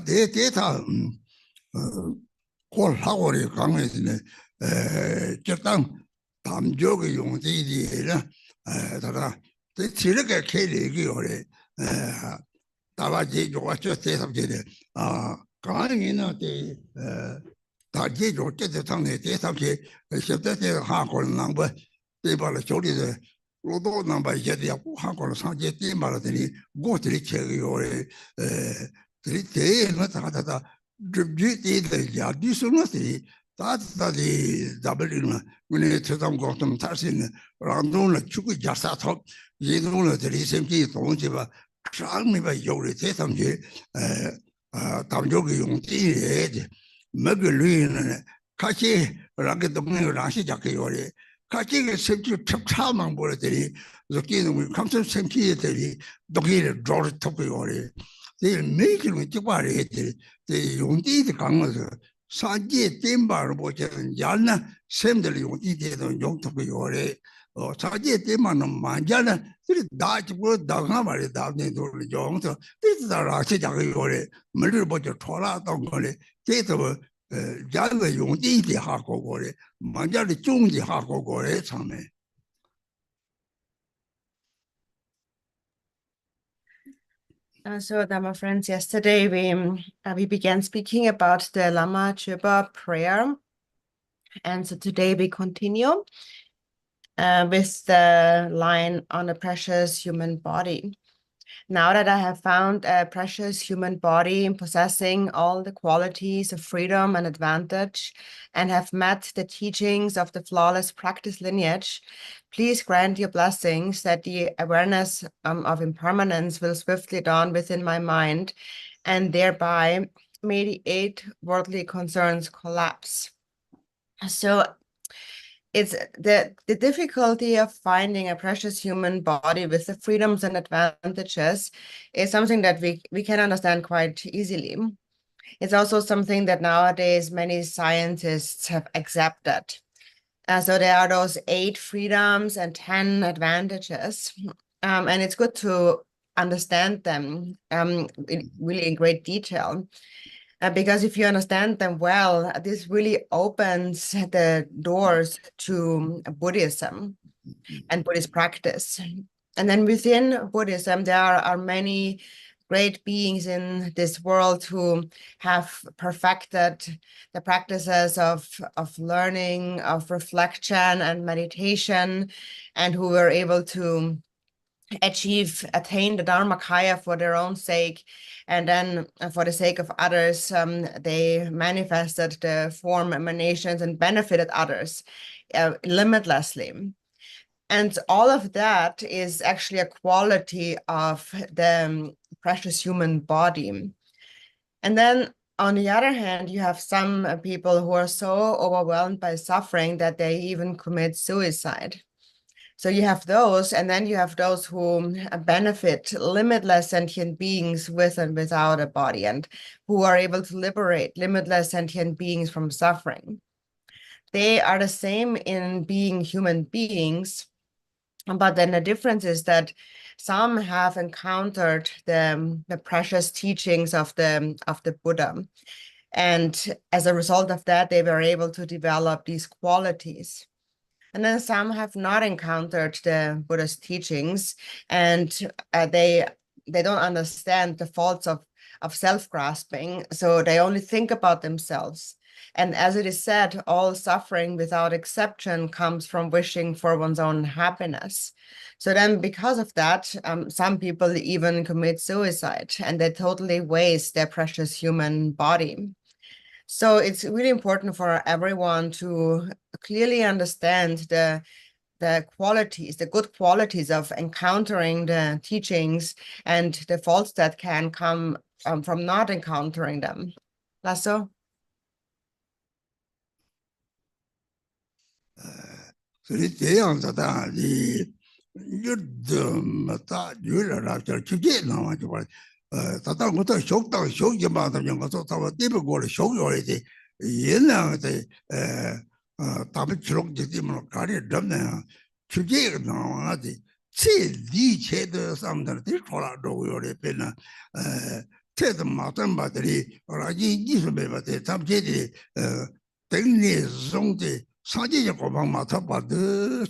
내 데이터 콜하고리 강에서는 적당 담적의 용지들이나 다다 지르게 캐리기 오래 다바지 조가서 대상제들 강인은 때 다지 조때 상에 대상제 십대대 하고는 남바 대발의 조리들 로도 남바 이제 하고는 상제 때말더니 고들이 제기 오래 들이대는 다다다 줍주이들 야디스노스이 다다디 잡을이나 문에 처담 것좀 탈수있는 랑동을 주고 자사서 예동을 들이sem기 동지바 장미바 요리 대상지 담조기 용띠에 먹을리는 같이 라게 동네 라시 잡게 요리 같이 sem기 첩차만 보더니 저기는 감성 sem기들이 독일을 저를 덮고 요리 이 메이킹을 찍어야 돼. 이 용띠의 강어서 산지 땜바를 보자는 야나 샘들 용띠에도 용토고 요래 산지 땜만은 만자는 그 다지고 다가 말이 다네 돌 용토 뜻다라 시작이 요래 물을 보자 돌아던 거래 계속 야가 용띠에 하고 거래 만자를 중지 하고 거래 참에 So, Dharma friends, yesterday we began speaking about the Lama Chöpa prayer, and so today we continue with the line on the precious human body. Now that I have found a precious human body possessing all the qualities of freedom and advantage, and have met the teachings of the flawless practice lineage, please grant your blessings that the awareness of impermanence will swiftly dawn within my mind, and thereby may the 8 worldly concerns collapse. So it's the difficulty of finding a precious human body with the freedoms and advantages is something that we can understand quite easily. It's also something that nowadays many scientists have accepted. So there are those 8 freedoms and 10 advantages, and it's good to understand them really in great detail. Because if you understand them well, this really opens the doors to Buddhism and Buddhist practice. And then within Buddhism, there are many great beings in this world who have perfected the practices of learning, of reflection and meditation, and who were able to attain the Dharmakaya for their own sake, and then for the sake of others, they manifested the form emanations and benefited others limitlessly. And all of that is actually a quality of the precious human body. And then on the other hand, you have some people who are so overwhelmed by suffering that they even commit suicide. So you have those, and then you have those who benefit limitless sentient beings with and without a body, and who are able to liberate limitless sentient beings from suffering. They are the same in being human beings, but then the difference is that some have encountered the precious teachings of the Buddha, and as a result of that, they were able to develop these qualities. And then some have not encountered the Buddha's teachings, and they don't understand the faults of self-grasping, so they only think about themselves. And as it is said, all suffering without exception comes from wishing for one's own happiness. So then because of that, some people even commit suicide, and they totally waste their precious human body. So it's really important for everyone to clearly understand the qualities, the good qualities of encountering the teachings, and the faults that can come from not encountering them. Lasso? 다다부터 쇼다 쇼기마다 연구소 타고 디브고를 쇼요리지 옛날에 답을 기록되면 가리 잡네 주제가 나와지 체리 체도 사람들이 돌아오려 배나 Ted Martin battery, or I use the Tamjedi, Dengni Zong de Saji Kobang Mata Badu,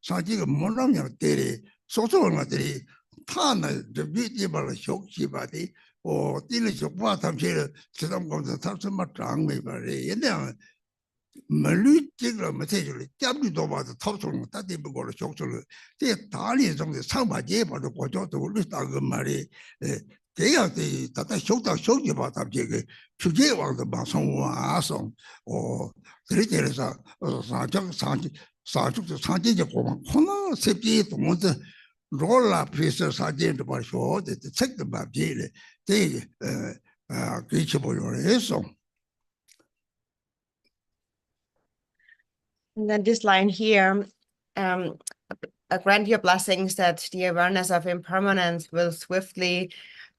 Saji Monlam Deri, Soto Materi, Tana, the beautiful Shoki body, or Dilish of Watam Chair, Sedam Gom the Tapsama Trang, maybe, and then Malu Tigger material, Jabu the Topson, that they go to Choksul, they Tali on the Samba Jeba, the Pojoto, Listago Mari. They are the Tata Shota showed you about Abjig, Chuji or the Bason Ason, or the retailers are Sanjuk Sanji, Hona, Septi, the Monte, roll up pieces Sergeant about shore, they take the Babjil, they reachable your song. And then this line here, grant your blessings that the awareness of impermanence will swiftly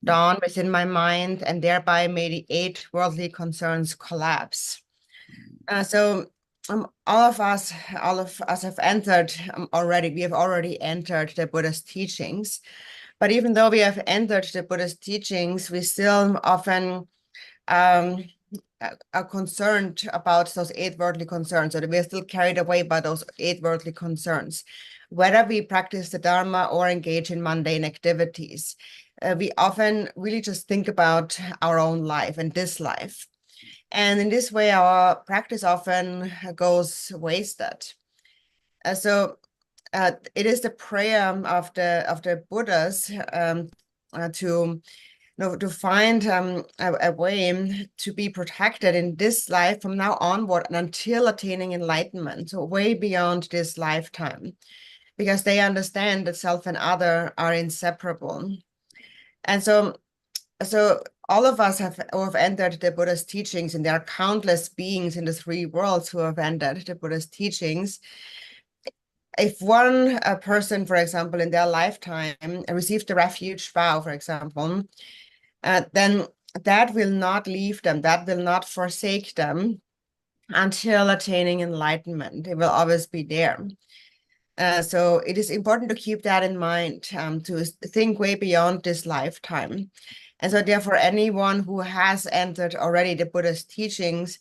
dawn within my mind, and thereby may the 8 worldly concerns collapse. So all of us have entered already. We have already entered the Buddha's teachings, but even though we have entered the Buddha's teachings, we still often are concerned about those 8 worldly concerns, or we're still carried away by those 8 worldly concerns. Whether we practice the Dharma or engage in mundane activities, we often really just think about our own life and this life. And in this way, our practice often goes wasted. So it is the prayer of the Buddhas to find a way to be protected in this life from now onward and until attaining enlightenment, so way beyond this lifetime, because they understand that self and other are inseparable. And so all of us who have entered the Buddha's teachings, and there are countless beings in the 3 worlds who have entered the Buddha's teachings. If one person, for example, in their lifetime received the refuge vow, for example, then that will not leave them, that will not forsake them until attaining enlightenment. It will always be there. So it is important to keep that in mind, to think way beyond this lifetime. And so therefore, anyone who has entered already the Buddha's teachings,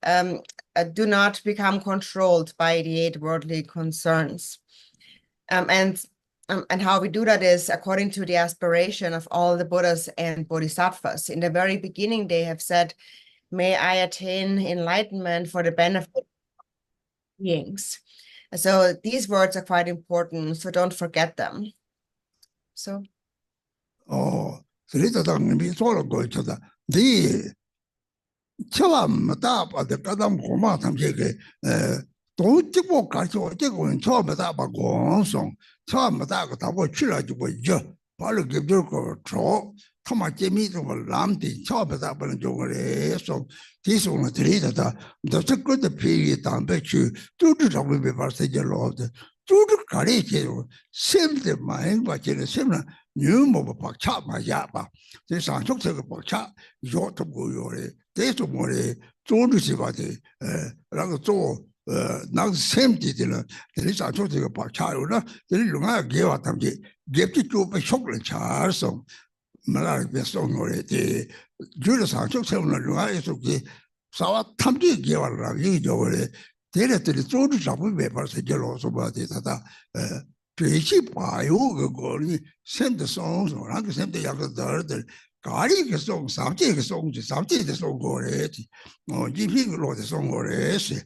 do not become controlled by the 8 worldly concerns. And how we do that is according to the aspiration of all the Buddhas and Bodhisattvas. In the very beginning, they have said, may I attain enlightenment for the benefit of beings. So these words are quite important, so don't forget them. So. Oh, so this is the sort of going to the 처음 맞다가 가담 고마 탐제게 돈 찍고 가서 찍고 처음 맞다가 공성 처음 맞다가 다고 출라지고 이제 바로 geb들고 저 타마 재미도 람디 처음 맞다는 저거래서 뒤송을 드리다 더 적거든 피기 담배추 뚜뚜라고 베버세절로데 뚜뚜 가리케로 셈데 마행 받지는 셈나 뉴모 박차 마야바 제 상속세가 박차 요토고 요래 대소 뭐래 조르시바데 라고 조 나 셈디들은 내 상속세가 박차요나 내 룽아 개와 담지 갭지 쪽에 속을 잘서 말을 배송 거래데 주로 상속세는 룽아에서 그 사와 탐지 개와라 이게 저거래 대래들이 조르 잡을 왜 벌써 결로서 봐대다 대시 봐요 그거니 샘도 송송 랑 샘도 약간 더들 가리 그 송, 삼제 그 송지 삼제의 송 거래지 이핑으로도 송 거래지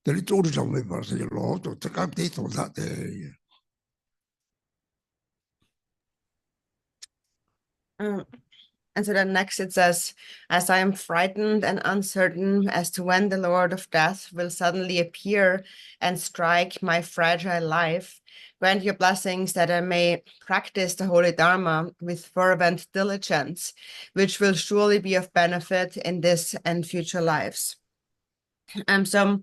들이 조르 잡을 왜 벌써 결로도 특강 데이터 다대 And so then next it says, as I am frightened and uncertain as to when the Lord of Death will suddenly appear and strike my fragile life, grant your blessings that I may practice the Holy Dharma with fervent diligence, which will surely be of benefit in this and future lives. So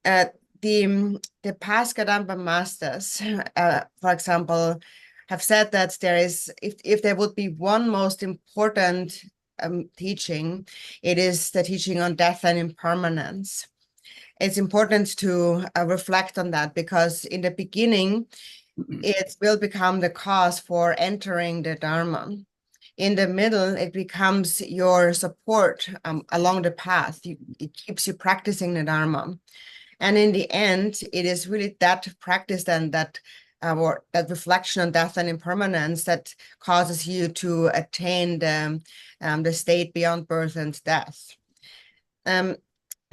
the past Kadampa masters, for example, have said that there is, if there would be one most important teaching, it is the teaching on death and impermanence. It's important to reflect on that, because in the beginning, it will become the cause for entering the Dharma. In the middle, it becomes your support along the path. It keeps you practicing the Dharma. And in the end, it is really that practice then that or that reflection on death and impermanence that causes you to attain the state beyond birth and death. And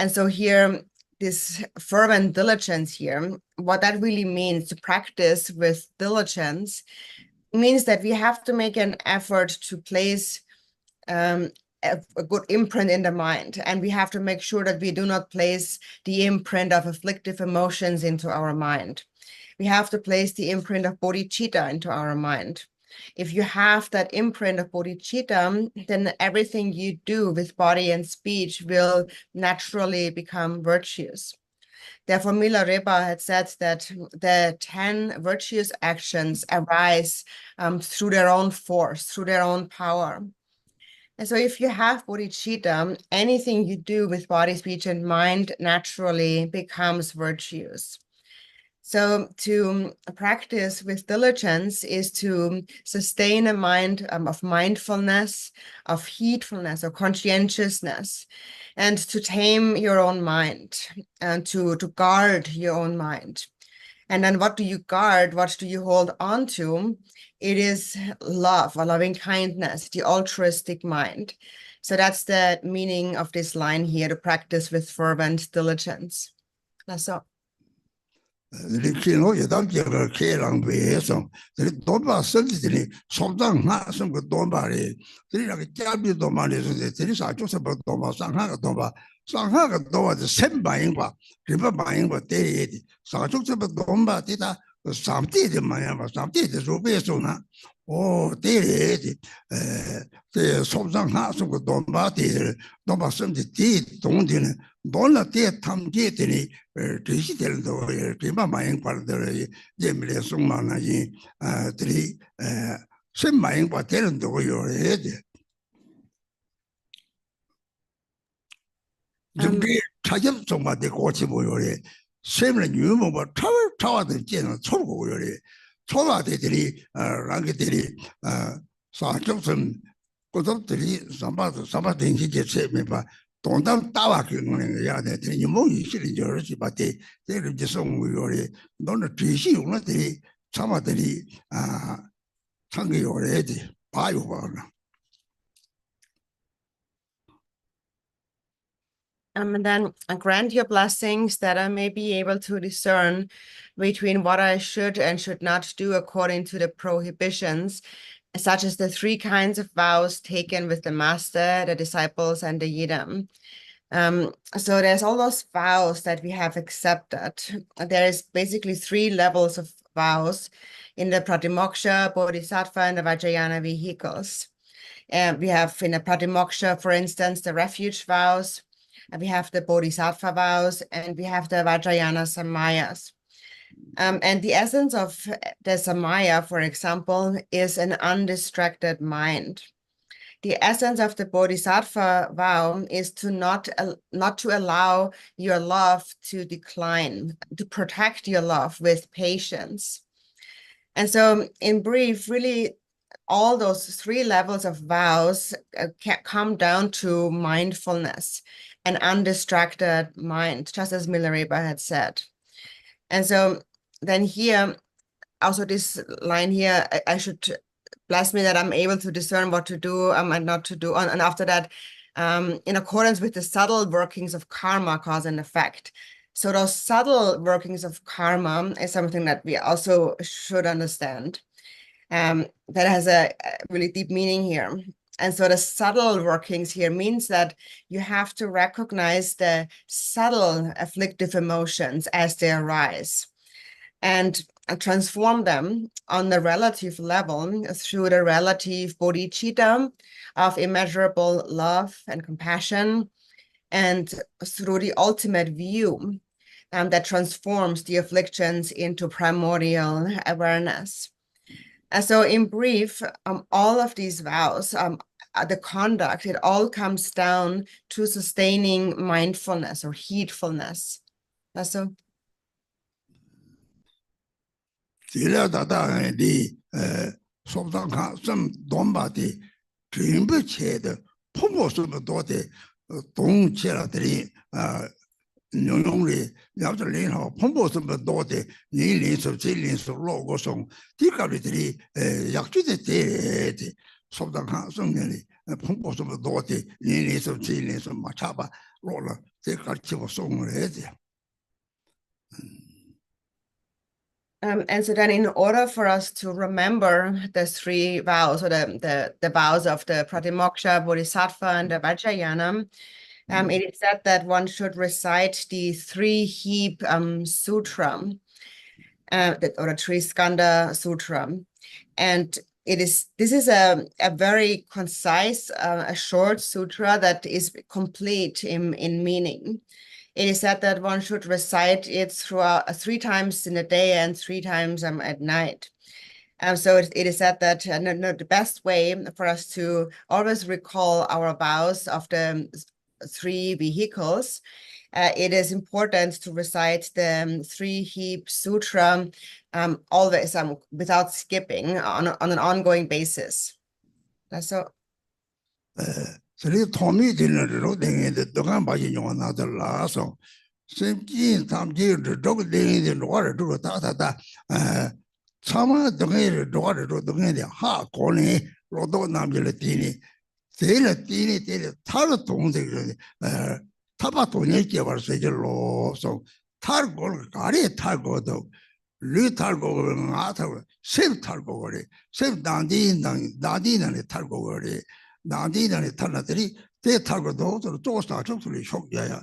so here, this fervent diligence here, what that really means to practice with diligence means that we have to make an effort to place a good imprint in the mind. And we have to make sure that we do not place the imprint of afflictive emotions into our mind. We have to place the imprint of bodhicitta into our mind. If you have that imprint of bodhicitta, then everything you do with body and speech will naturally become virtuous. Therefore, Milarepa had said that the 10 virtuous actions arise through their own force, through their own power. And so if you have bodhicitta, anything you do with body, speech, and mind naturally becomes virtuous. So to practice with diligence is to sustain a mind of mindfulness, of heedfulness, of conscientiousness, and to tame your own mind and to guard your own mind. And then what do you guard? What do you hold on to? It is love or loving kindness, the altruistic mind. So that's the meaning of this line here, to practice with fervent diligence. That's all. Rikino yadam jaga kelang beesong, teri domba santi teri somdang nga songko domba re, teri naka jabi domba re sonde, teri sacho saba domba, sangha ka domba de sen bayingba, riba bayingba teri edi, sacho saba domba teta samti de mayangba, samti de rubeesong na, o teri edi, te somdang nga songko domba teri, domba santi teri dongdi Dona te tamje teni rishi teni do riba maying par de jemile sungma na yi tri sem maying pa teni do yo de jumbi chajam sungma de kochi bo yo re sem le nyu mo ba tawa de jen chol go yo re chola de teni rang teni sa chong sem ko dom teni samba den ji che me ba 동담 따와 그는 야 되더니 뭐이 실이 저렇지 바테 제를 지송 요래 너는 뒤시 오는데 참아들이 창기 요래지 봐요 봐라. And then grant your blessings that I may be able to discern between what I should and should not do according to the prohibitions, such as the 3 kinds of vows taken with the master, the disciples, and the yidam. So there's all those vows that we have accepted. There is basically 3 levels of vows in the Pratimoksha, Bodhisattva, and the Vajrayana vehicles. And we have in the Pratimoksha, for instance, the refuge vows, and we have the Bodhisattva vows, and we have the Vajrayana Samayas. And the essence of the Samaya, for example, is an undistracted mind. The essence of the Bodhisattva vow is to not to allow your love to decline, to protect your love with patience. And so in brief, really, all those 3 levels of vows come down to mindfulness, an undistracted mind, just as Milarepa had said. And so then here, also this line here, I should bless me that I'm able to discern what to do and not to do. And after that, in accordance with the subtle workings of karma, cause and effect. So those subtle workings of karma is something that we also should understand. That has a really deep meaning here. And so the subtle workings here means that you have to recognize the subtle afflictive emotions as they arise and transform them on the relative level through the relative bodhicitta of immeasurable love and compassion, and through the ultimate view that transforms the afflictions into primordial awareness. And so in brief, all of these vows, the conduct, it all comes down to sustaining mindfulness or heedfulness. That's so. Tila dada di somdang ka some domba di Rinpoche的泡沫这么多的东西了的内容里了解人好泡沫这么多的年龄数这龄数老个送这个里的要记得的说到看上面里泡沫这么多的年龄数这龄数嘛差吧老了这个就送来的。And so then in order for us to remember the three vows, or the vows of the Pratimoksha, Bodhisattva, and the Vajrayana, it is said that one should recite the three-heap sutra, or the three-skanda sutra. And this is a very concise, a short sutra that is complete in meaning. It is said that one should recite it throughout 3 times in a day and 3 times at night. So it is said that the best way for us to always recall our vows of the 3 vehicles, it is important to recite the 3-heap sutra always without skipping on an ongoing basis. That's so. 这里汤米的那这种等的都看把人用拿到拉上，甚至他们就是这个等的罗的这个打，他们都跟罗的都跟的哈过呢，罗到那边的地里，这了地里，他的东这个他把东西给玩谁就罗上，他过了咖喱他过都。绿塔过个牙头，谁塔过个的，谁当地那里塔过个的。当地那里他那里，这他个都是做啥就是来学呀，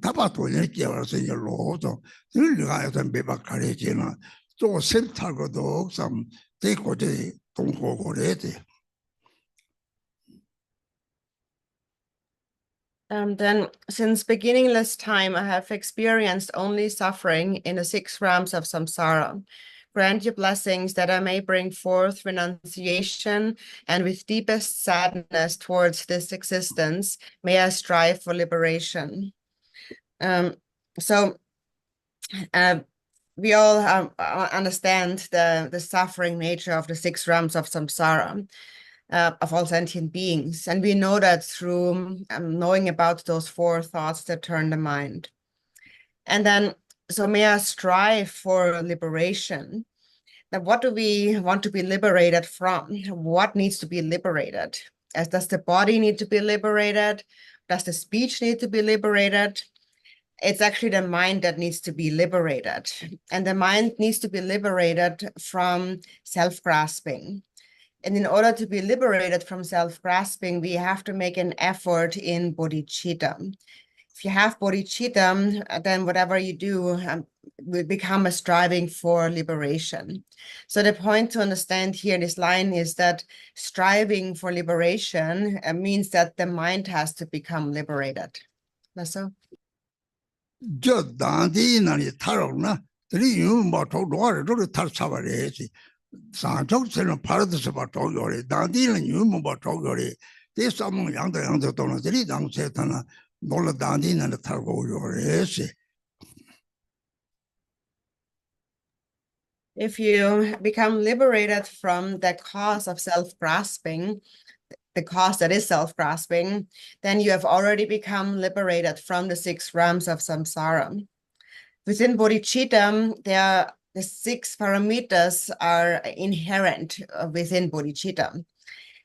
他把多年接完生意老早，这个还要没把开来钱了，做生他个都上这个的东国过来的。Then, since beginningless time, I have experienced only suffering in the 6 realms of samsara. Grant your blessings that I may bring forth renunciation, and with deepest sadness towards this existence, may I strive for liberation. So we all understand the suffering nature of the 6 realms of samsara. Of all sentient beings. And we know that through knowing about those 4 thoughts that turn the mind. And then, so may I strive for liberation. Now, what do we want to be liberated from? What needs to be liberated? Does the body need to be liberated? Does the speech need to be liberated? It's actually the mind that needs to be liberated. And the mind needs to be liberated from self-grasping. And in order to be liberated from self-grasping, we have to make an effort in bodhicitta. If you have bodhicitta, then whatever you do will become a striving for liberation. So the point to understand here in this line is that striving for liberation means that the mind has to become liberated. That's so. 상적처럼 파르드스 바 도요리 단디는 유무 바 도요리 대사몽 양도 도는 들이 당세타나 놀라 단디는 타고 요리시. If you become liberated from the cause of self-grasping, the cause that is self-grasping, then you have already become liberated from the 6 realms of samsara. Within bodhicitta, the 6 paramitas are inherent within bodhicitta,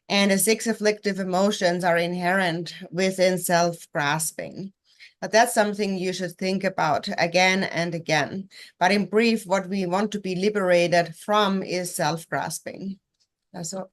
and the 6 afflictive emotions are inherent within self-grasping. But that's something you should think about again and again. But in brief, what we want to be liberated from is self-grasping. That's all.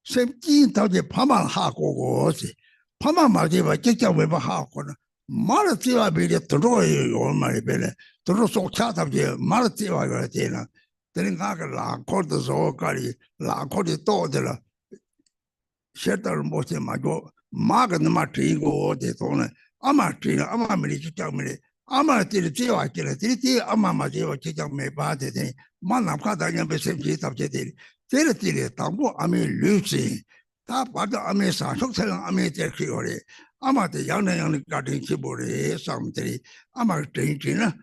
Semtin tao de paman ha go si paman ma de ba je we ba ha ko na ma la ti ba bi de to yo ma le be le to so cha ta de ma la ti ba ga de na de nga ga la ko de so ka li la ko de to de la she ta mo se ma go ma ga na ma ti go de to na ama ti na ama me li ji ta me le ama ti de wa ke le ti ama ma je wa ke ja me ba de de ma na ka da nya be sem ji ta je de Tele tambo ame luci, ta pada ame sa sok selang ame terkiore, ama te yang garden kibore samteri, ama tingina,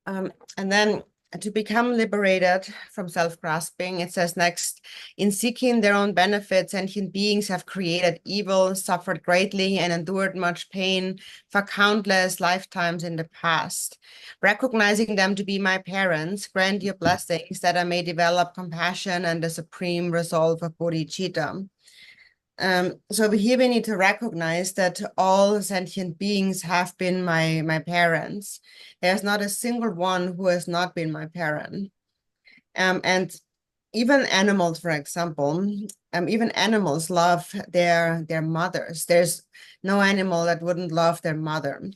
And then to become liberated from self-grasping, it says next, in seeking their own benefits, sentient beings have created evil, suffered greatly, and endured much pain for countless lifetimes in the past. Recognizing them to be my parents, grant your blessings that I may develop compassion and the supreme resolve of bodhicitta. So here we need to recognize that all sentient beings have been my parents. There's not a single one who has not been my parent. And even animals, for example, even animals love their mothers. There's no animal that wouldn't love their mother.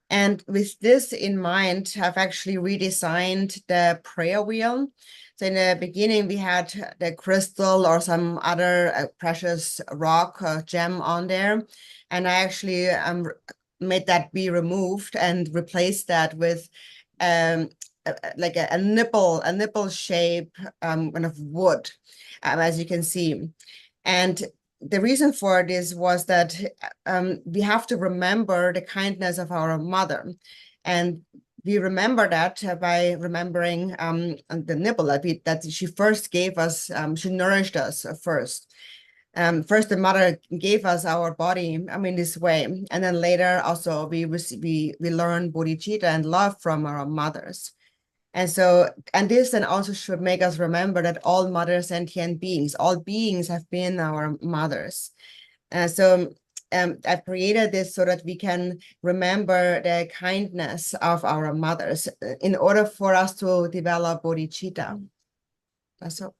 And with this in mind, I've actually redesigned the prayer wheel. So in the beginning, we had the crystal or some other precious rock gem on there. And I actually made that be removed and replaced that with like a nipple shape kind of wood, as you can see. And the reason for this was that we have to remember the kindness of our mother. And we remember that by remembering the nipple that she first gave us. She nourished us first. First, the mother gave us our body, this way. And then later also we learn bodhicitta and love from our mothers. And so, and this then also should make us remember that all mothers sentient beings, all beings have been our mothers. So I've created this so that we can remember the kindness of our mothers in order for us to develop bodhicitta. That's all.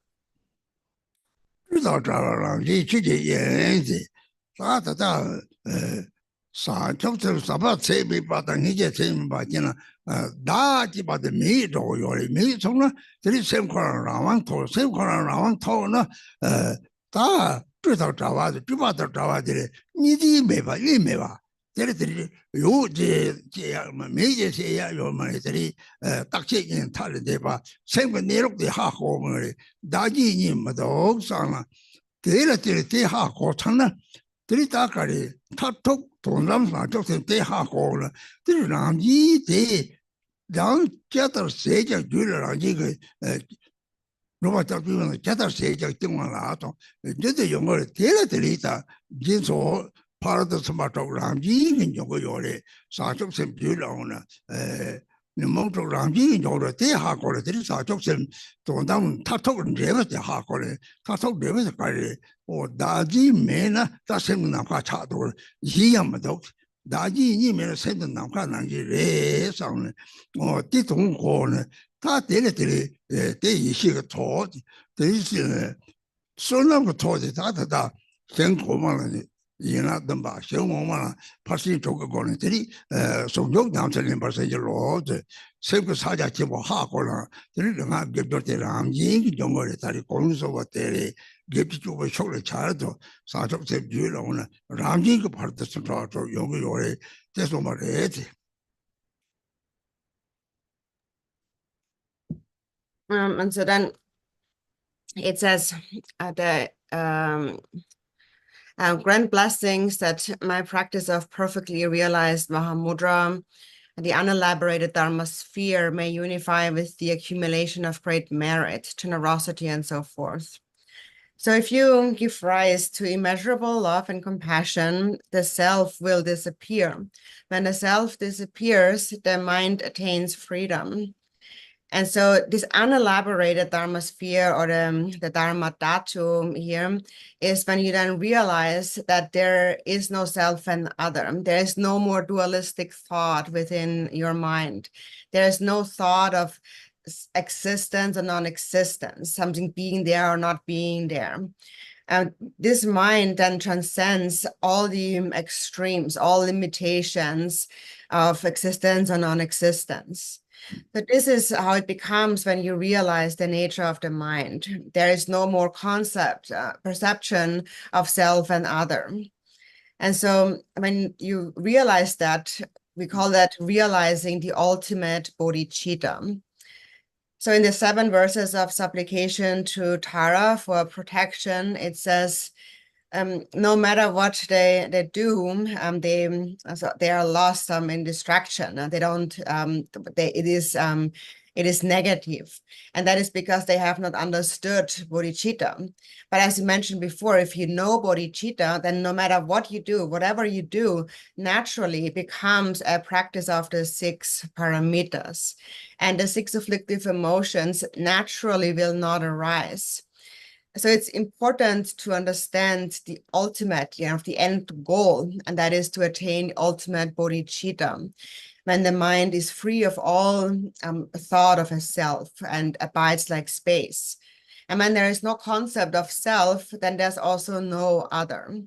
And so then it says the grant blessings that my practice of perfectly realized Mahamudra, the unelaborated Dharma sphere, may unify with the accumulation of great merit, generosity, and so forth. So if you give rise to immeasurable love and compassion, the self will disappear. When the self disappears, the mind attains freedom. And so this unelaborated Dharma sphere, or the Dharma Dhatu here, is when you then realize that there is no self and other. There is no more dualistic thought within your mind. There is no thought of existence or non-existence, something being there or not being there. This mind then transcends all the extremes, all limitations of existence or non-existence. But this is how it becomes when you realize the nature of the mind. There is no more concept, perception of self and other. And so when you realize that, we call that realizing the ultimate bodhicitta. So in the 7 verses of supplication to Tara for protection, it says, no matter what they do, they are lost in distraction. They don't. It is negative, and that is because they have not understood bodhicitta. But as you mentioned before, if you know bodhicitta, then no matter what you do, whatever you do, naturally becomes a practice of the 6 paramitas, and the 6 afflictive emotions naturally will not arise. So it's important to understand the ultimate, the end goal, and that is to attain ultimate bodhicitta, when the mind is free of all thought of a self and abides like space. And when there is no concept of self, then there's also no other.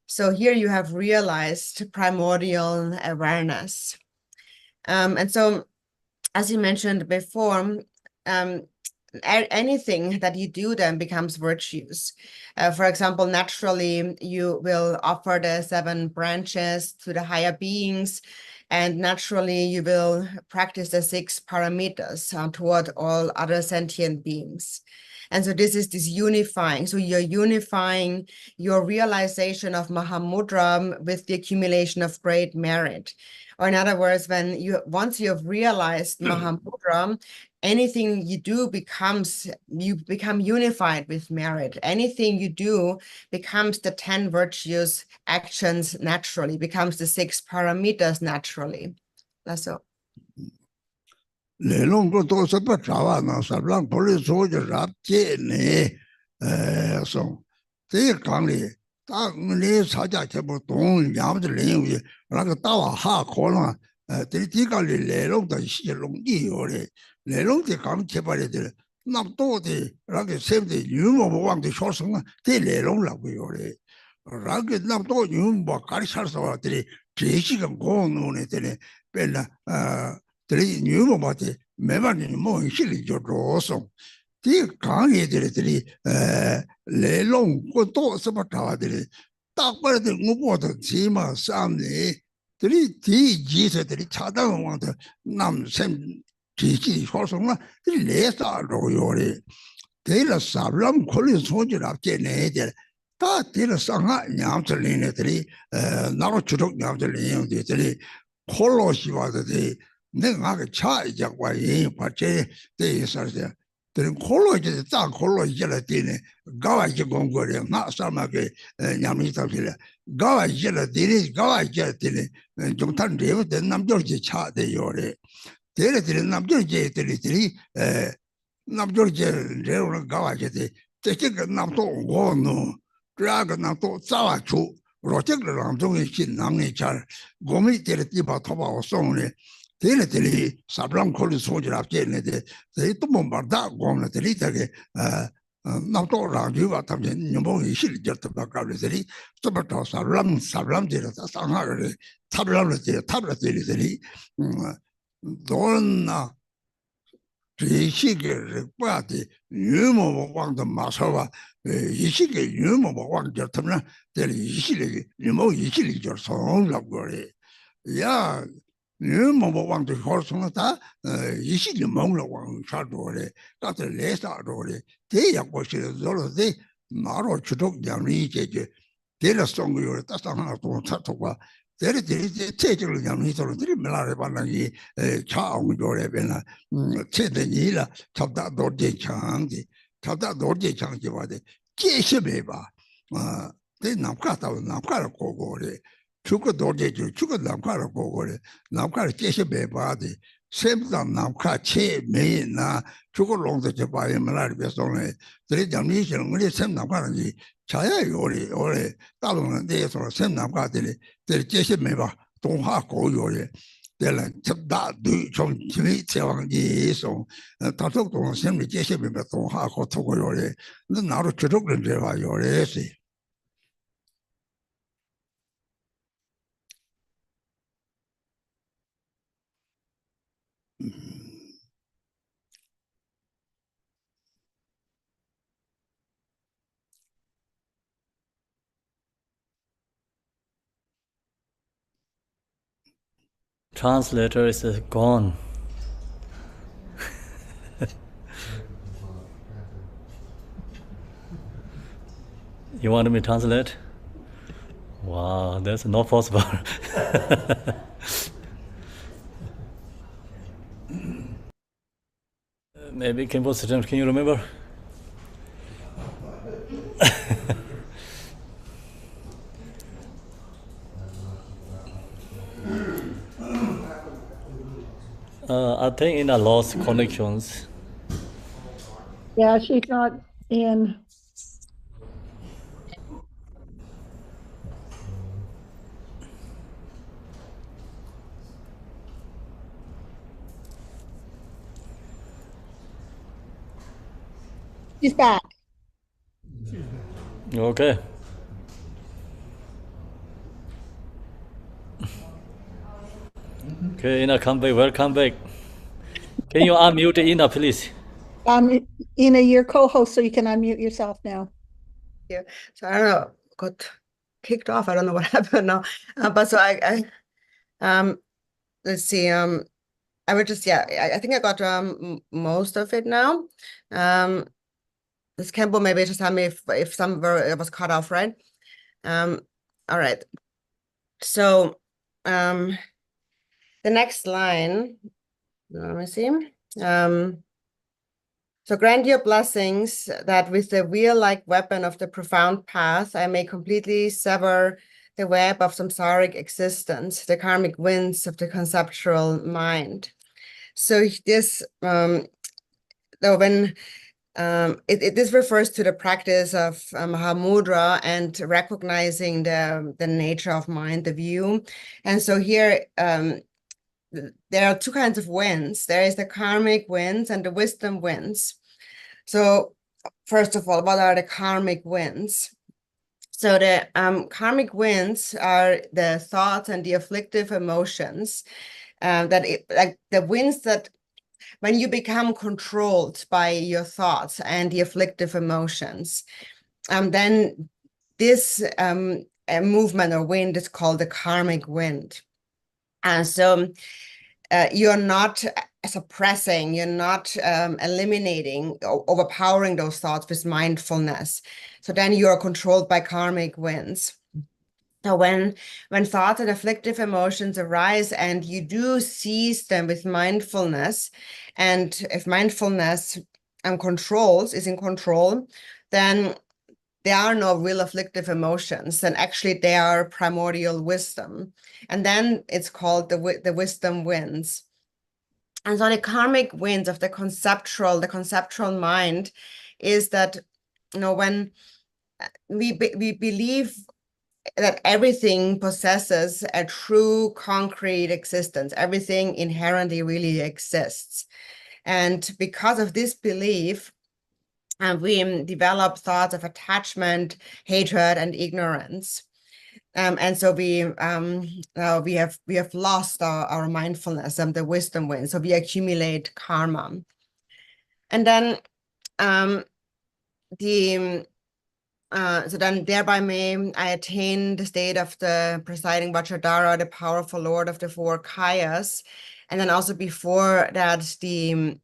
So here you have realized primordial awareness. And so, as you mentioned before, anything that you do then becomes virtues. For example, naturally, you will offer the 7 branches to the higher beings, and naturally, you will practice the 6 paramitas toward all other sentient beings. And so this is this unifying. So you're unifying your realization of Mahamudra with the accumulation of great merit. Or in other words, once you have realized Mahamudra, anything you do you become unified with merit. Anything you do becomes the 10 virtuous actions naturally, becomes the 6 paramitas naturally. That's all. Lelong ko to sa pa chawa na sa lang poli so je rap je ne so te kang li ta ne sa ja che bo dong ya de len yu la ge da wa ha ko la te ti ga li lelong de xi long yi yo le lelong de kang che ba le de na to de la ge se de yu mo mo wang de shuo sheng de lelong la gu yo le la ge na to yu mo ka ri sha so de je xi ge go no ne de pe la 들이 뉴모 마티 매만이 뭐 실리 조로서 디 강의들이 레롱 고도 스바타들이 딱 봐도 무엇도 지마 삼네 들이 디 지서들이 차당왕도 남샘 지지 소송아 들이 레사로 요리 데라 사람 콜리 소지라 게네들 다 데라 상하 냠들리네들이 나로 주독 냠들리네들이 콜로시와들이 내가 그 차이자 과이 받제 대해서서 들은 콜로지 딱 콜로지라 되네 가와지 공거래 나 사람에게 냠이 답이래 가와지라 되네 가와지라 되네 좀 탄데요 된 남절지 차대요래 데레들 남절지 데레들이 남절지 레오는 가와지데这个 남도 오노 그라가 남도 자와주 로적을 남동의 신남이 잘 고미 데레 디바 토바오 송네 데레들이 사브람 콜리 소지라 게네데 데또 몬바다 고나들이 되게 남도 라주가 담는 녀몽이 실적도 바까르들이 또부터 사브람 데레다 상하를 탑라들이 돈나 이시게 빠디 유모 왕도 마서와 이시게 유모 왕도 탐나 데리 이시게 유모 이시게 저 손라고 그래 야 유모 왕도 hor성다 이시게 먹는 왕 차도래 가서 레사도래 대야 고시를 zor로데 나로 주독 양이 제제 데라송을 따상하나 또 차토가 데리들이 체질을 양이서로 들이 말해 봤나기 차옹 조래변나 체대니라 잡다 도제 창기 잡다 도제 창기 봐대 계셔배 봐 대 남가다 남가를 고고래 죽어 도제 죽어 남가를 고고래 남가를 계셔배 봐대 샘다 남가 체매나 죽어 롱도 저 봐야 말을 배송에 들이 장미시는 우리 샘 남가는 자야 요리 올해 다른 데에서 샘 남가들이 들 제시매 봐 동화 고요래 내가 잡다도 좀 재미 제왕지에서 다속 동안 샘이 제시매 봐 동화 고토고요래 너 나로 주족을 내가 요래지 Translator is gone. You want me to translate? Wow, that's not possible. Maybe Khenpo, can you remember? I think in the lost connections. Yeah, she's not in. She's back. Okay. Okay, Ina, come back. Welcome back. Can you unmute Ina, please? Ina, you're co-host, so you can unmute yourself now. Yeah. So I don't know, got kicked off. I don't know what happened now. But so let's see. I would just, I think I got most of it now. This Campbell maybe just tell me if some it was cut off, right? All right. So the next line, let me see. So grant your blessings that with the wheel-like weapon of the profound path, I may completely sever the web of samsaric existence, the karmic winds of the conceptual mind. So this, though when this refers to the practice of Mahamudra and recognizing the nature of mind, the view. And so here, there are two kinds of winds. There is the karmic winds and the wisdom winds. So first of all, what are the karmic winds? So the karmic winds are the thoughts and the afflictive emotions like the winds that when you become controlled by your thoughts and the afflictive emotions, then this movement or wind is called the karmic wind. And so you're not suppressing, you're not eliminating, overpowering those thoughts with mindfulness. So then you're controlled by karmic winds. So when thoughts and afflictive emotions arise and you do seize them with mindfulness, and if mindfulness is in control, then there are no real afflictive emotions, and actually they are primordial wisdom. And then it's called the wisdom winds. And so the karmic winds of the conceptual mind is that, when we believe that everything possesses a true concrete existence, everything inherently really exists. And because of this belief, we develop thoughts of attachment, hatred, and ignorance. And so we have lost our mindfulness and the wisdom wind. So we accumulate karma. And then so then thereby may I attain the state of the presiding Vajradhara, the powerful lord of the four kayas. And then also before that, the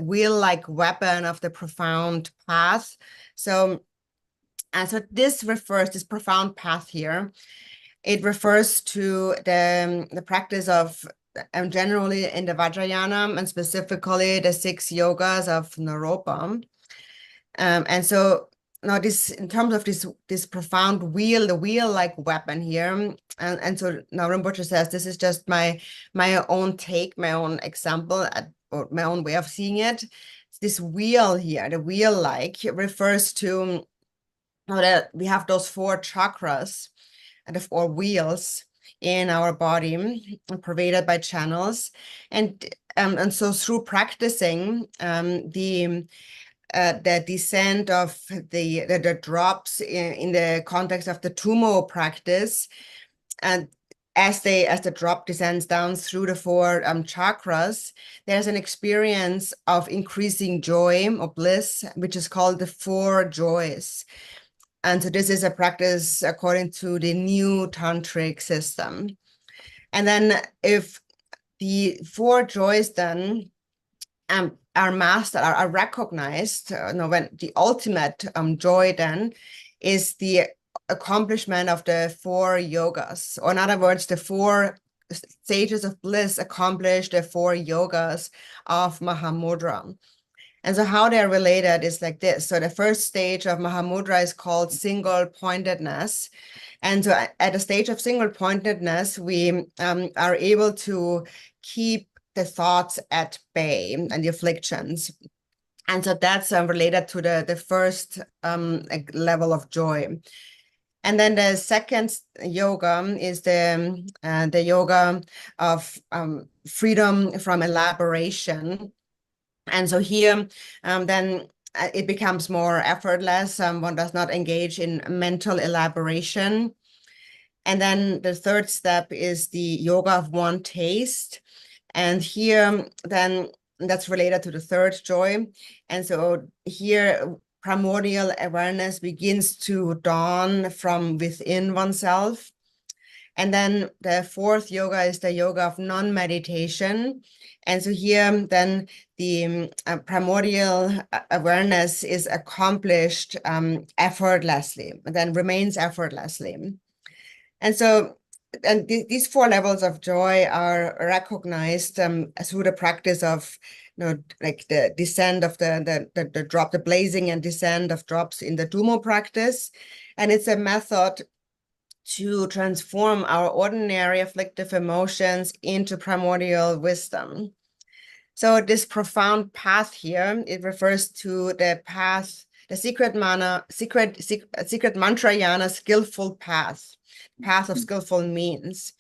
wheel-like weapon of the profound path. So this profound path here, it refers to the practice of generally in the Vajrayana and specifically the 6 yogas of Naropa. And so now this, in terms of this profound wheel, the wheel-like weapon here, and so now Rinpoche says this is just my own take, my own example, or my own way of seeing it. This wheel here, the wheel-like, refers to that we have those 4 chakras and the 4 wheels in our body, pervaded by channels, and so through practicing the descent of the drops in the context of the Tumo practice, and as the drop descends down through the 4 chakras, there's an experience of increasing joy or bliss, which is called the 4 joys. And so this is a practice according to the new tantric system. And then if the 4 joys then are mastered, are recognized, when the ultimate joy then is the accomplishment of the 4 yogas, or in other words, the 4 stages of bliss accomplish the 4 yogas of Mahamudra. And so how they're related is like this. So the first stage of Mahamudra is called single pointedness. And so at the stage of single pointedness, we are able to keep the thoughts at bay and the afflictions. And so that's related to the first level of joy. And then the second yoga is the yoga of freedom from elaboration. And so here, then it becomes more effortless. One does not engage in mental elaboration. And then the third step is the yoga of one taste. And here, then that's related to the third joy. And so here, primordial awareness begins to dawn from within oneself. And then the fourth yoga is the yoga of non-meditation. And so here, then the primordial awareness is accomplished effortlessly, then remains effortlessly. And so, and these 4 levels of joy are recognized through the practice of, like the descent of the drop, the blazing and descent of drops in the Dumo practice. And it's a method to transform our ordinary afflictive emotions into primordial wisdom. So this profound path here, it refers to the path, the secret mantra yana, skillful path of skillful means.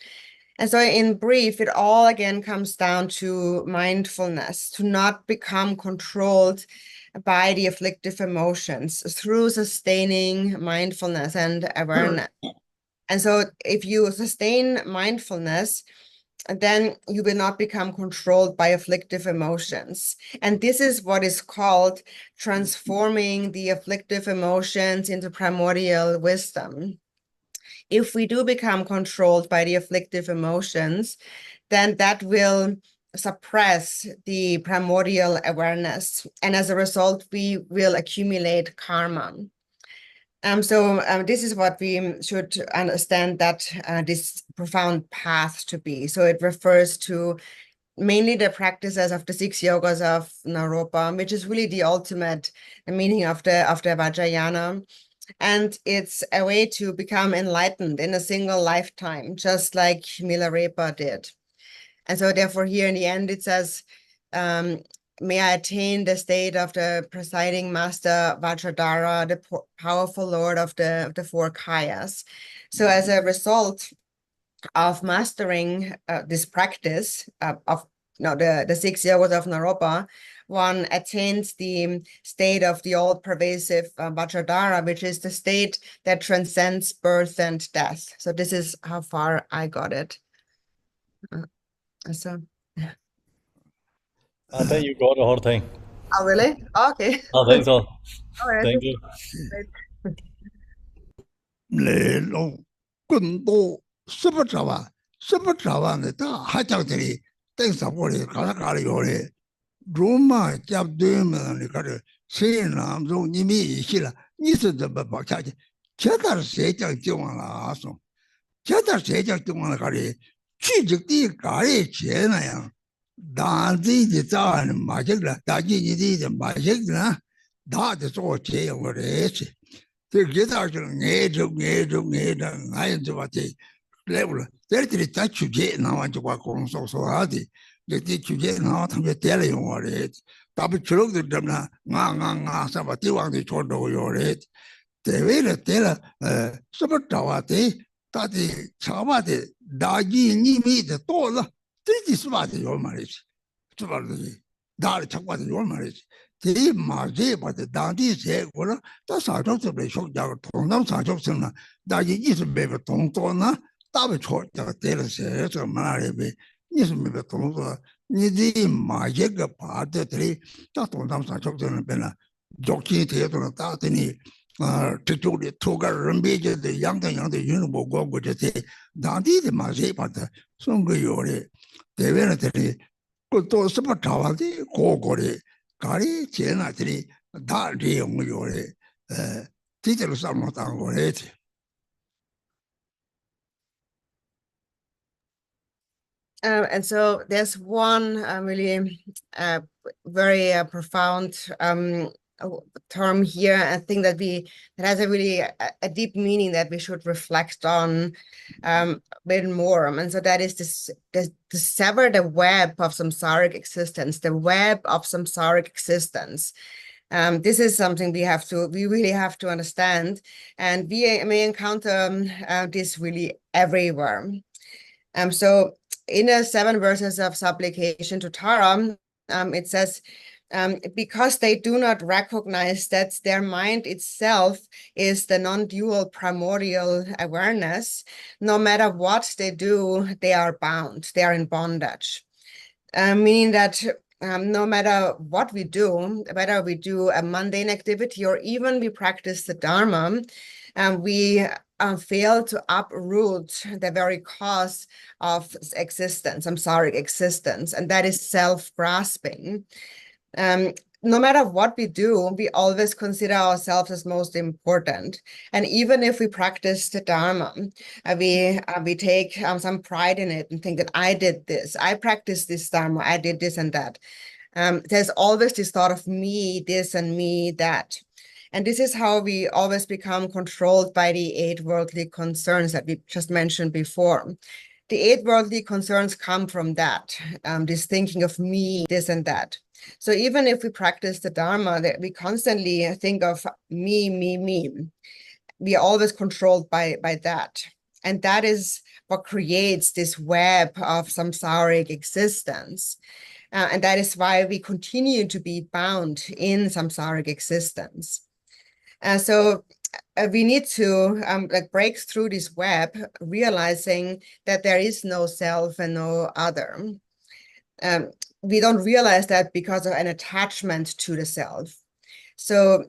And so in brief, it all again comes down to mindfulness, to not become controlled by the afflictive emotions through sustaining mindfulness and awareness. And so if you sustain mindfulness, then you will not become controlled by afflictive emotions. And this is what is called transforming the afflictive emotions into primordial wisdom. If we do become controlled by the afflictive emotions, then that will suppress the primordial awareness. And as a result, we will accumulate karma. So this is what we should understand that this profound path to be. So it refers to mainly the practices of the 6 yogas of Naropa, which is really the ultimate meaning of the Vajrayana. And it's a way to become enlightened in a single lifetime, just like Milarepa did. And so therefore here in the end it says, may I attain the state of the presiding master Vajradhara, the powerful lord of the 4 kayas. So as a result of mastering this practice of the 6 yogas of Naropa, one attains the state of the all-pervasive Vajradhara, which is the state that transcends birth and death. So this is how far I got it. I think you got the whole thing. Oh, really? Okay. I think so. All right. Thank you. Roma jab doing the saying I'm so nimi shilla, Nisa the Babacha, Cheddar Sejak Jumala also. Cheddar Sejak Jumala Kari, Chijik Kari Chena, Danzi the Zan, Majigla, Daji and Majigla, that is all Che over the edge. The guitar need and I do what they level. There's the touch you get now and to walk on so hardy. The teacher get now to tell you what it. Tapi churuk the damna nga sabati wang the chodo your it. They will tell super tawate tati chavate daji nimi the tola. This is what your marriage. Dar chakwa your marriage. The marge but the dandy say well that's how to be shocked down tonam sajok daji is a baby tona. Tabi chot the tell says a marriage. Nisme tonga nidi majega part three tatonam sajok bena joki theater tatini to toga rumbeja the young unibo go with the dandy the maje part songo yore they were to support tawadi go gore gari chena three daddy yore teacher some already. And so there's one really very profound term here, I think that has a really a deep meaning that we should reflect on a bit more. And so that is to sever the web of samsaric existence, the web of samsaric existence. This is something we really have to understand, and we may encounter this really everywhere. So in the 7 verses of supplication to Tara, it says, because they do not recognize that their mind itself is the non-dual primordial awareness, no matter what they do, they are bound, they are in bondage. Meaning that no matter what we do, whether we do a mundane activity or even we practice the Dharma, we fail to uproot the very cause of existence, samsaric existence, and that is self-grasping. No matter what we do, we always consider ourselves as most important. And even if we practice the Dharma, we take some pride in it and think that I did this, I practiced this Dharma, I did this and that. There's always this thought of me, this and me, that. And this is how we always become controlled by the 8 worldly concerns that we just mentioned before. The 8 worldly concerns come from that, this thinking of me, this and that. So even if we practice the Dharma, that we constantly think of me, me, me. We are always controlled by that. And that is what creates this web of samsaric existence. And that is why we continue to be bound in samsaric existence. So we need to break through this web, realizing that there is no self and no other. We don't realize that because of an attachment to the self. So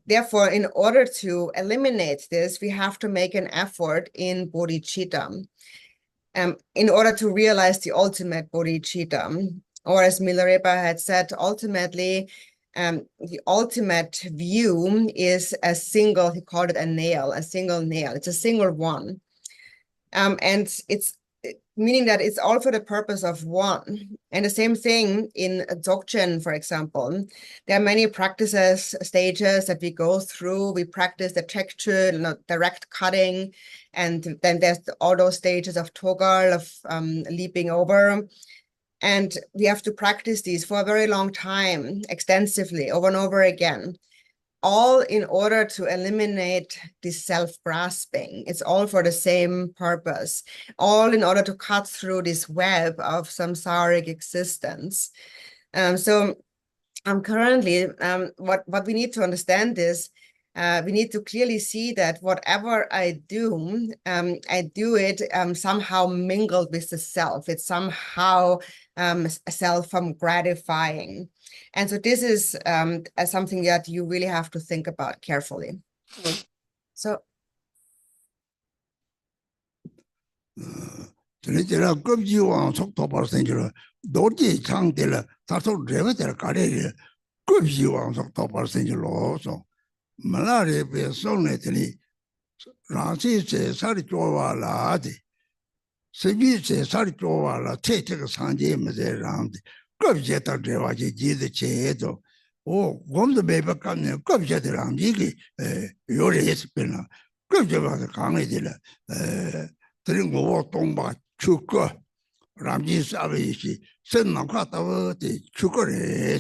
therefore, in order to eliminate this, we have to make an effort in bodhicitta, in order to realize the ultimate bodhicitta. Or as Milarepa had said, ultimately, the ultimate view is a single, he called it a single nail. It's a single one. And it's meaning that it's all for the purpose of one. And the same thing in Dzogchen, for example. There are many practices, stages that we go through. We practice the tekchu, direct cutting, and then there's all those stages of togal, of leaping over. And we have to practice these for a very long time, extensively, over and over again, all in order to eliminate this self-grasping. It's all for the same purpose, all in order to cut through this web of samsaric existence. So currently, what we need to understand is, we need to clearly see that whatever I do it somehow mingled with the self. It's somehow self-gratifying. And so this is something that you really have to think about carefully. So. Malari be sonetini Ransi se sari jowa la de Seji se sari jowa la te sanje meze randi Gobjeta dewa ji de chedo O gom de beba kamne gobjeta ramji ki yore espina Gobjeta kange de la Tringo tongba chuko Ramji sabe shi sen na kwata de chuko re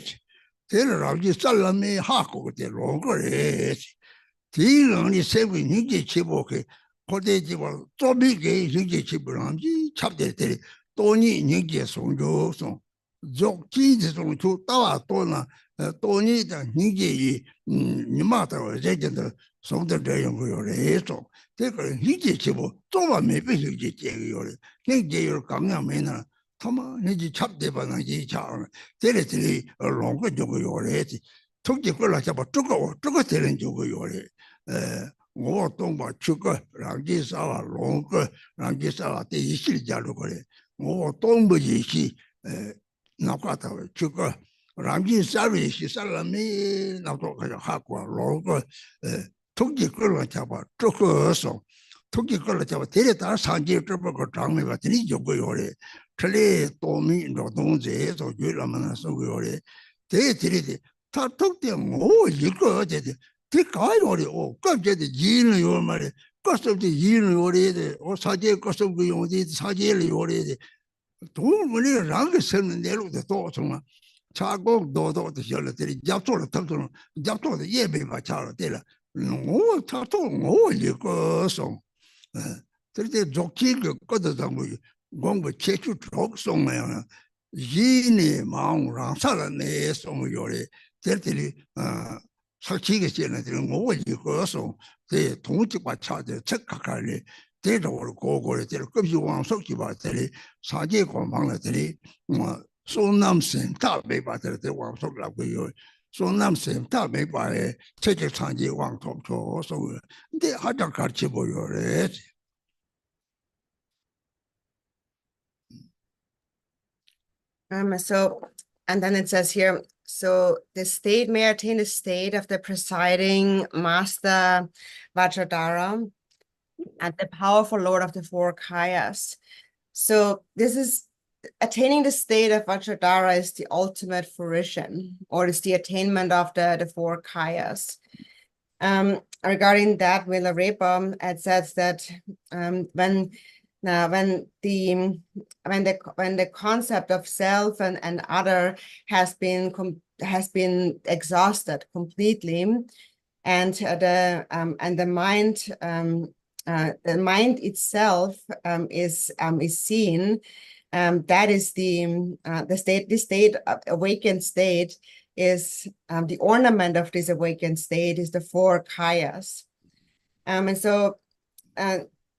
Ramji salame hako de longo re Tirani seven ninja chiboke, Kodejiwa, Tobige, Ninja Chiburanji, chapter Tony Ninja Sonjo, Zoki, Sonjo, Tawa, Tona, Tony, the Ninja, Nimata, Regent, Sonda Dragon, Reso, take a Ninja Chibo, Toma, maybe Ninja, Ninja, Kanga Mena, Toma, Ninja chapter Banaji Char, territory, a longer Jogo, took the Kola about Togo telling Jogo. Ngô tông bảo chúc làm gì sao long làm gì sao để ý chí gia nhập cái ngô tông bây giờ thì nào có tao chúc làm gì sao ý chí sao làm gì nào có cái học qua long 토기 걸어 잡아 쪼커서 토기 걸어 잡아 데려다 산지 쪼버거 장미 같으니 요거 요래 틀리 도미 노동제에서 유라만 쓰고 요래 대들이 다 톡대 뭐 이거 어제데 대가이 요래 오 깜짝이 이는 요 말에 거스도 이는 요래데 오 사제 거스도 그 용지 사제를 요래데 동물이 랑게 쓰는 대로도 또 정말 자고 너도 열들이 잡소를 탑소는 잡소도 예배 맞춰라 되라 뭐 타도 뭐 이거서 그때 좋게 거기다 뭐 공부 최초 적성이야 이니 마음으로 살아내 송요래 될들이 사치게 지내는 뭐 이거서 대 동직과 차대 착각할래 대도를 고고를 될 급시 왕석기 받들이 사제 공방들이 뭐 소남생 다배 받들 때 왕석라고요. 소남생 다배 바에 체제 상지 왕통초 소 근데 하자 같이 보여래. And then it says here, so the state may attain the state of the presiding master Vajradhara and the powerful lord of the four kayas. So this is attaining the state of Vajradhara is the ultimate fruition, or is the attainment of the four kayas. Regarding that, Milarepa, it says that when the concept of self and other has been exhausted completely, and the mind itself is seen, that is the state. This state, awakened state, is the ornament of this awakened state is the four kayas, and so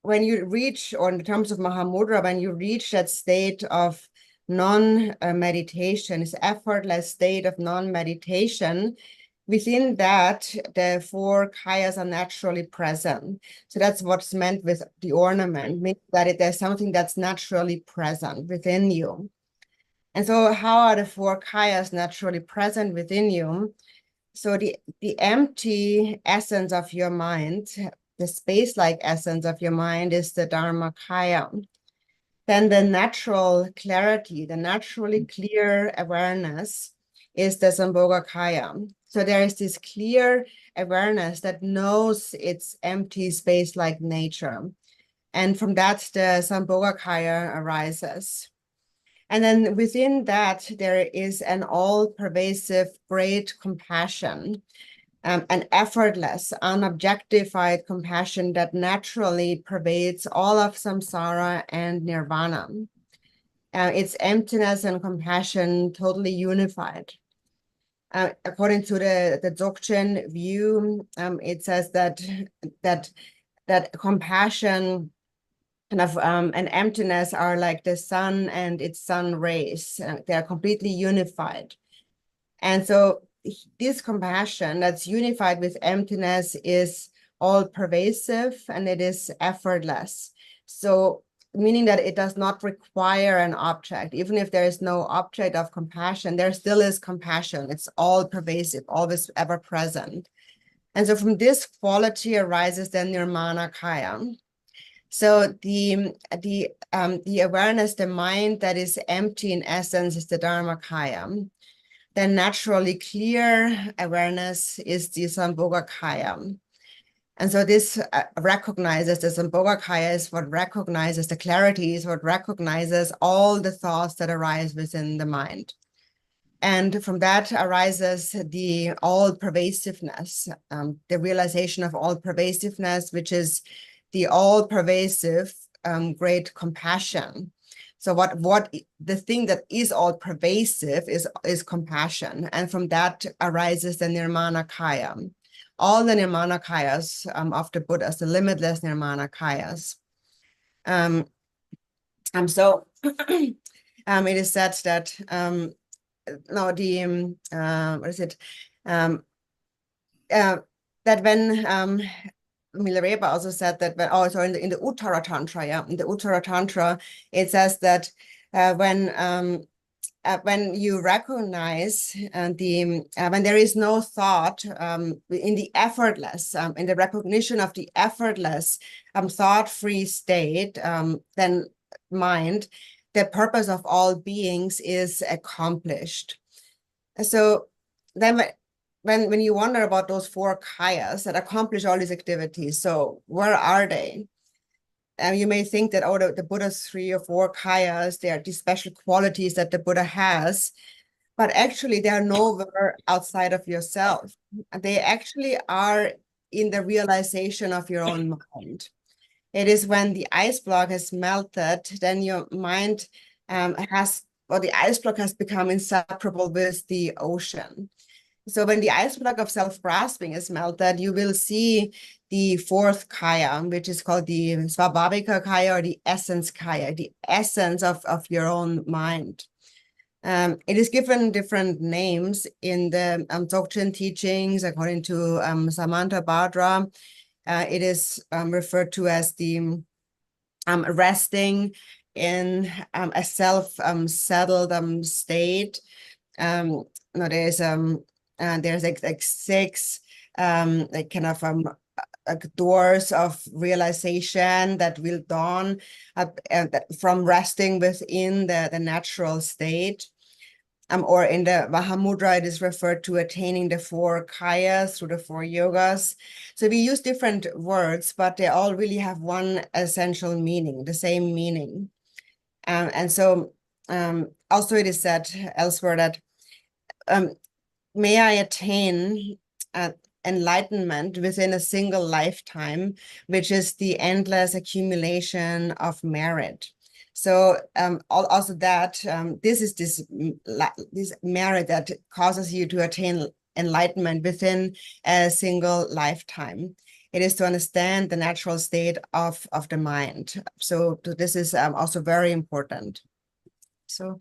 when you reach, or in terms of Mahamudra, when you reach that state of non-meditation, this effortless state of non-meditation, within that, the four kayas are naturally present. So that's what's meant with the ornament, means that there's something that's naturally present within you. And so how are the four kayas naturally present within you? So the empty essence of your mind, the space-like essence of your mind, is the Dharmakaya. Then the natural clarity, the naturally clear awareness, is the Sambhogakaya. So there is this clear awareness that knows its empty space-like nature. And from that, the Sambhogakaya arises. And then within that, there is an all-pervasive great compassion, an effortless, unobjectified compassion that naturally pervades all of samsara and nirvana. It's emptiness and compassion totally unified. According to the Dzogchen view, it says that compassion and emptiness are like the sun and its sun rays. They're completely unified. And so this compassion that's unified with emptiness is all pervasive and it is effortless. So meaning that it does not require an object. Even if there is no object of compassion, there still is compassion. It's all pervasive, always ever present. And so from this quality arises the Nirmanakaya. So the awareness, the mind that is empty in essence, is the Dharmakaya. The naturally clear awareness is the Sambhogakaya. And so this recognizes, the Sambhogakaya is what recognizes, the clarity is what recognizes all the thoughts that arise within the mind. And from that arises the all-pervasiveness, the realization of all-pervasiveness, which is the all-pervasive great compassion. So what the thing that is all-pervasive is compassion. And from that arises the Nirmanakaya. All the Nirmanakayas of the Buddhas, the limitless Nirmanakayas. So it is said that what is it? That when Milarepa also said that when, in the Uttara Tantra, in the Uttara Tantra, it says that when when you recognize when there is no thought in the effortless, in the recognition of the effortless thought-free state, then mind, the purpose of all beings is accomplished. So then when you wonder about those four kayas that accomplish all these activities, so where are they? You may think that, oh, the Buddha's 3 or 4 kayas, they are these special qualities that the Buddha has, but actually they are nowhere outside of yourself. They actually are in the realization of your own mind. It is when the ice block has melted, then your mind the ice block has become inseparable with the ocean. So when the ice block of self-grasping is melted, you will see the 4th kaya, which is called the Svabhavika kaya or the essence kaya, the essence of your own mind. It is given different names in the Dzogchen teachings. According to Samantha Bhadra, it is referred to as the resting in a self-settled state. No, there's like 6 like kind of doors of realization that will dawn from resting within the natural state. Or in the Mahamudra, it is referred to attaining the 4 kayas through the 4 yogas. So we use different words, but they all really have one essential meaning, the same meaning. And so also it is said elsewhere that may I attain enlightenment within a single lifetime, which is the endless accumulation of merit. So also that this is this merit that causes you to attain enlightenment within a single lifetime. It is to understand the natural state of the mind. So this is also very important. So.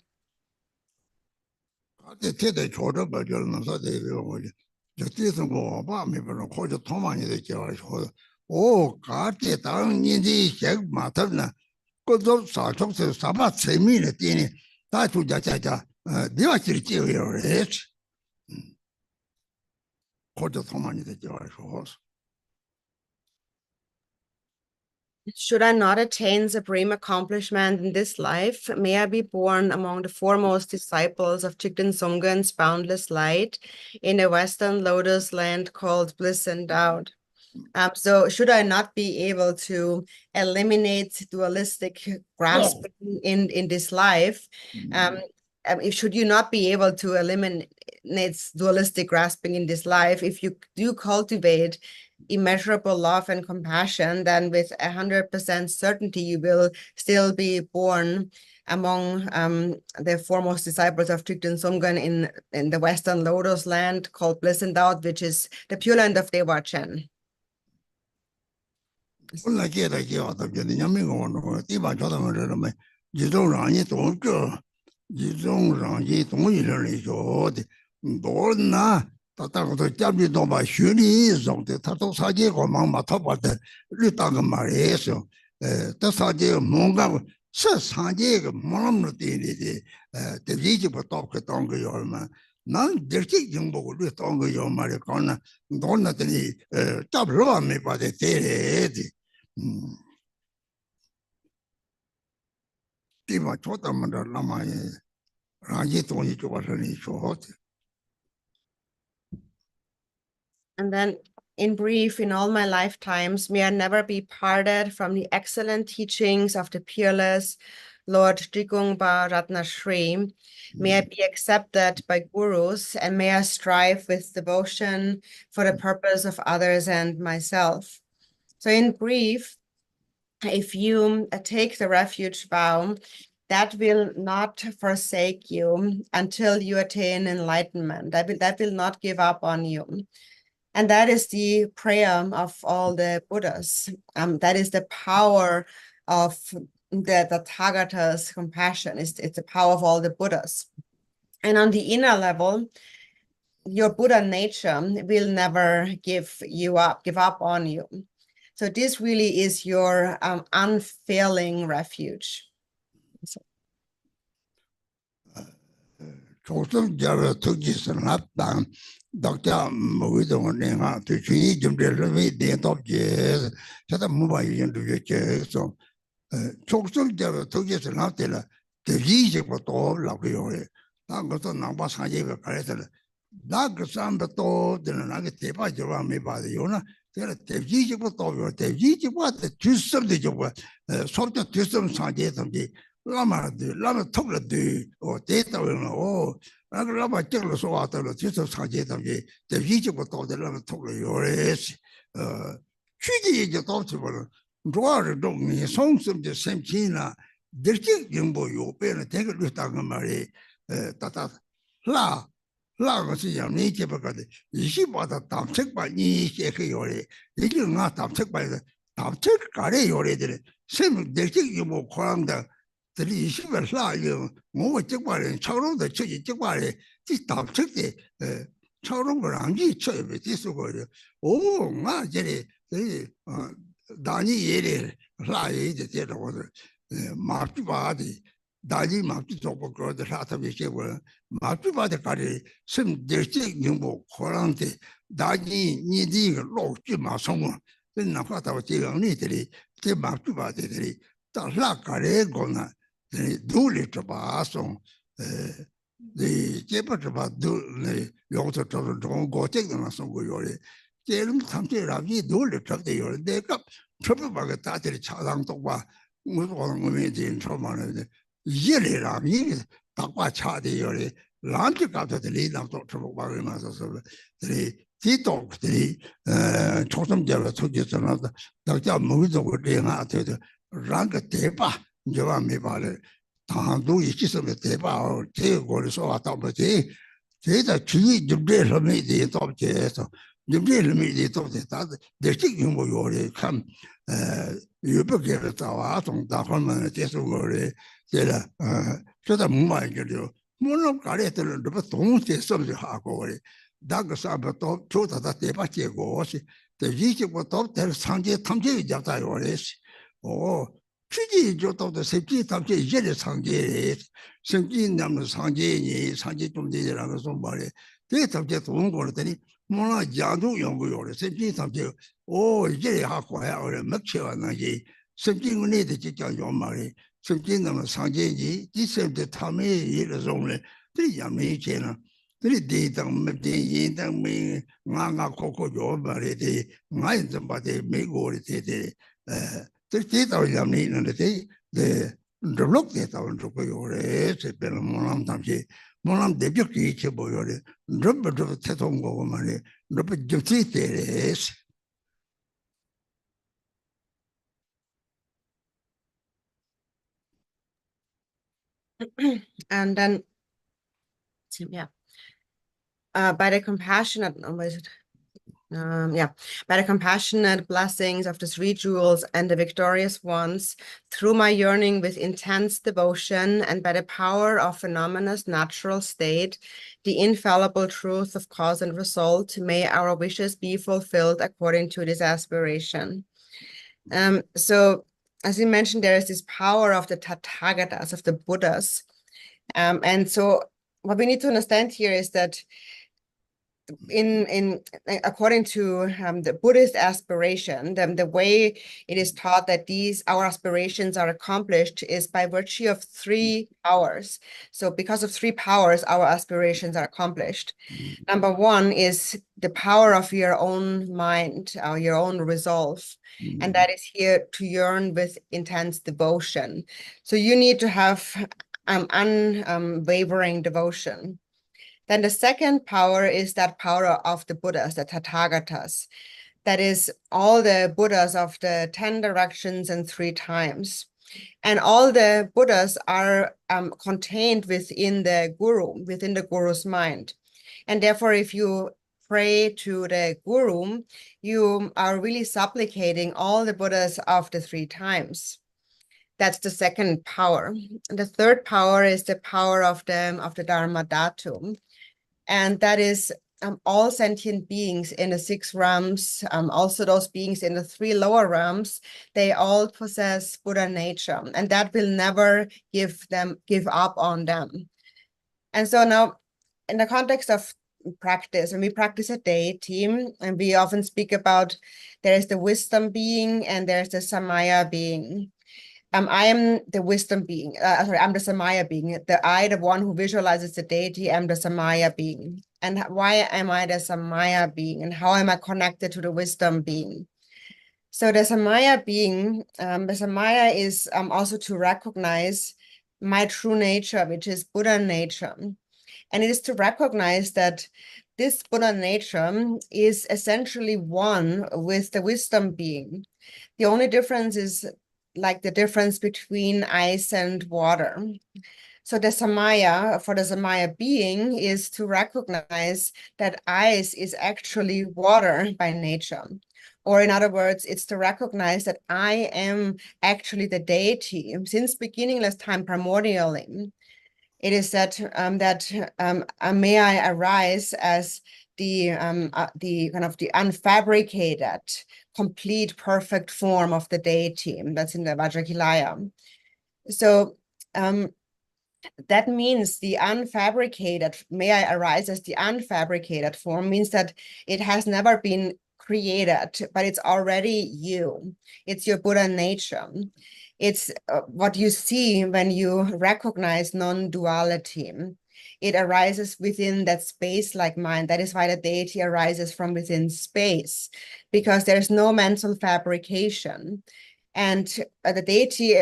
Should I not attain supreme accomplishment in this life, may I be born among the foremost disciples of Jigten Songkhen's boundless light in a Western lotus land called Bliss Endowed. So should I not be able to eliminate dualistic grasping in this life, should you not be able to eliminate dualistic grasping in this life, if you do cultivate immeasurable love and compassion, then with 100% certainty you will still be born among the foremost disciples of Jigten Songkhen in the Western Lotus land called Bliss Endowed, which is the Pure Land of Dewa-Chen. And then, in brief, in all my lifetimes, may I never be parted from the excellent teachings of the peerless Lord Drikung Ratna Shri. May I be accepted by gurus, and may I strive with devotion for the purpose of others and myself. So in brief, if you take the refuge vow, that will not forsake you until you attain enlightenment. That will not give up on you. And that is the prayer of all the Buddhas. That is the power of the Tathagata's compassion. It's the power of all the Buddhas. And on the inner level, your Buddha nature will never give up on you. So this really is your unfailing refuge. 초성 자로 특지선 합당 doctor 모의동 내가 뒤에 좀 될로미 대답제 저다 모바일 인도제서 초성 자로 특지선 합대라 대지적부터 라고요. 나것도 남바 사제가 그래서 나그 삼부터 되는 나게 대바죠 안 봐도요나 제가 대지적부터 대지적부터 주습도 좀 소도 주습 사제던지 라마 톡라데 데이터는 라마 찍을 수 왔다로 주습 사제던지 대지적부터 라마 톡을 요래시 취지 이제 도치버는 좋아를 동이 송숨제 샘치나 들기 정보 요배는 대걸 있다는 말이 따따 라가 양 내제버거든 이시보다 담책반이 이게 요래 이게 나 담책반에 담책 가래 요래들 샘 들기 뭐 고랑다 들이 이시가 라요 뭐 적발에 차로도 저기 적발에 이 담책대 차로 거랑지 쳐বে দিছ거려 오 맞제 다니 예래 라에 되더라고 마피바디 다니 마피 좀 거들 하다비게 뭐 마피바디 가리 심 될지 뭐 고랑데 다니 니디 로지 마성어 나가다 지금 니들이 제 마피바디들이 다 가래 거나 둘이 봐서 네 제버가 둘 여기서 저런 고택이나 쓰고 요래 제일 탐지라기 둘이 잡대 요래 내가 처벌받게 다들 차상도 봐 무슨 거면 처만에 이래라니 딱과 차대 요래 란지 가서들이 나도 처벌받게 맞아서 들이 뒤독들이 초점적으로 속에서는 다자 무기도 그래야 돼도 란가 대바 저와 메발을 다도 있으면 대바 제거에서 왔다 보지 제가 주의 준비를 미리 돕게서 준비를 미리 돕다 대식 뭐 요래 참 유벽에서 나와 동다하면 계속을 제가 저다 뭐말이죠 물론 가래들은 뭐 동시에 하고 그래 다그사부터 조다다 대바제고 대지식부터 될 상제 탐지를 잡다요 그래서 취지 조도도 세지 탐지 이제 상제 생기 남는 상제니 상제 좀 되라고 좀 말해 대 탐지 돈 거더니 뭐나 야도 연구요래 세지 탐지 이제 하고 해야 그래 먹혀나지 생기는 데 진짜 좀 말해 생기 남는 상제니 디셈데 탐에 일을 좀래 들이야매 제나 들이 대당 대당 매 나가 코코 요 말이지 나이 좀 봐대 메고리 되대 대다고 야매는데 네 블록 대다고 저거 요래 제별 모람 담지 모람 대벽이 이렇게 보여래 러버 태동 거고 말이 러버 적지 때레스 And then, yeah, by the compassionate, by the compassionate blessings of the three jewels and the victorious ones, through my yearning with intense devotion, and by the power of phenomena's natural state, the infallible truth of cause and result, may our wishes be fulfilled according to this aspiration. So, as you mentioned, there is this power of the Tathagatas, of the Buddhas. And so what we need to understand here is that according to the Buddhist aspiration, the way it is taught that our aspirations are accomplished is by virtue of three powers. So because of three powers, our aspirations are accomplished. Number one is the power of your own mind, your own resolve. And that is here to yearn with intense devotion. So you need to have unwavering devotion. Then the second power is that power of the Buddhas, the Tathagatas. That is all the Buddhas of the 10 directions and 3 times. And all the Buddhas are contained within the Guru, within the Guru's mind. And therefore, if you pray to the Guru, you are really supplicating all the Buddhas of the 3 times. That's the second power. And the third power is the power of the Dharma Dhatu. And that is all sentient beings in the 6 realms, also those beings in the 3 lower realms, they all possess Buddha nature, and that will never give up on them. And so now, in the context of practice, when we practice a deity, and we often speak about there is the wisdom being and there's the Samaya being. I am the wisdom being. I'm the Samaya being. The one who visualizes the deity, I'm the Samaya being. And why am I the Samaya being? And how am I connected to the wisdom being? So the Samaya being, the Samaya is also to recognize my true nature, which is Buddha nature. And it is to recognize that this Buddha nature is essentially one with the wisdom being. The only difference is like the difference between ice and water. So the Samaya, for the Samaya being, is to recognize that ice is actually water by nature. Or in other words, it's to recognize that I am actually the deity since beginningless time primordially. It is that may I arise as the kind of the unfabricated, complete, perfect form of the deity. That's in the Vajrakilaya. So that means the unfabricated, may I arise as the unfabricated form, means that it has never been created, but it's already you. It's your Buddha nature. It's what you see when you recognize non-duality. It arises within that space-like mind. That is why the deity arises from within space, because there's no mental fabrication. And the deity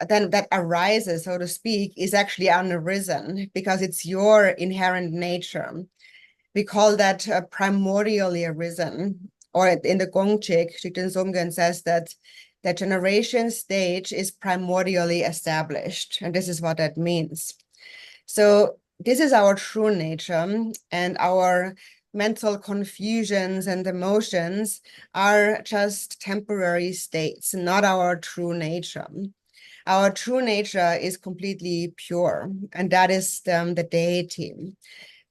then that arises, so to speak, is actually unarisen because it's your inherent nature. We call that primordially arisen. Or in the Gongchik, Shikten Somgen says that the generation stage is primordially established. And this is what that means. So this is our true nature, and our mental confusions and emotions are just temporary states, not our true nature. Our true nature is completely pure, and that is the deity.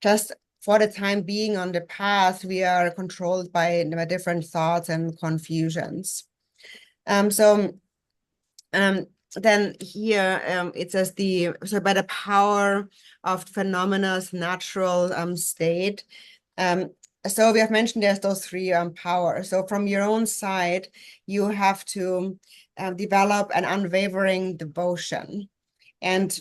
Just for the time being on the path, we are controlled by different thoughts and confusions. Then here it says so by the power of phenomena's natural state. So we have mentioned there's those three powers. So from your own side, you have to develop an unwavering devotion. And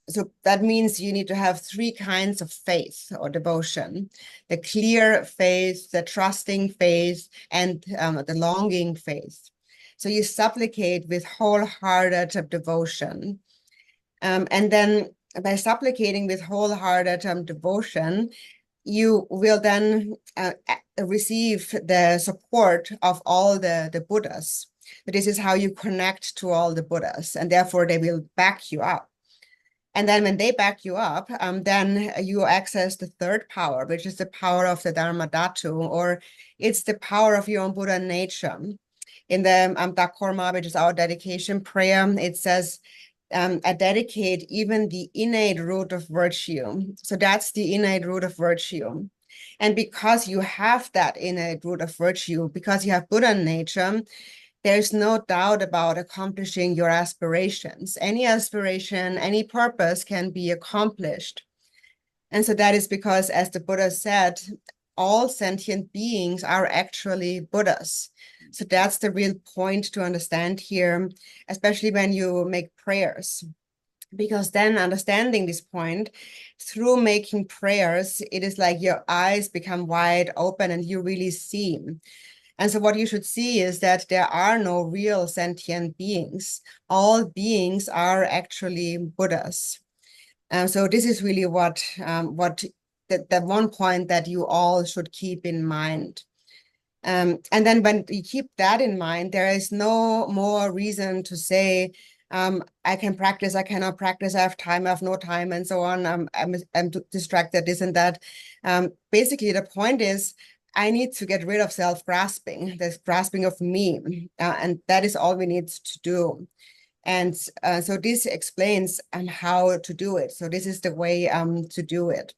so that means you need to have three kinds of faith or devotion: the clear faith, the trusting faith, and the longing faith. So you supplicate with wholehearted devotion. And then by supplicating with wholehearted devotion, you will then receive the support of all the Buddhas. But this is how you connect to all the Buddhas, and therefore they will back you up. And then when they back you up, then you access the third power, which is the power of the Dharma Dhatu, or it's the power of your own Buddha nature. In the Dakorma, which is our dedication prayer, it says, I dedicate even the innate root of virtue. So that's the innate root of virtue. And because you have that innate root of virtue, because you have Buddha nature, there's no doubt about accomplishing your aspirations. Any aspiration, any purpose can be accomplished. And so that is because, as the Buddha said, all sentient beings are actually Buddhas. So that's the real point to understand here, especially when you make prayers. Because then understanding this point, through making prayers, it is like your eyes become wide open and you really see. And so what you should see is that there are no real sentient beings. All beings are actually Buddhas. So this is really what the one point that you all should keep in mind. And then when you keep that in mind, there is no more reason to say, I can practice, I cannot practice, I have time, I have no time, and so on. I'm distracted, this and that. Basically, the point is, I need to get rid of self-grasping, this grasping of me, and that is all we need to do. And so this explains how to do it. So this is the way to do it.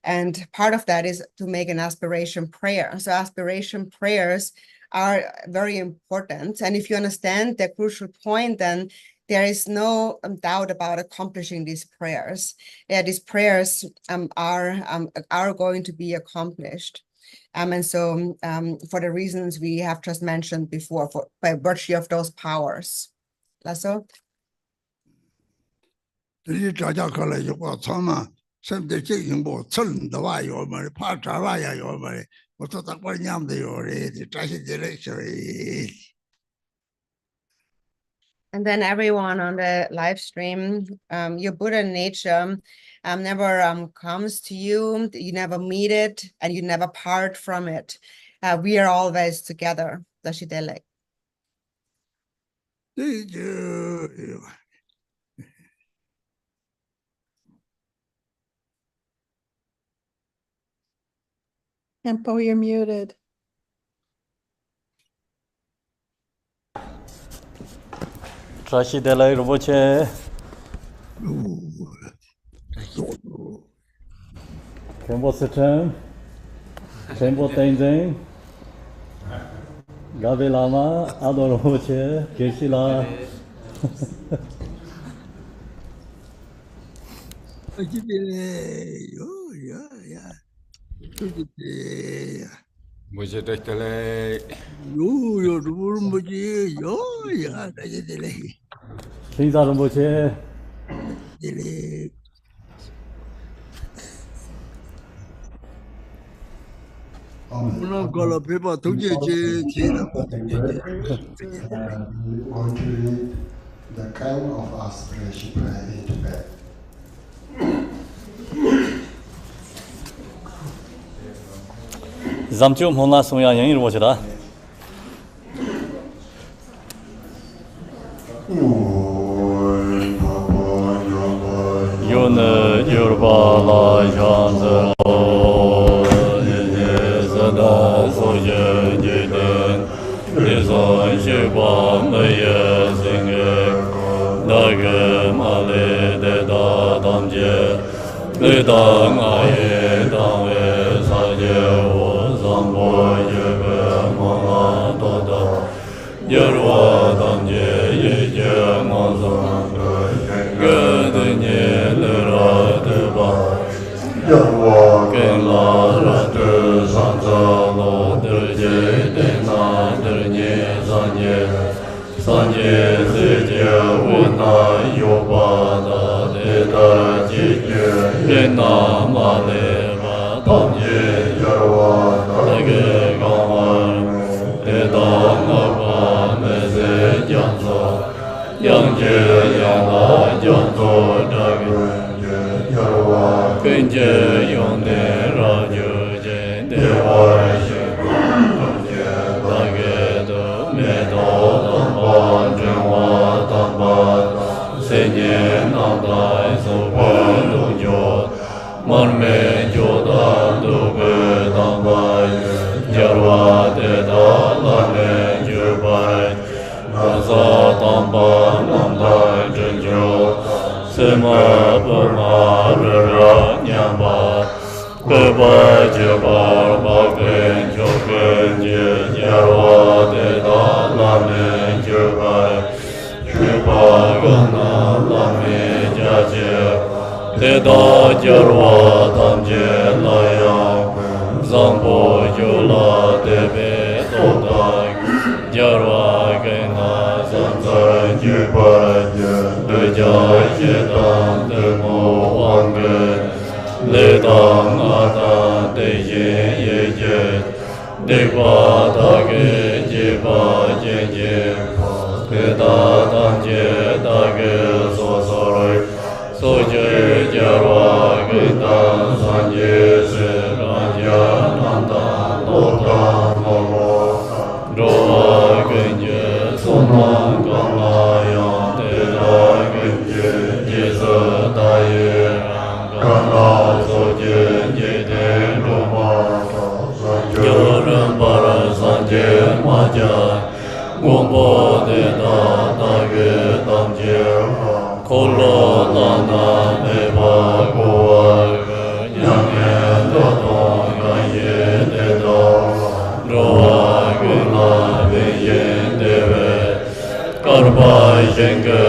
And part of that is to make an aspiration prayer. So aspiration prayers are very important. And if you understand the crucial point, then there is no doubt about accomplishing these prayers. These prayers are going to be accomplished. And so for the reasons we have just mentioned before, by virtue of those powers. Lasso? And then everyone on the live stream, your Buddha nature never comes to you, you never meet it, and you never part from it. We are always together. Dashidele. Tempo, you're muted. Drikung Rinpoche. Kempo Sitem. Kempo Tenzin. Gabe Lama. Ado Rinpoche. Keshila. Shinza Rinpoche. We're going to read the kind of aspiration prayer in Tibet. Zamchum Hona Sunya Yang Rinpoche. Yone Yorba La Janze O Sada Soje Jiden Nizan Shiba Meye Singe Dage Male De Da Damje Le Dang Aye Dangwe Saje O Zambo Yebe Mala Doda Yerwa Damje Yeje Mazan Gödünye Lera Ba Genla Ratu Sanzalo Derje Dena Dernye Sanje Seje Wena Yobada Deda Jikye Dena Male Ba Tamye Yerwa Dage Gamar Deda Naba Meze Janzo Yangje Yana Janzo Dage Yarwa Kenje Yone Rajo Je Dewa Shekuje Dage Do Medo Damba Jengwa Damba Senye Nandai Sobe Dojo Marme Joda Doge Damba Yarwa Deda Lane Jubai Nasa Tamba Nanda Janjo Sema Bama Rara Nyamba Beba Jebar Baken Joken Yarwa Deda Lame Jubai Juba Gana Lame Jaje Deda Jarwa Tamje Layang Zambo Yola Debe Todak Jarwa Gena Zanzar Juba Deja Yedan Demo Wangen Ledang Ata Deje Yeje Degwa Dage Jeba Jenje Deda Danje Dage Sosoroi Soje Jarwa Gena Sanje Seranja Nanda Nota Momo Roa Genje Sona Gana Yang Deda Genje Jesa Daye Gana Soje Jede Roma Yoram Para Sanje Maja Gombo Deda Dage Damje Kolo Lana Meba Goa Yange Dodon Ganye Deda Roa Gena Karba Jenga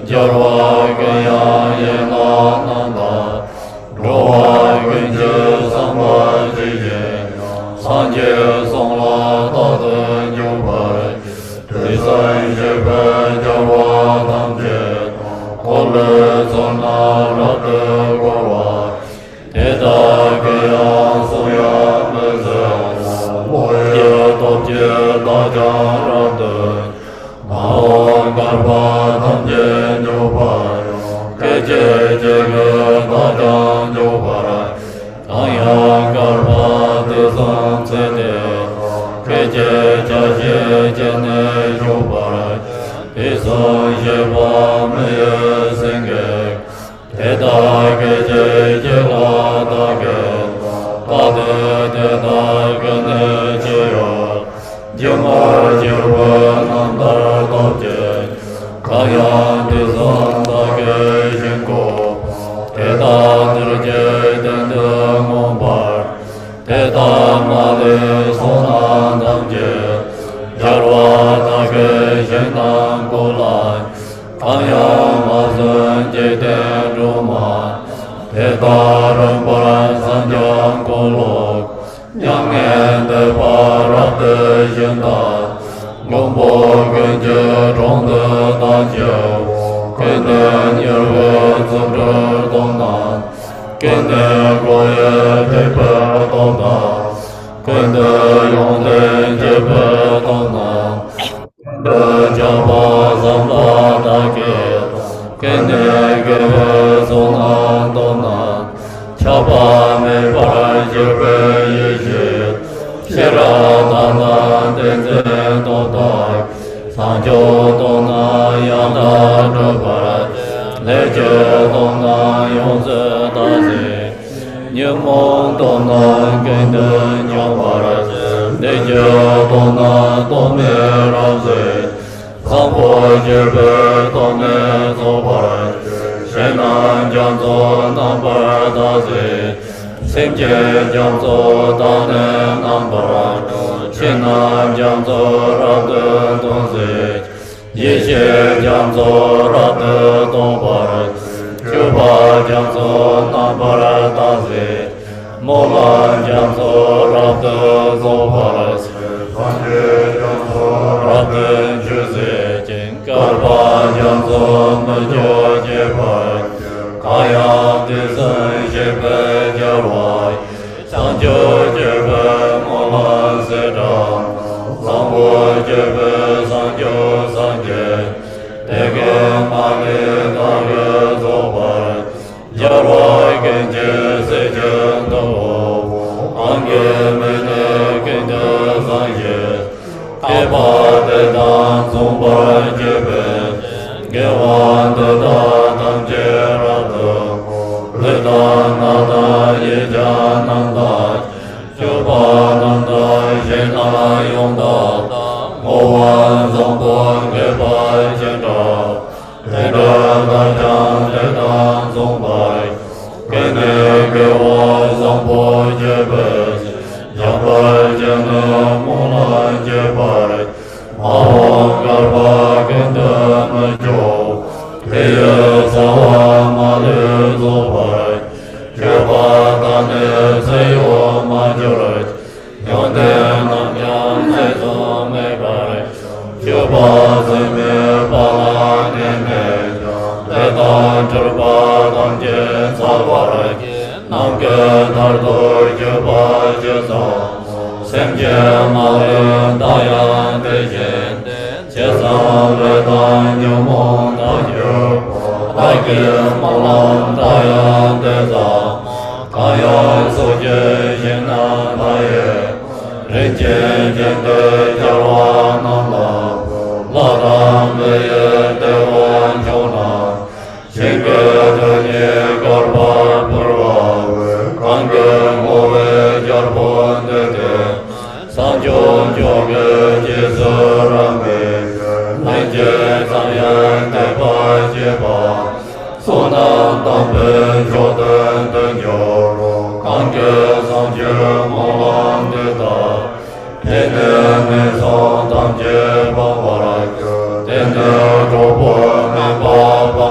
Jarwa Gaya Yena Nanda, Rowa Genje Samba Jije, Sanje Songla Tata Jobai, Trisan Jebe Jarwa Tamje, Kole Sona Rata Gorwa, Teta Gaya Soya Meze, Moye Topje Daja Rata, Mao Garba Tamje Jobai, Keje Jege Daja Jobai, Aya Garba Desan Sede, Keje Jaje Jene Jobai, Desan Jeba Meye Senge, Teta Keje Jela Dage, Tade Teta Gene Jeyo, Jema Jewa Nandar Topje, Kaya Desan Dage Jenko, Teta Dirje Dende Mombar, Teta Male Sona Damje, Jarwa Dage Jenam Golai, Kaya Mazan Jeten Roma, Teta Rambaran Sanjang Golok, Yang Ende Parate Jenda, Gombo Genje Ronde Danjo, Kende Nyerwe Zumre Donan, Kende Goye Tepe Donan, Kende Yonde Jepe Donan, Kende Jaba Zamba Dake, Kende Gebe Zonan Donan, Chaba Me Bar Jepe Yeje, Shira Dana Denze Dodak, Sanjo Dona Yanda Drabara, Leje Dona Yonze Daze, Nyemon Dona Gende Nyambara, Leje Dona Dome Raze, Sambo Jebe Done Zobara, Shenan Janzo Nambar Daze, Semje Janzo Dane Nambar, Shenan Janzo Rade Donze, Yeshe Janzo Rade Dobar, Chuba Janzo Nambar Daze, Mola Janzo Rade Zobar, Sanje Janzo Rade Juze, Karba Janzo Mejo Jebai, Kaya Desan Jebe Jarwai, Sanjo Jebe Mola Zedam, Sambo Jebe Sanjo Sanje, Dege Male Dage Zobar, Jarwai Genje Sejen Do, Ange Mene Genje Sanje, Keba Dedan Zumbar Jebe, Gewan Deda Tamje Rado, Deda Nada Yeja Nanda, Chuba Nanda Jena Yonda, Owan Zombo Geba Jenda, Deda Dajan Deda Zombai, Gene Gewa Zombo Jebe, Jamba Jena Mola Jebar, Mao Garba Genda Majo, Teya Sawa Male Zobar, Jeba Dane Seyo Majoret, Yonde Namjan Sezo Megar, Jeba Zeme Bala Neme, Teta Jerba Danje Savar, Namge Nardo Jeba Jezo, Semje Male Dayan Dejen, Jezan Redan Yomon Dayo, Dage Molan Dayan Deza, Kaya Soje Jena Daye, Renje Jende Jarwa Nanda, Ladam Beye Dewan Jona, Shenge Danye Garba Purva, Kange Move Jarbon Dede, Sanjo Joge Jesurame, Nanje Zayan Deba Jeba, Sonam Dambe Joden Denyo, Kange Sanje Molan Deda, Tene Meson Damje Babarak, Tene Jobo Me Baba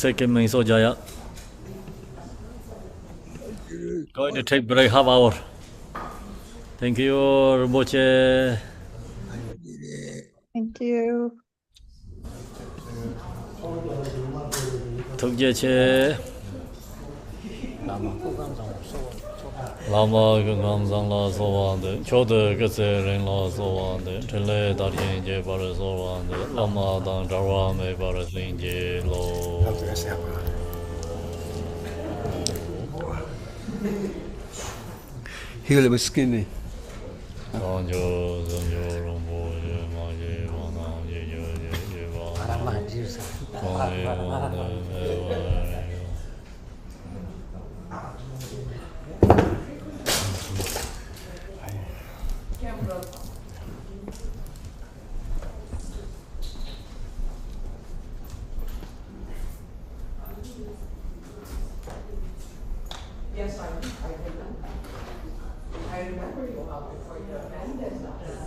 Second main Sojaya. Going to take break half hour. Thank you, Rinpoche. Thank you. Tukjeche. Lama Gangam Zang La Sovande, Chode Gatserin La Sovande, Tele Darien Je Bara Sovande, Lama Dan Darwa Me Bara Sinje Lo. He was skinny. Sanjo, Sanjo, Rombo, Maji, Wana, Yes, I remember you all before you abandoned us.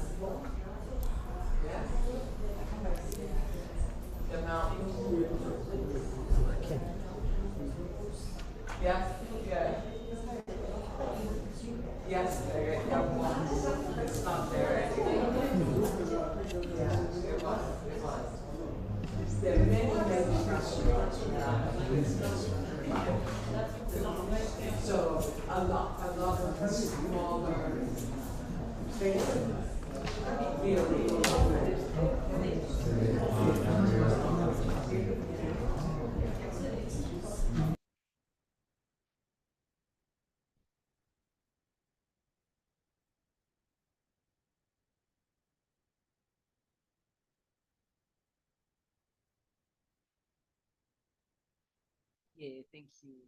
Yeah, thank you.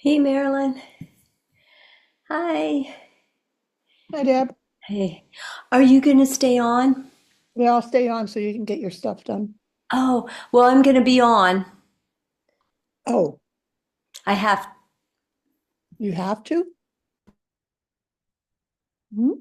Hey, Marilyn. Hi. Hi, Deb. Hey. Are you going to stay on? Yeah, I'll stay on so you can get your stuff done. Oh, well, I'm going to be on. Oh, I have. you have to? Hmm?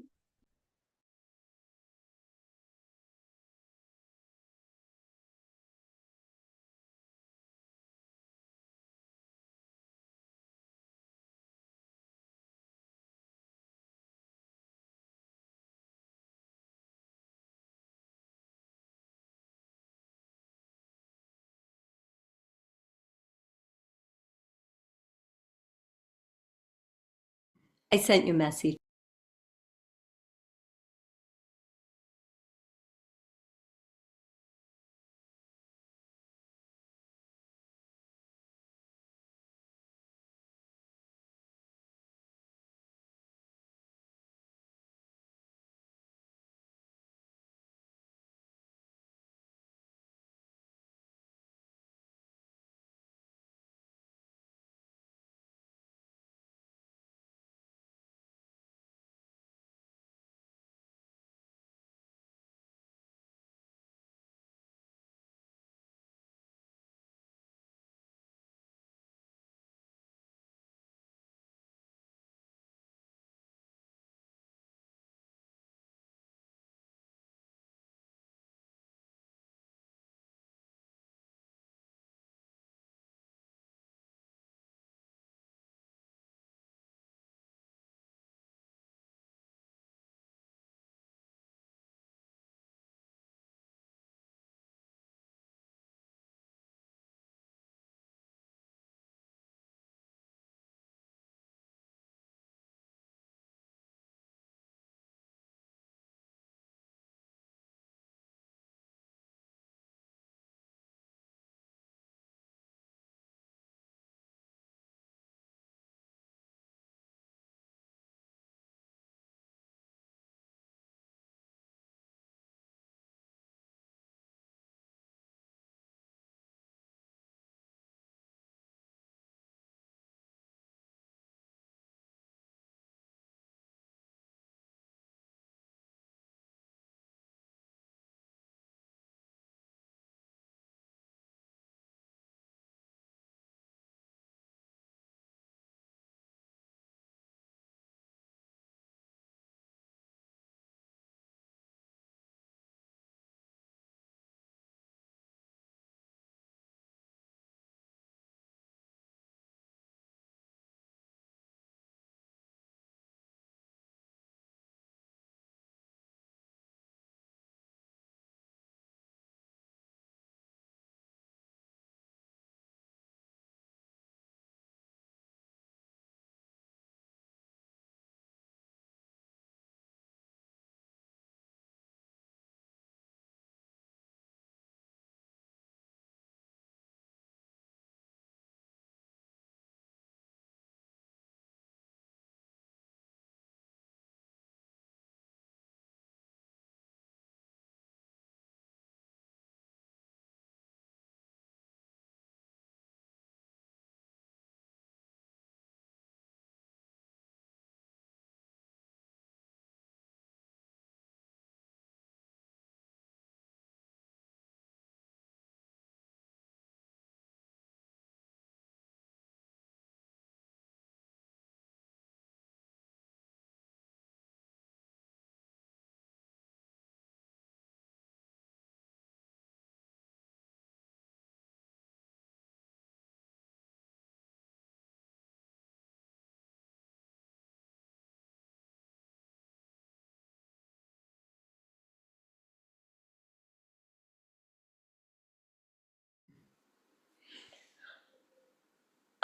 I sent you a message.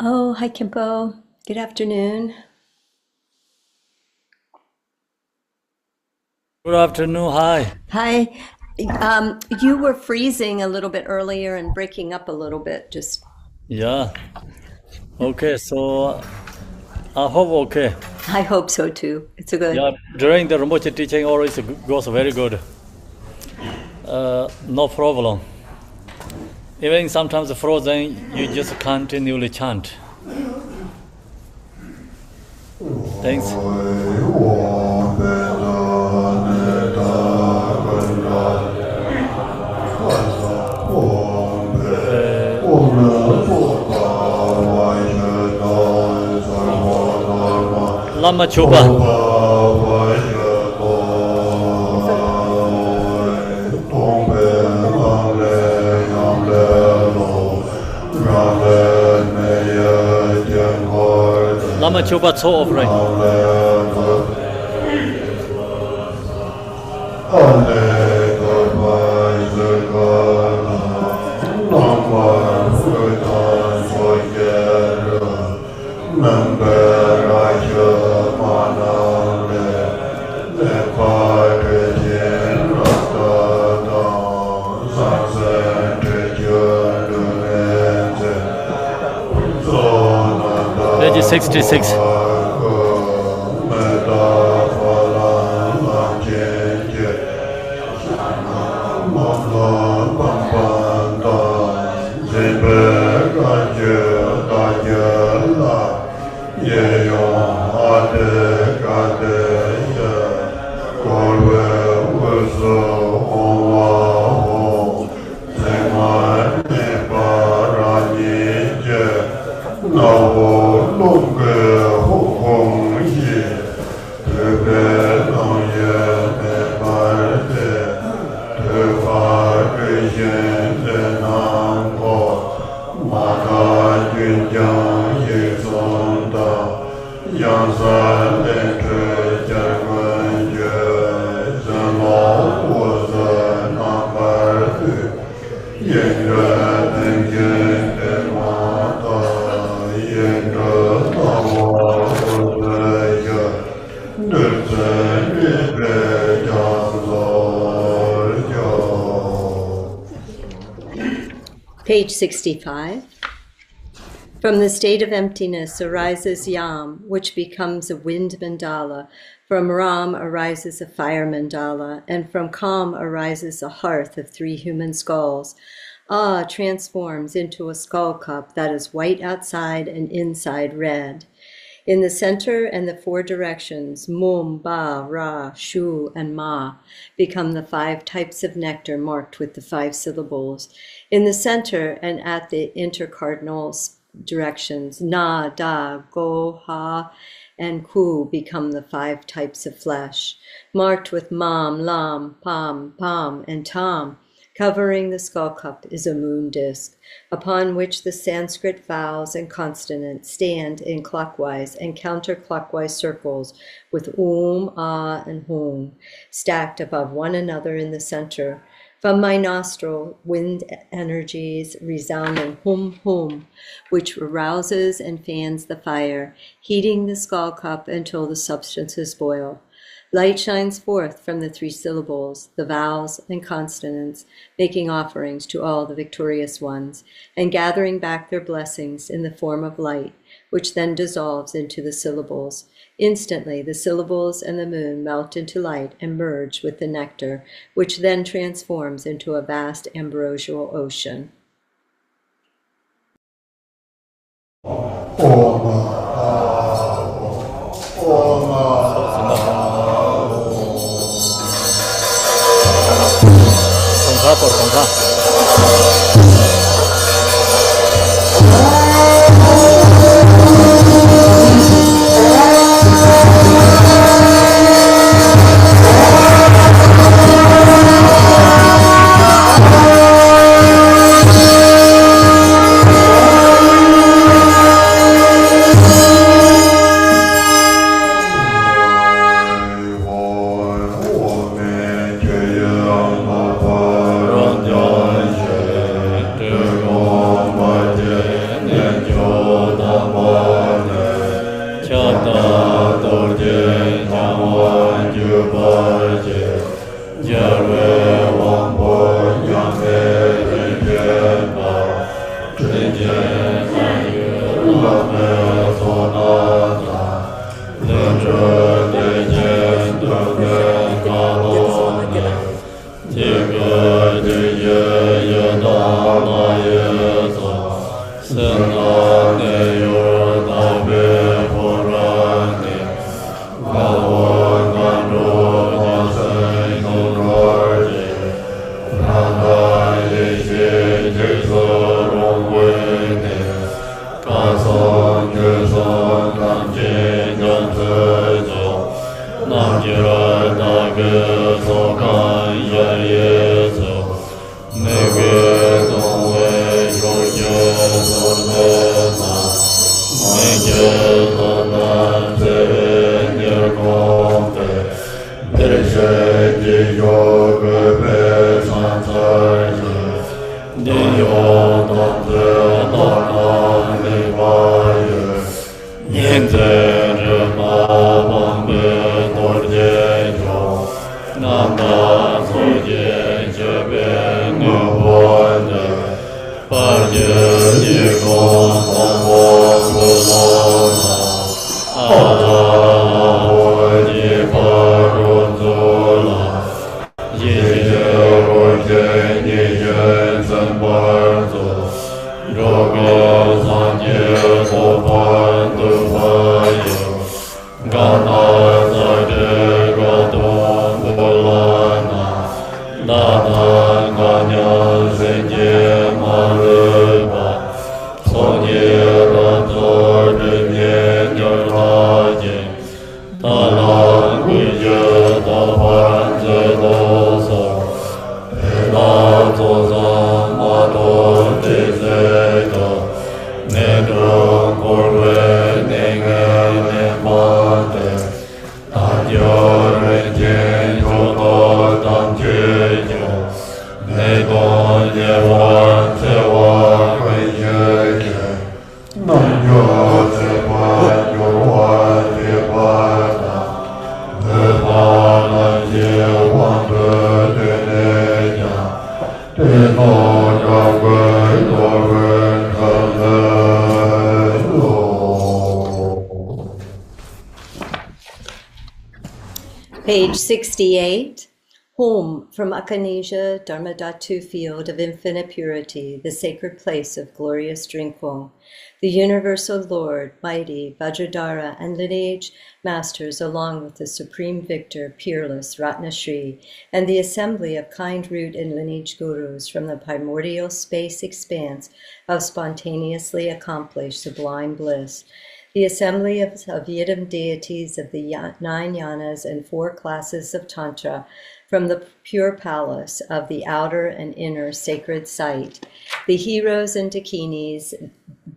Oh, hi, Kimpo. Good afternoon. Good afternoon. Hi. Hi. You were freezing a little bit earlier and breaking up a little bit. Just, Yeah. Okay. So I hope okay. I hope so too. It's a good. Yeah. During the Rinpoche teaching, always goes very good. No problem. Even sometimes frozen, you just continually chant. Thanks. Lama Choba. Lama Choba Tso offering. Page 66. Page 65. From the state of emptiness arises Yam, which becomes a wind mandala. From Ram arises a fire mandala, and from Kam arises a hearth of 3 human skulls. Ah transforms into a skull cup that is white outside and inside red. In the center and the 4 directions, Mum, Ba, Ra, Shu, and Ma become the 5 types of nectar marked with the 5 syllables. In the center and at the intercardinal directions, Na, Da, Go, Ha, and Ku become the 5 types of flesh, marked with Mam, Lam, Pam, Pam, and Tam. Covering the skull cup is a moon disk, upon which the Sanskrit vowels and consonants stand in clockwise and counterclockwise circles with Ah, and Hum stacked above one another in the center. From my nostril, wind energies resounding Hum Hum, which arouses and fans the fire, heating the skull cup until the substances boil. Light shines forth from the 3 syllables, the vowels and consonants, making offerings to all the victorious ones, and gathering back their blessings in the form of light, which then dissolves into the syllables. Instantly, the syllables and the moon melt into light and merge with the nectar, which then transforms into a vast ambrosial ocean. Por contra. Niyo Donze Dona Nivaye Ninze Rima Wangbe Dorje Jo Nanda Soje Jebe Nubonde Parje Jikon Kongo Kulona Aja Hoji Parunzula Yije Roje Nije Zambarzo Roge Sanje Sopan Duvayo Gana Zade Gadon Bulana Dada Ganya Zenje Mariba Sonye Razor Denye Nyartaje Talang Guje Dalpan Zedosar Ela Toza Mato Tezega Nedro Korwe Nenge Nemate Tadyo Renje Jodo Tamchejo Nedon Yewan Tewa Kwenjeke Nanyo Tewa Yorwa Tepata Tepana Yewan Bedenenya Teno Yagwe Dorwen Kalelo Page 68. Home from Akanesia Dharmadhatu field of infinite purity, the sacred place of glorious Drikung, the universal Lord, mighty Vajradhara, and lineage masters, along with the supreme victor, peerless Ratnashri, and the assembly of kind root and lineage gurus from the primordial space expanse of spontaneously accomplished sublime bliss, the assembly of Yidam deities of the 9 yanas and 4 classes of Tantra from the pure palace of the outer and inner sacred site, the heroes and dakinis,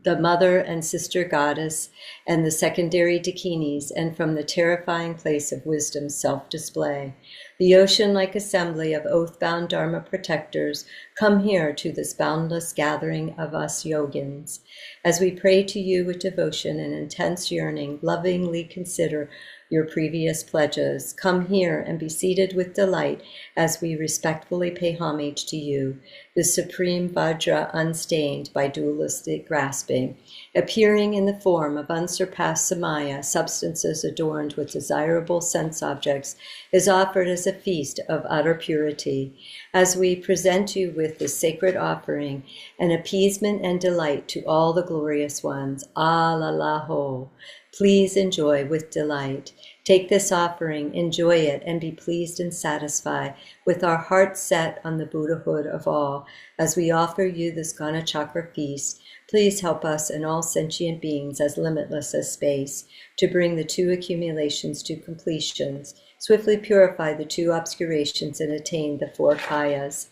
the mother and sister goddess, and the secondary dakinis, and from the terrifying place of wisdom's self-display, the ocean-like assembly of oath-bound Dharma protectors, come here to this boundless gathering of us yogins. As we pray to you with devotion and intense yearning, lovingly consider your previous pledges. Come here and be seated with delight as we respectfully pay homage to you, the supreme Vajra unstained by dualistic grasping, appearing in the form of unsurpassed samaya, substances adorned with desirable sense objects, is offered as a feast of utter purity. As we present you with this sacred offering, an appeasement and delight to all the glorious ones, Alalaho, please enjoy with delight. Take this offering, enjoy it, and be pleased and satisfied, with our hearts set on the Buddhahood of all. As we offer you this Gana Chakra feast, please help us and all sentient beings as limitless as space to bring the 2 accumulations to completions, swiftly purify the 2 obscurations, and attain the 4 kayas.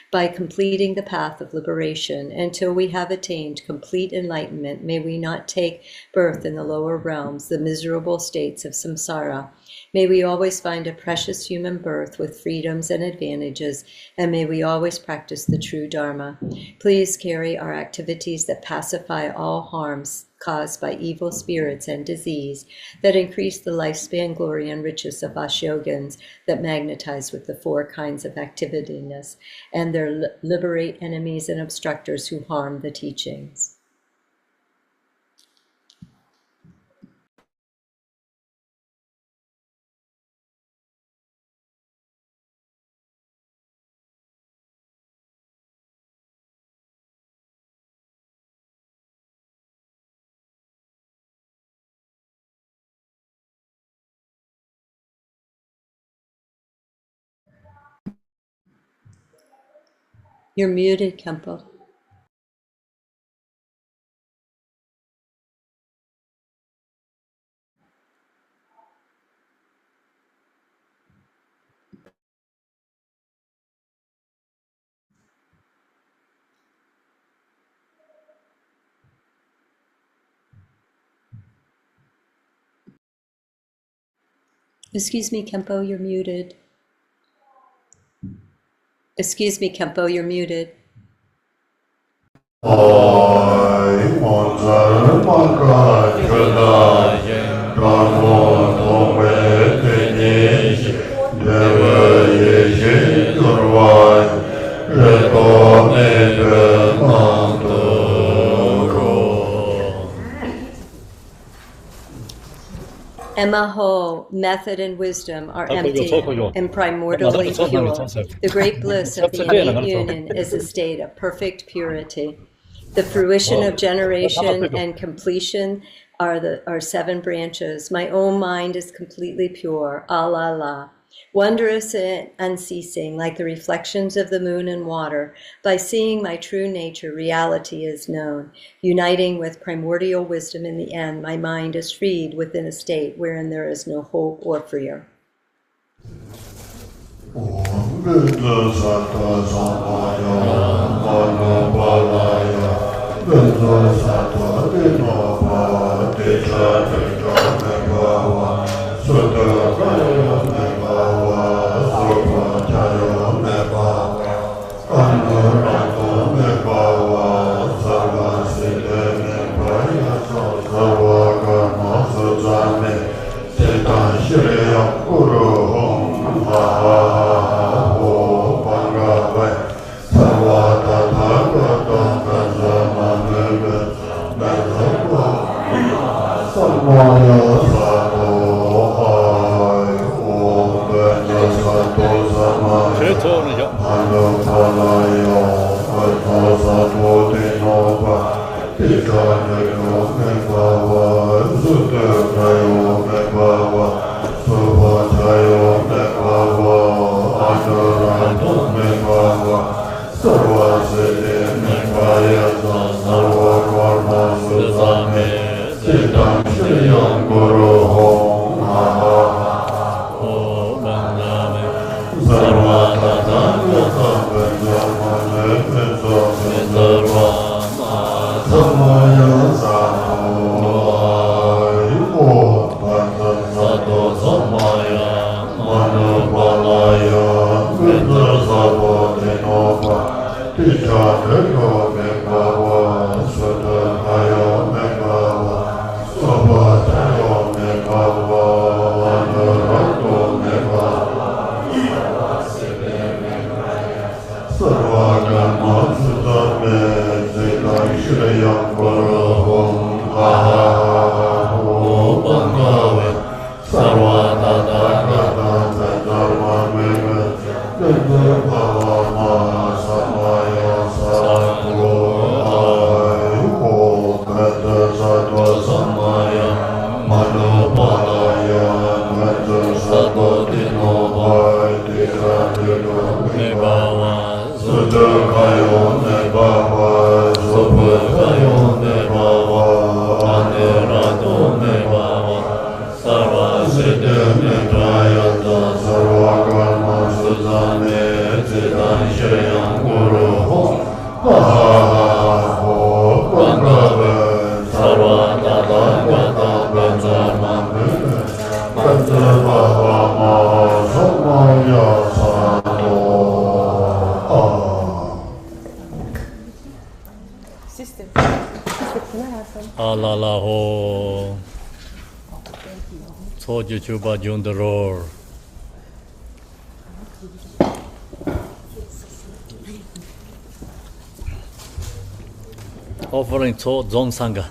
By completing the path of liberation until we have attained complete enlightenment, may we not take birth in the lower realms, the miserable states of samsara. May we always find a precious human birth with freedoms and advantages, and may we always practice the true Dharma. Please carry our activities that pacify all harms caused by evil spirits and disease, that increase the lifespan, glory, and riches of us yogins, that magnetize with the 4 kinds of activityness, and their liberate enemies and obstructors who harm the teachings. You're muted, Kempo. Excuse me, Kempo, you're muted. Excuse me, Kempo, you're muted. Emaho, method and wisdom are empty and primordially pure. The great bliss of the innate union is a state of perfect purity. The fruition of generation and completion are 7 branches. My own mind is completely pure. Allah la. Wondrous and unceasing, like the reflections of the moon and water. By seeing my true nature, reality is known. Uniting with primordial wisdom in the end, my mind is freed within a state wherein there is no hope or fear. Offering to Zon Sangha.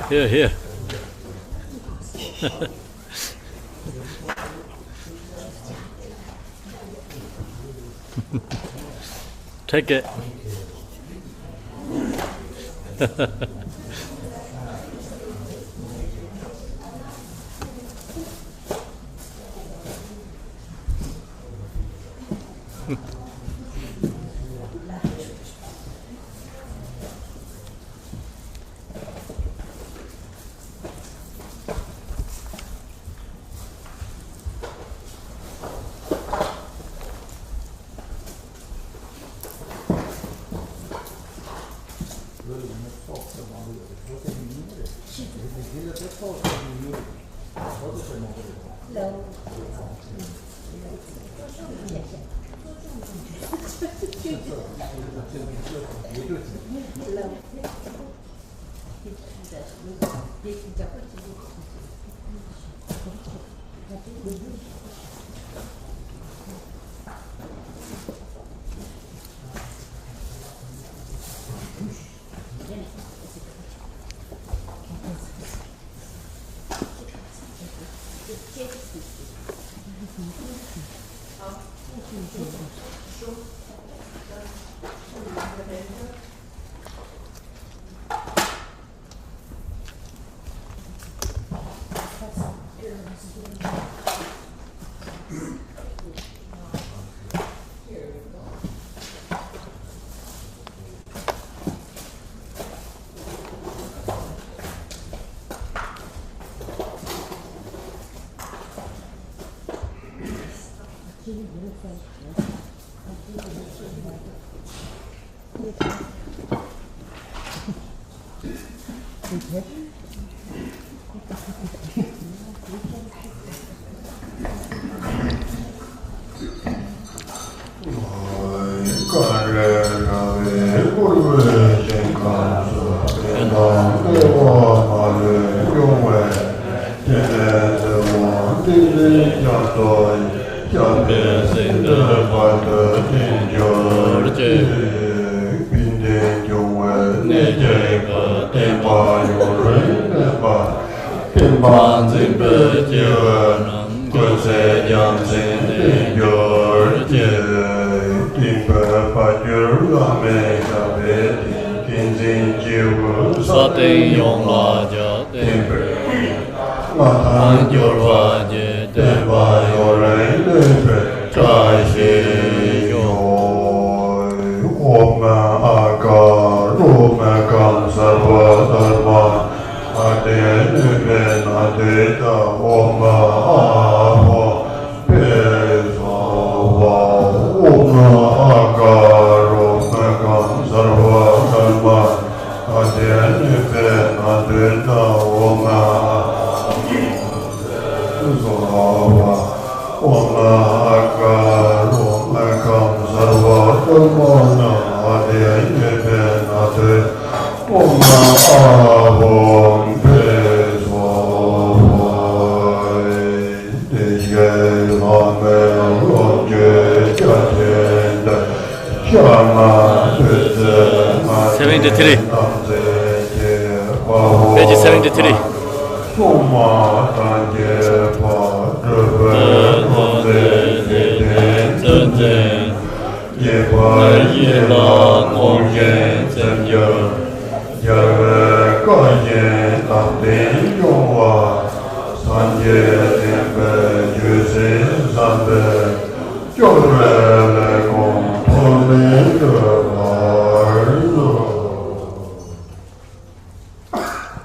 Here. Take it.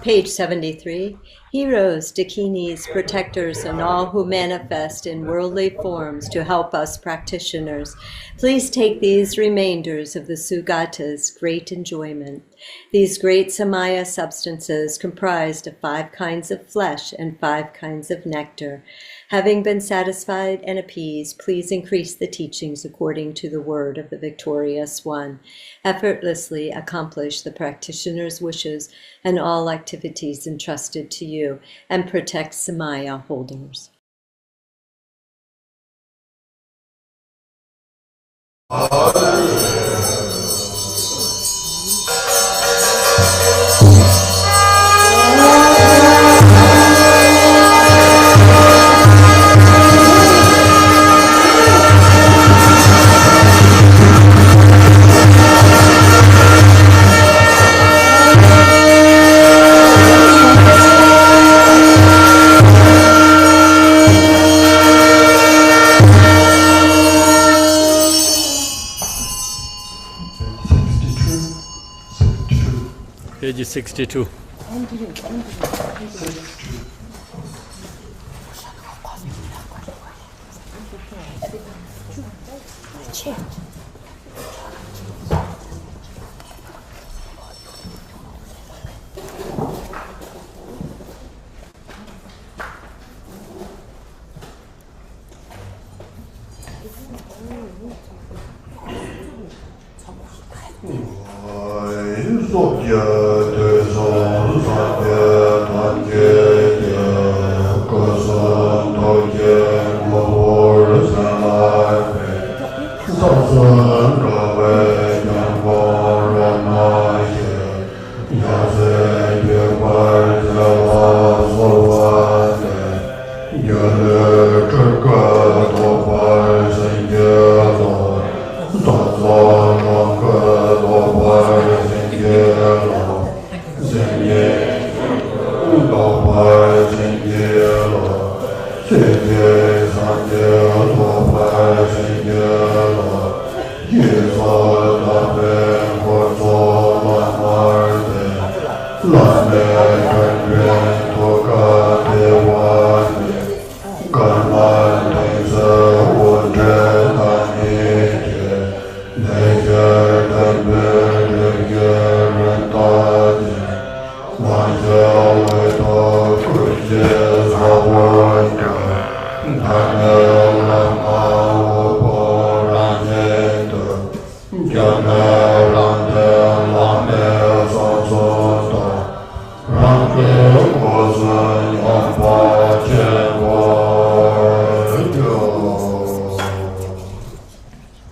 Page 73. Heroes, dakinis, protectors, and all who manifest in worldly forms to help us practitioners, please take these remainders of the Sugata's great enjoyment. These great Samaya substances comprised of 5 kinds of flesh and 5 kinds of nectar. Having been satisfied and appeased, please increase the teachings according to the word of the victorious one. Effortlessly accomplish the practitioner's wishes and all activities entrusted to you, and protect Samaya holders. Page 62.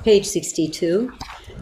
Page 62.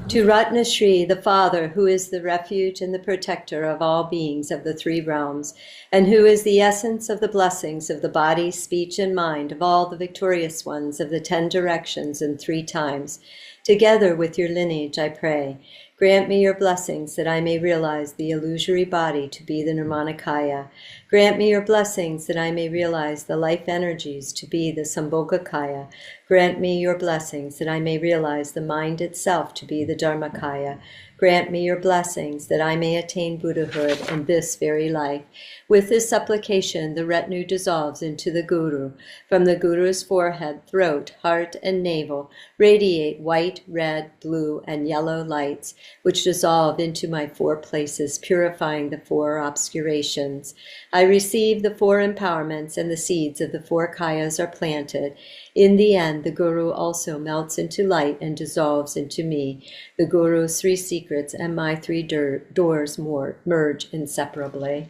To Ratnashri, the Father, who is the refuge and the protector of all beings of the three realms, and who is the essence of the blessings of the body, speech, and mind of all the victorious ones of the 10 directions and 3 times, together with your lineage, I pray. Grant me your blessings that I may realize the illusory body to be the Nirmanakaya. Grant me your blessings that I may realize the life energies to be the Sambhogakaya. Grant me your blessings that I may realize the mind itself to be the Dharmakaya. Grant me your blessings that I may attain Buddhahood in this very life. With this supplication, the retinue dissolves into the Guru. From the Guru's forehead, throat, heart, and navel radiate white, red, blue, and yellow lights, which dissolve into my 4 places, purifying the 4 obscurations. I receive the 4 empowerments, and the seeds of the 4 kayas are planted. In the end, the Guru also melts into light and dissolves into me. The Guru's 3 secrets and my 3 doors merge inseparably.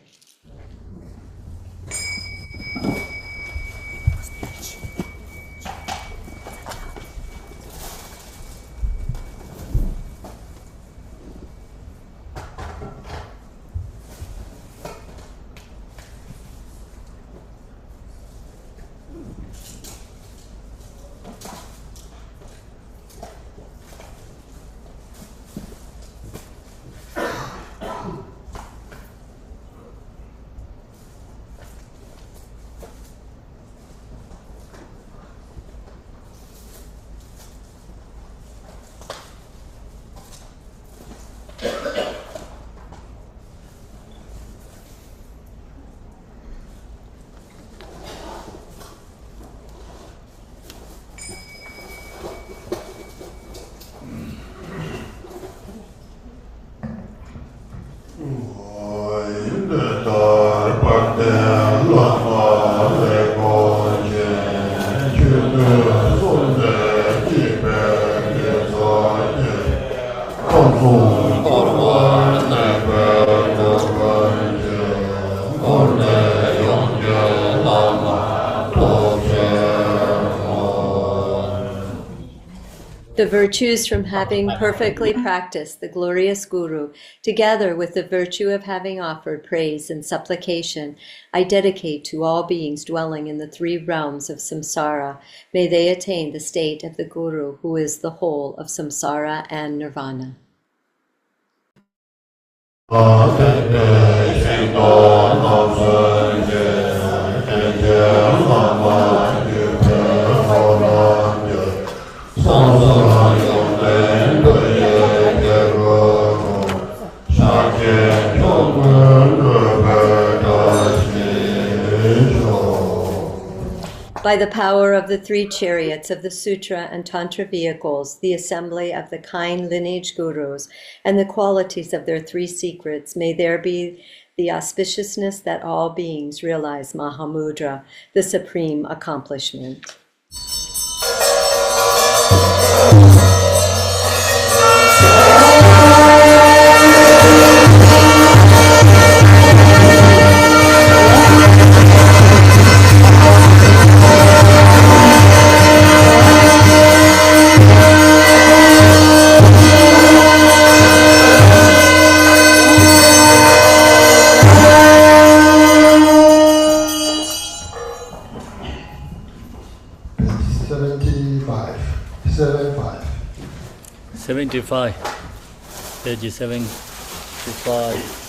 The virtues from having perfectly practiced the glorious Guru, together with the virtue of having offered praise and supplication, I dedicate to all beings dwelling in the 3 realms of samsara. May they attain the state of the Guru, who is the whole of samsara and nirvana. By the power of the 3 chariots of the Sutra and Tantra vehicles, the assembly of the kind lineage gurus, and the qualities of their 3 secrets, may there be the auspiciousness that all beings realize Mahamudra, the supreme accomplishment. 75. Page 75.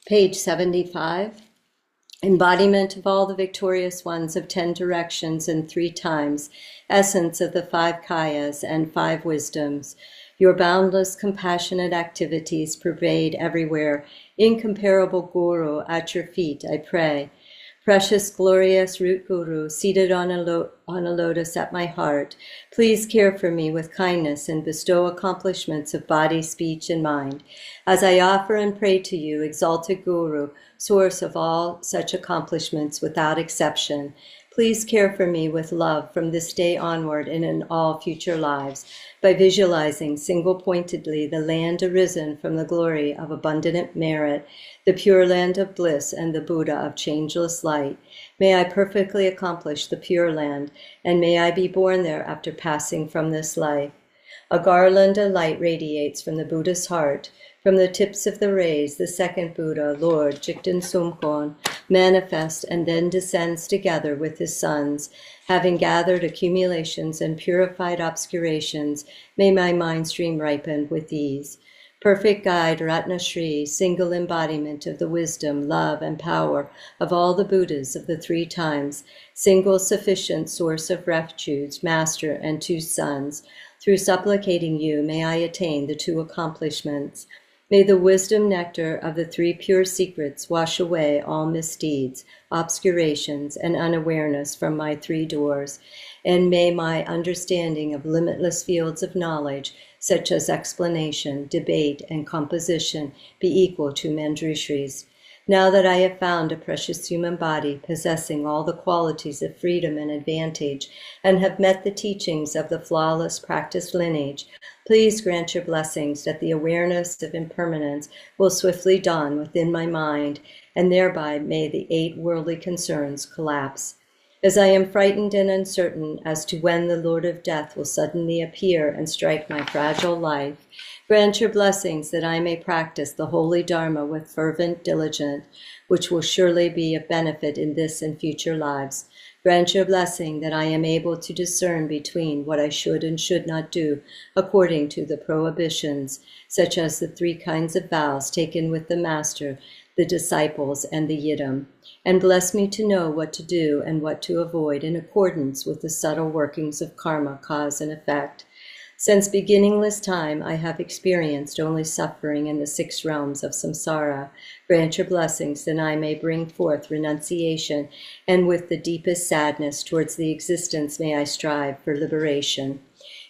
Page 75. Embodiment of all the victorious ones of 10 directions and 3 times, essence of the 5 kayas and 5 wisdoms. Your boundless, compassionate activities pervade everywhere. Incomparable Guru, at your feet I pray. Precious, glorious root Guru, seated on a lotus at my heart, please care for me with kindness and bestow accomplishments of body, speech, and mind. As I offer and pray to you, exalted Guru, source of all such accomplishments without exception, please care for me with love from this day onward and in all future lives, by visualizing single-pointedly the land arisen from the glory of abundant merit, the pure land of bliss and the Buddha of changeless light. May I perfectly accomplish the pure land, and may I be born there after passing from this life. A garland of light radiates from the Buddha's heart. From the tips of the rays, the second Buddha, Lord Jigten Sumkon, manifests and then descends together with his sons. Having gathered accumulations and purified obscurations, may my mind stream ripen with ease. Perfect guide Ratna Shri, single embodiment of the wisdom, love, and power of all the Buddhas of the 3 times, single sufficient source of refuge, master, and 2 sons. Through supplicating you, may I attain the 2 accomplishments. May the wisdom nectar of the 3 pure secrets wash away all misdeeds, obscurations, and unawareness from my 3 doors, and may my understanding of limitless fields of knowledge, such as explanation, debate, and composition, be equal to Manjushri's. Now that I have found a precious human body possessing all the qualities of freedom and advantage, and have met the teachings of the flawless practiced lineage, please grant your blessings that the awareness of impermanence will swiftly dawn within my mind, and thereby may the 8 worldly concerns collapse. As I am frightened and uncertain as to when the Lord of Death will suddenly appear and strike my fragile life, grant your blessings that I may practice the holy Dharma with fervent diligence, which will surely be of benefit in this and future lives. Grant your blessing that I am able to discern between what I should and should not do according to the prohibitions, such as the 3 kinds of vows taken with the Master, the disciples, and the Yidam. And bless me to know what to do and what to avoid in accordance with the subtle workings of karma, cause and effect. Since beginningless time, I have experienced only suffering in the 6 realms of samsara. Grant your blessings that I may bring forth renunciation, and with the deepest sadness towards the existence may I strive for liberation.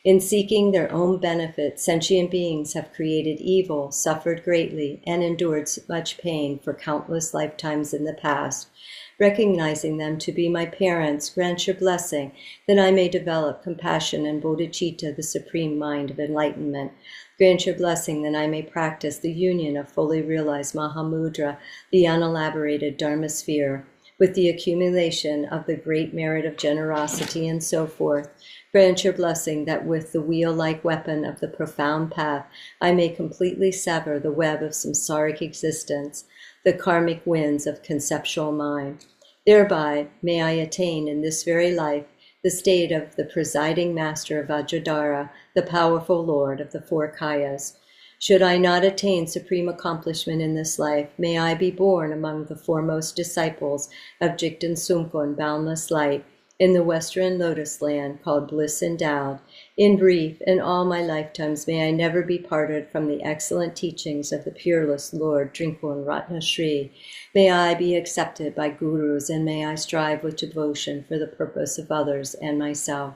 In seeking their own benefit, sentient beings have created evil, suffered greatly, and endured much pain for countless lifetimes in the past. Recognizing them to be my parents, grant your blessing that I may develop compassion and bodhicitta, the supreme mind of enlightenment. Grant your blessing that I may practice the union of fully realized Mahamudra, the unelaborated Dharma sphere, with the accumulation of the great merit of generosity and so forth. Grant your blessing that with the wheel-like weapon of the profound path, I may completely sever the web of samsaric existence, the karmic winds of conceptual mind. Thereby may I attain in this very life the state of the presiding master of Vajradhara, the powerful lord of the 4 kayas. Should I not attain supreme accomplishment in this life, may I be born among the foremost disciples of Jigten Sumkon, boundless light, in the western lotus land called bliss endowed. In brief, in all my lifetimes may I never be parted from the excellent teachings of the peerless Lord Drikung Ratna Shri. May I be accepted by gurus, and may I strive with devotion for the purpose of others and myself.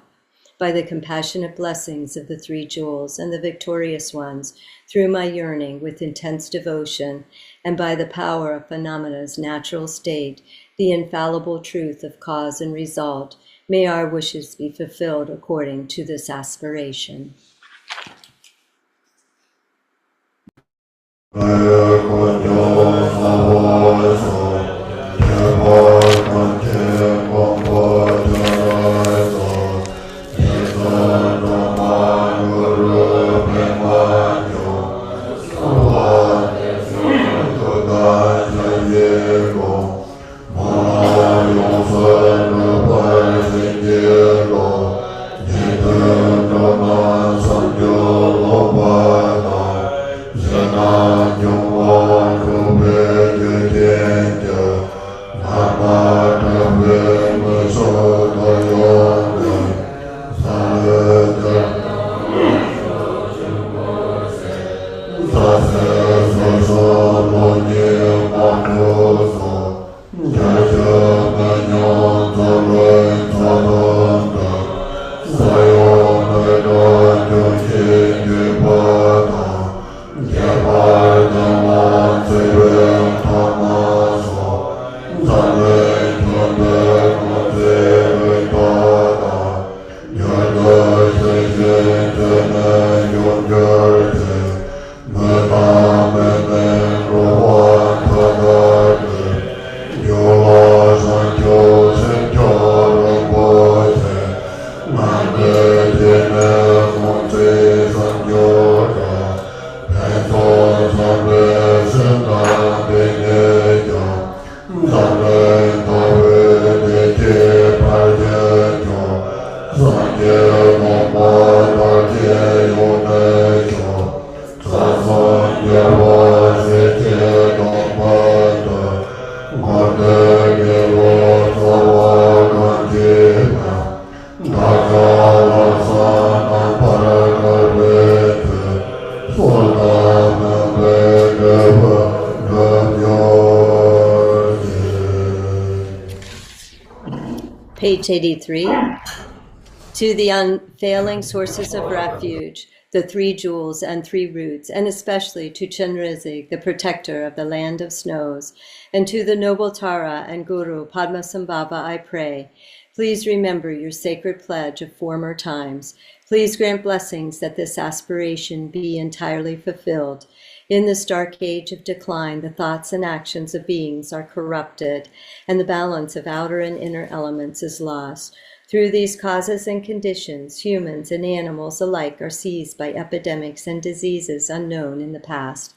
By the compassionate blessings of the 3 jewels and the victorious ones, through my yearning with intense devotion, and by the power of phenomena's natural state, the infallible truth of cause and result, may our wishes be fulfilled according to this aspiration. Page 83. To the unfailing sources of refuge, the three jewels and three roots, and especially to Chenrezig, the protector of the land of snows, and to the noble Tara and Guru Padmasambhava, I pray. Please remember your sacred pledge of former times. Please grant blessings that this aspiration be entirely fulfilled. In this dark age of decline, the thoughts and actions of beings are corrupted, and the balance of outer and inner elements is lost. Through these causes and conditions, humans and animals alike are seized by epidemics and diseases unknown in the past.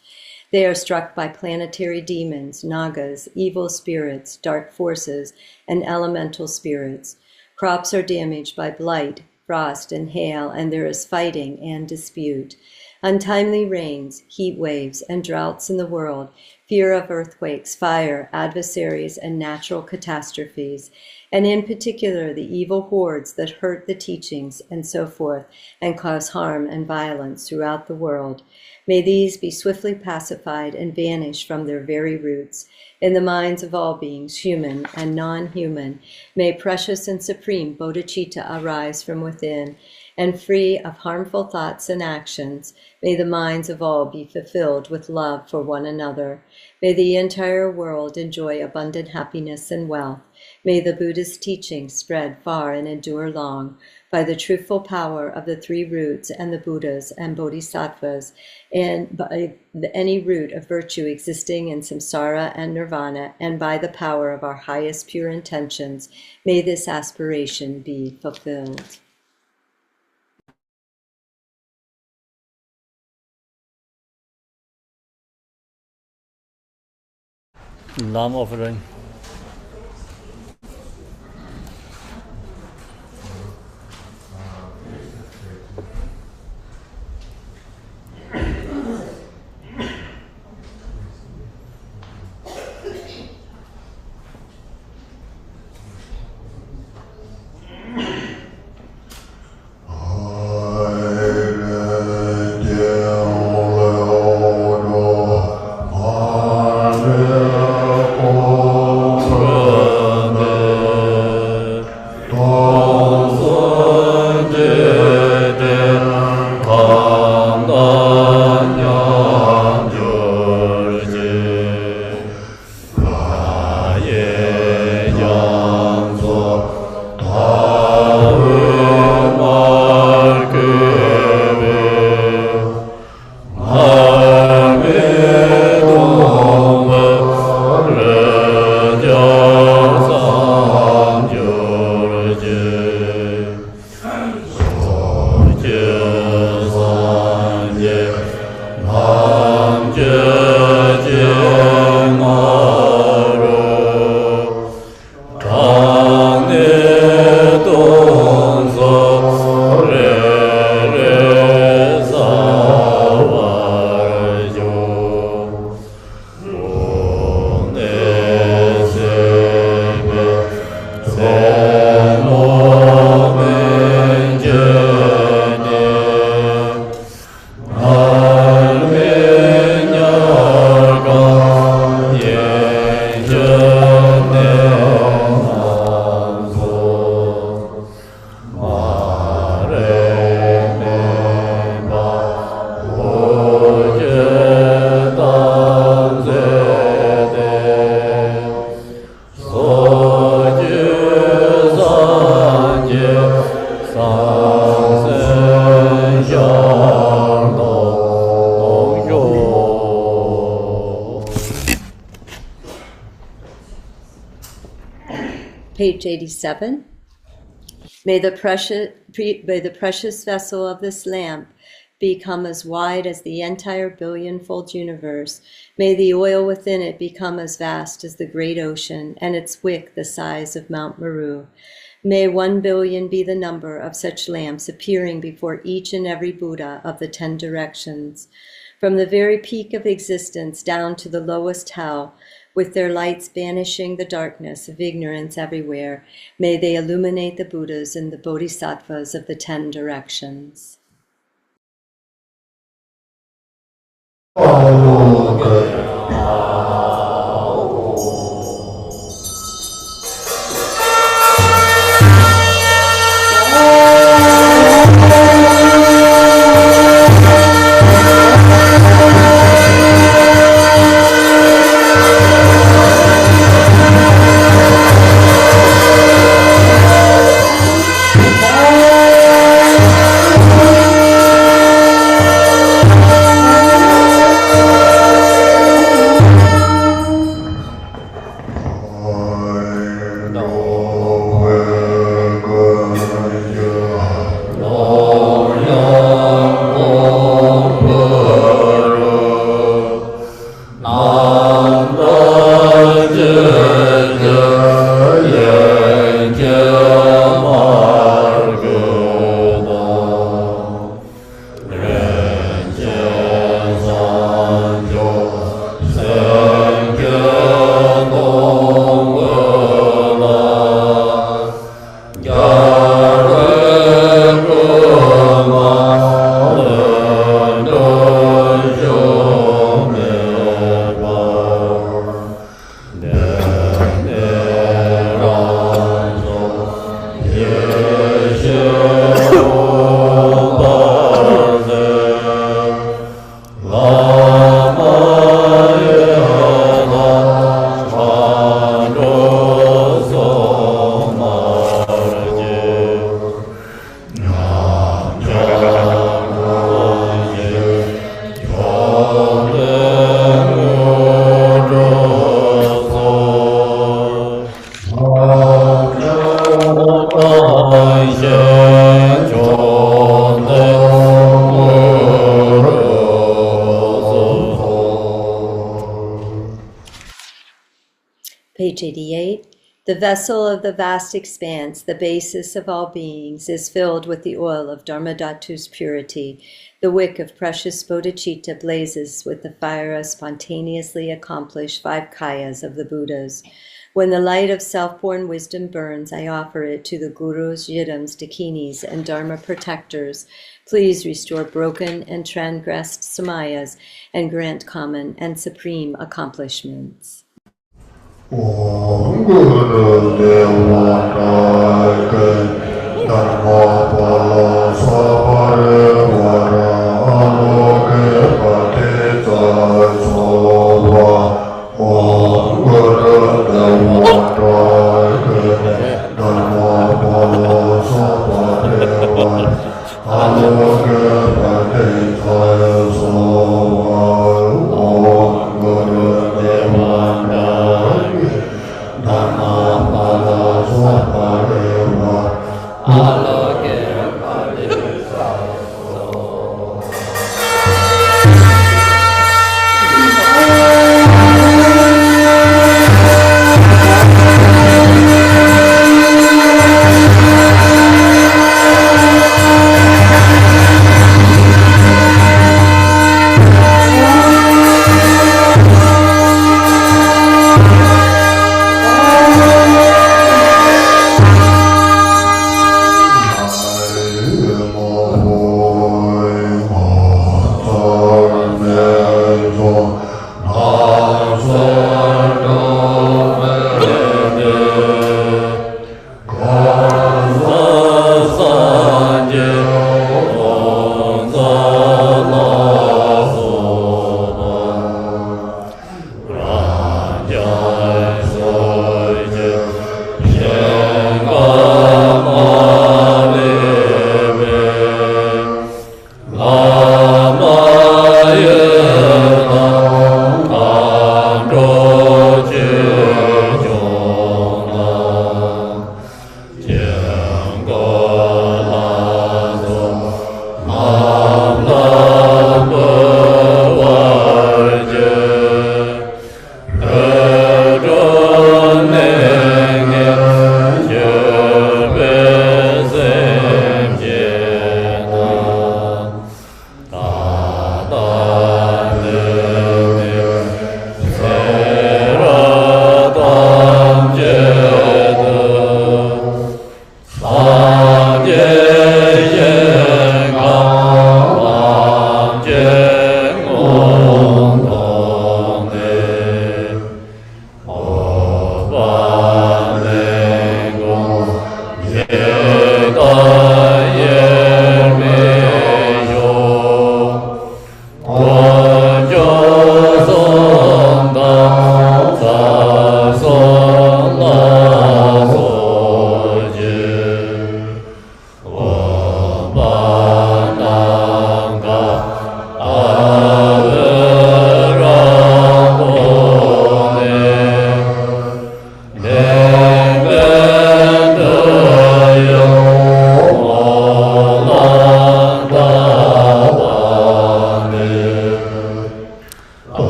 They are struck by planetary demons, nagas, evil spirits, dark forces, and elemental spirits. Crops are damaged by blight, frost, and hail, and there is fighting and dispute. Untimely rains, heat waves, and droughts in the world, fear of earthquakes, fire, adversaries, and natural catastrophes, and in particular the evil hordes that hurt the teachings and so forth, and cause harm and violence throughout the world. May these be swiftly pacified and vanish from their very roots. In the minds of all beings, human and non-human, may precious and supreme bodhicitta arise from within, and free of harmful thoughts and actions, may the minds of all be fulfilled with love for one another. May the entire world enjoy abundant happiness and wealth. May the Buddha's teachings spread far and endure long. By the truthful power of the three roots and the Buddhas and Bodhisattvas, and by any root of virtue existing in samsara and nirvana, and by the power of our highest pure intentions, may this aspiration be fulfilled. Lam offering. Oh Page 87. May the precious vessel of this lamp become as wide as the entire billion-fold universe. May the oil within it become as vast as the great ocean, and its wick the size of Mount Meru. May 1 billion be the number of such lamps appearing before each and every Buddha of the 10 directions. From the very peak of existence down to the lowest hell, with their lights banishing the darkness of ignorance everywhere, may they illuminate the Buddhas and the Bodhisattvas of the 10 directions. Page 88. The vessel of the vast expanse, the basis of all beings, is filled with the oil of Dharmadhatu's purity. The wick of precious bodhicitta blazes with the fire of spontaneously accomplished 5 kayas of the Buddhas. When the light of self-born wisdom burns, I offer it to the gurus, yidams, dakinis, and dharma protectors. Please restore broken and transgressed samayas and grant common and supreme accomplishments.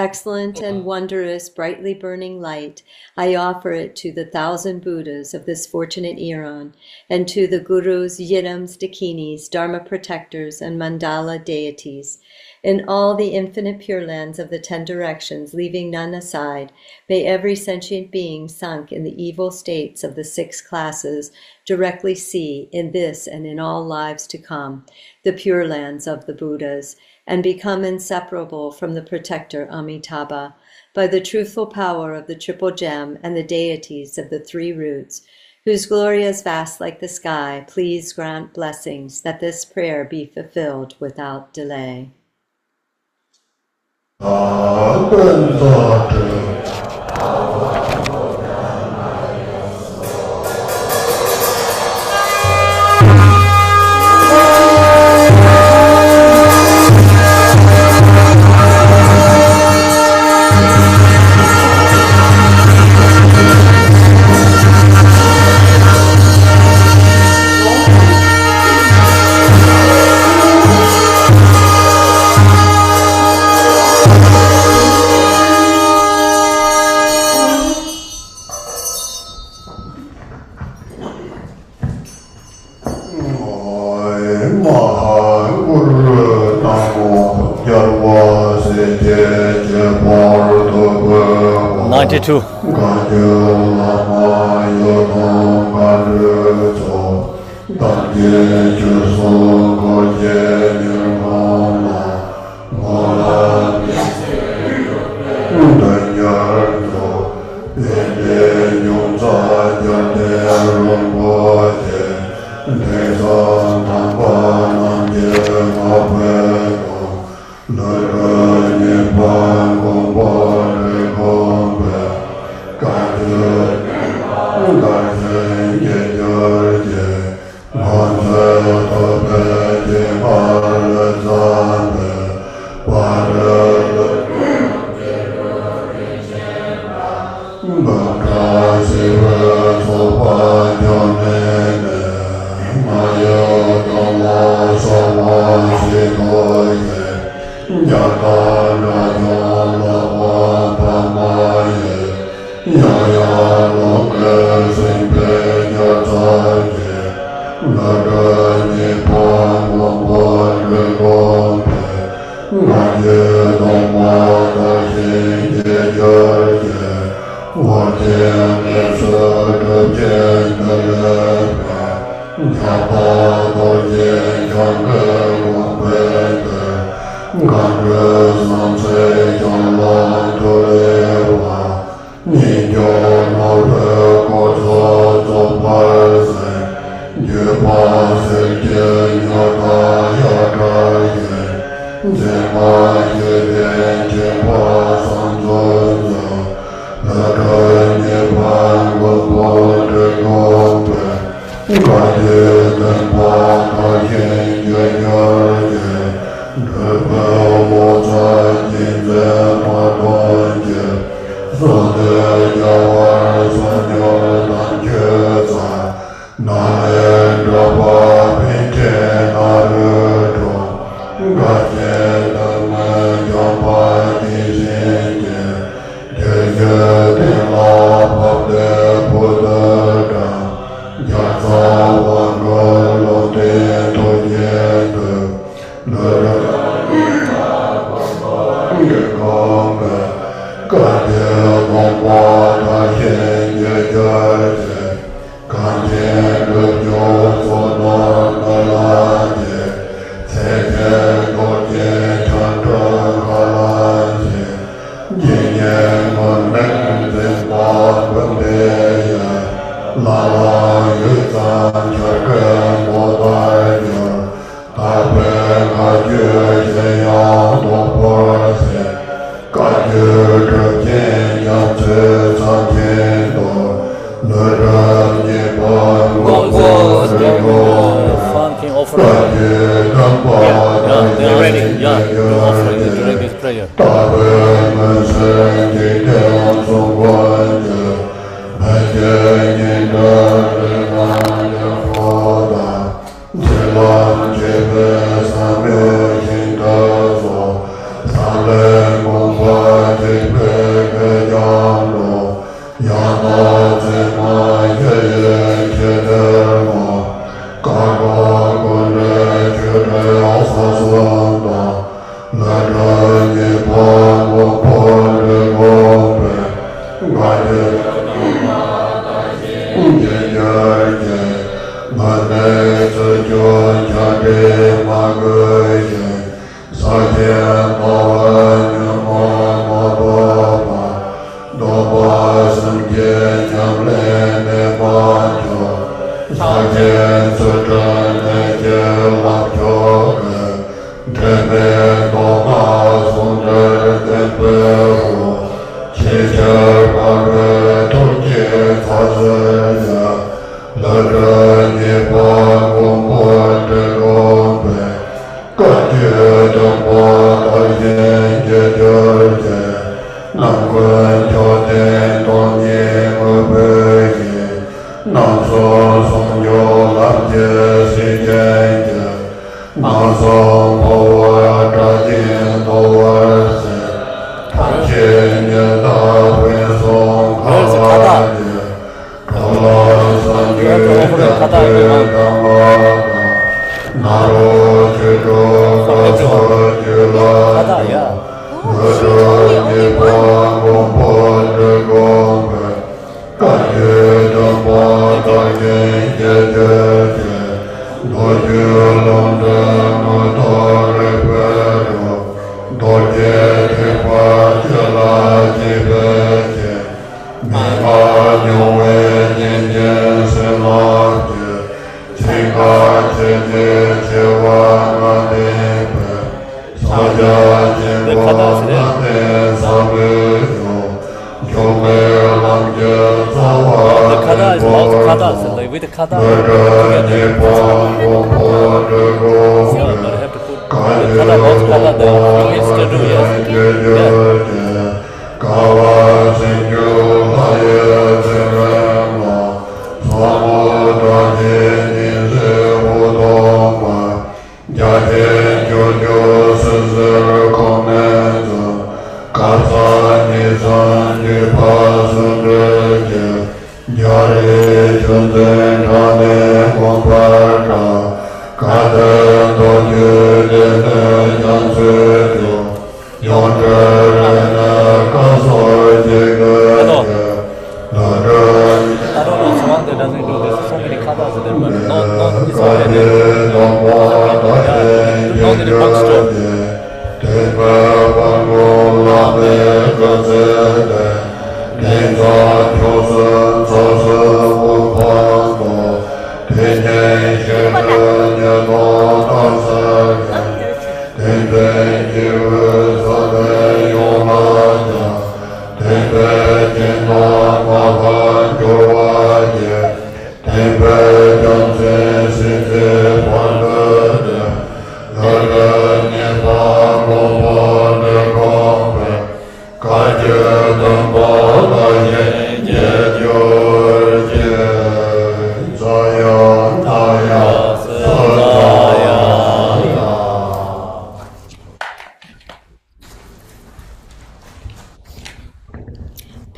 excellent and wondrous, brightly burning light, I offer it to the 1,000 Buddhas of this fortunate eon, and to the Gurus, Yidams, Dakinis, Dharma protectors, and Mandala deities. In all the infinite pure lands of the 10 directions, leaving none aside, may every sentient being sunk in the evil states of the 6 classes directly see, in this and in all lives to come, the pure lands of the Buddhas, and become inseparable from the protector Amitabha, by the truthful power of the Triple Gem and the deities of the 3 roots, whose glory is vast like the sky. Please grant blessings that this prayer be fulfilled without delay. Amen. 92. Amen.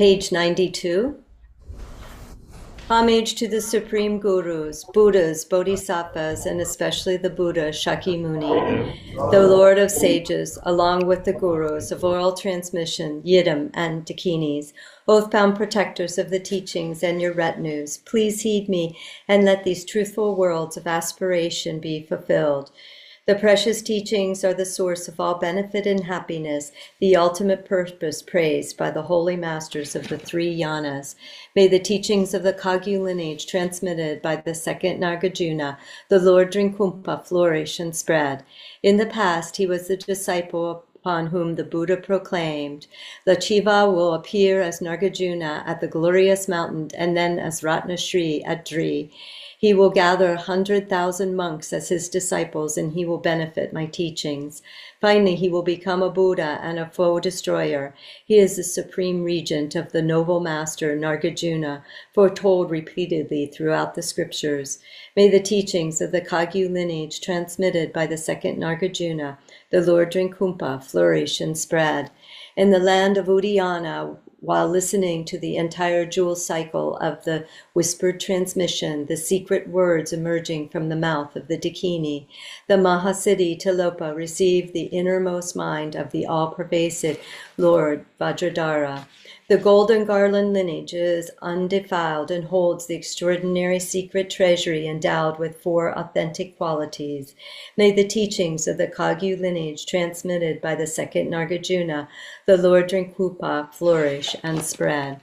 Page 92. Homage to the Supreme Gurus, Buddhas, Bodhisattvas, and especially the Buddha Shakyamuni, the Lord of Sages, along with the Gurus of oral transmission, Yidam, and Dakinis, oath-bound protectors of the teachings and your retinues. Please heed me and let these truthful worlds of aspiration be fulfilled. The precious teachings are the source of all benefit and happiness, the ultimate purpose praised by the holy masters of the three yanas. May the teachings of the Kagyu lineage transmitted by the second Nagarjuna, the Lord Drikung, flourish and spread. In the past, he was the disciple upon whom the Buddha proclaimed, Lachiva will appear as Nagarjuna at the glorious mountain and then as Ratnashri at Dri. He will gather 100,000 monks as his disciples, and he will benefit my teachings. Finally, he will become a Buddha and a foe destroyer. He is the supreme regent of the noble master Nagarjuna, foretold repeatedly throughout the scriptures. May the teachings of the Kagyu lineage transmitted by the second Nagarjuna, the Lord Drikung, flourish and spread. In the land of Udayana, while listening to the entire jewel cycle of the whispered transmission, the secret words emerging from the mouth of the Dakini, the Mahasiddhi Tilopa received the innermost mind of the all-pervasive Lord Vajradhara. The golden garland lineage is undefiled and holds the extraordinary secret treasury endowed with 4 authentic qualities. May the teachings of the Kagyu lineage transmitted by the second Nagarjuna, the Lord Drikungpa, flourish and spread.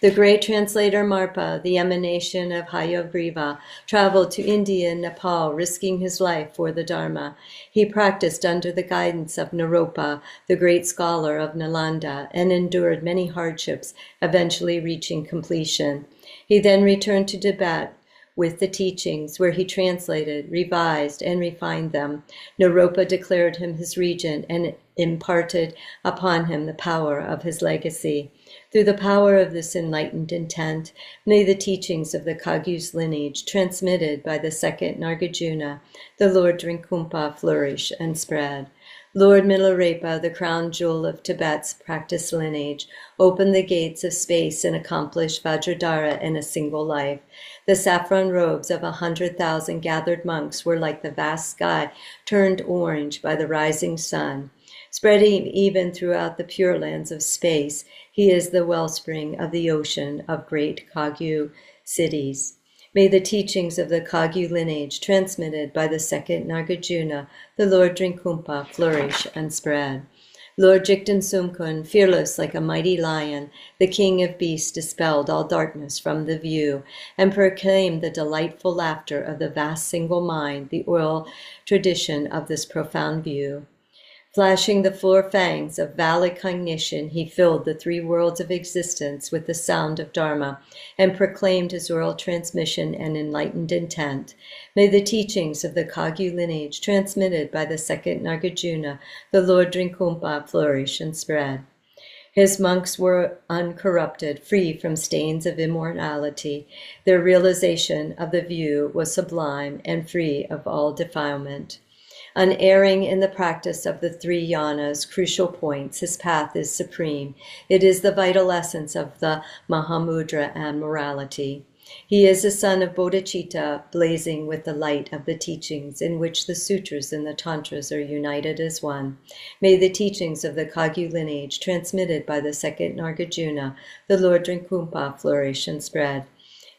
The great translator Marpa, the emanation of Hayagriva, traveled to India and Nepal, risking his life for the Dharma. He practiced under the guidance of Naropa, the great scholar of Nalanda, and endured many hardships, eventually reaching completion. He then returned to Tibet with the teachings, where he translated, revised, and refined them. Naropa declared him his regent and imparted upon him the power of his legacy. Through the power of this enlightened intent, may the teachings of the Kagyu's lineage, transmitted by the second Nagarjuna, the Lord Drikungpa, flourish and spread. Lord Milarepa, the crown jewel of Tibet's practice lineage, opened the gates of space and accomplished Vajradhara in a single life. The saffron robes of 100,000 gathered monks were like the vast sky turned orange by the rising sun. Spreading even throughout the pure lands of space, he is the wellspring of the ocean of great Kagyu cities. May the teachings of the Kagyu lineage, transmitted by the second Nagarjuna, the Lord Drikungpa, flourish and spread. Lord Jigten Sumkun, fearless like a mighty lion, the king of beasts, dispelled all darkness from the view and proclaimed the delightful laughter of the vast single mind, the oral tradition of this profound view. Flashing the 4 fangs of valid cognition, he filled the 3 worlds of existence with the sound of Dharma and proclaimed his oral transmission and enlightened intent. May the teachings of the Kagyu lineage, transmitted by the second Nagarjuna, the Lord Drikungpa, flourish and spread. His monks were uncorrupted, free from stains of immorality. Their realization of the view was sublime and free of all defilement. Unerring in the practice of the 3 yanas, crucial points, his path is supreme. It is the vital essence of the Mahamudra and morality. He is the son of Bodhicitta, blazing with the light of the teachings, in which the sutras and the tantras are united as one. May the teachings of the Kagyu lineage, transmitted by the second Nagarjuna, the Lord Drikungpa, flourish and spread.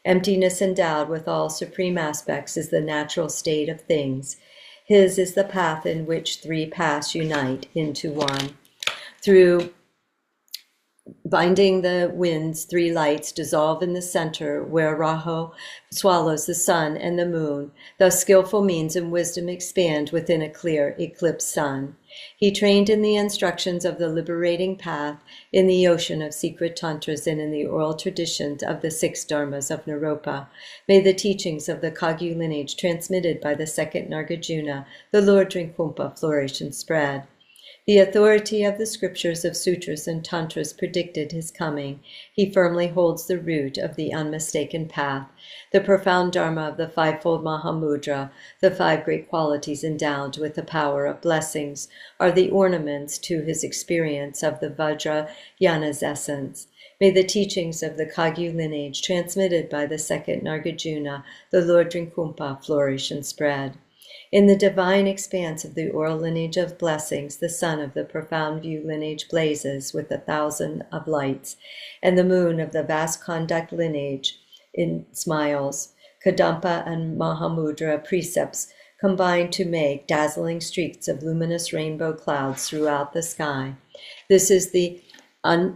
Emptiness endowed with all supreme aspects is the natural state of things. His is the path in which 3 paths unite into one. Through binding the winds, 3 lights dissolve in the center, where Rahu swallows the sun and the moon. Thus skillful means and wisdom expand within a clear eclipsed sun. He trained in the instructions of the liberating path, in the ocean of secret tantras, and in the oral traditions of the 6 dharmas of Naropa. May the teachings of the Kagyu lineage, transmitted by the second Nagarjuna, the Lord Drikungpa, flourish and spread. The authority of the scriptures of sutras and tantras predicted his coming. He firmly holds the root of the unmistaken path. The profound dharma of the 5-fold Mahamudra, the 5 great qualities endowed with the power of blessings, are the ornaments to his experience of the Vajrayana's essence. May the teachings of the Kagyu lineage, transmitted by the second Nagarjuna, the Lord Drikungpa, flourish and spread. In the divine expanse of the oral lineage of blessings, the sun of the profound view lineage blazes with 1,000 of lights, and the moon of the vast conduct lineage in smiles. Kadampa and Mahamudra precepts combine to make dazzling streaks of luminous rainbow clouds throughout the sky. This is the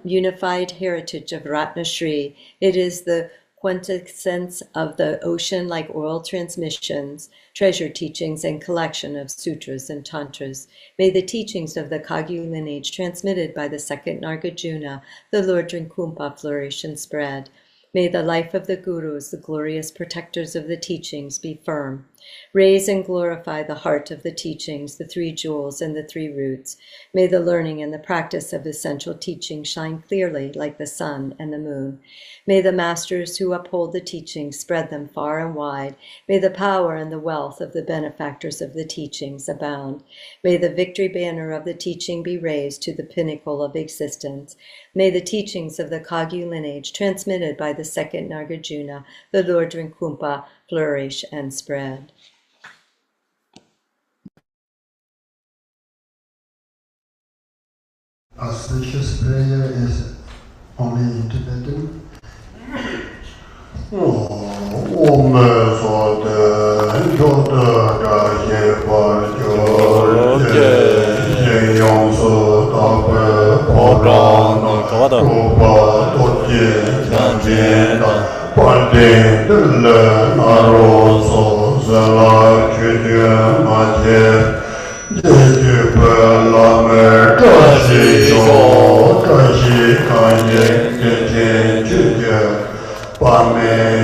unified heritage of Ratnashri. It is the quintessence of the ocean like oral transmissions, treasure teachings, and collection of sutras and tantras. May the teachings of the Kagyu lineage, transmitted by the second Nagarjuna, the Lord Drikungpa, flourish and spread. May the life of the gurus, the glorious protectors of the teachings, be firm. Raise and glorify the heart of the teachings, the 3 jewels and the 3 roots. May the learning and the practice of essential teaching shine clearly like the sun and the moon. May the masters who uphold the teachings spread them far and wide. May the power and the wealth of the benefactors of the teachings abound. May the victory banner of the teaching be raised to the pinnacle of existence. May the teachings of the Kagyu lineage, transmitted by the second Nagarjuna, the Lord Drikungpa, flourish and spread. Auspicious prayer is only in Tibetan. 我们所得有的这些法就应用是大悲扩张的诸法多见相见的观点的人那如所是来决绝那些这句本来没这些说这些看见这些决绝 把没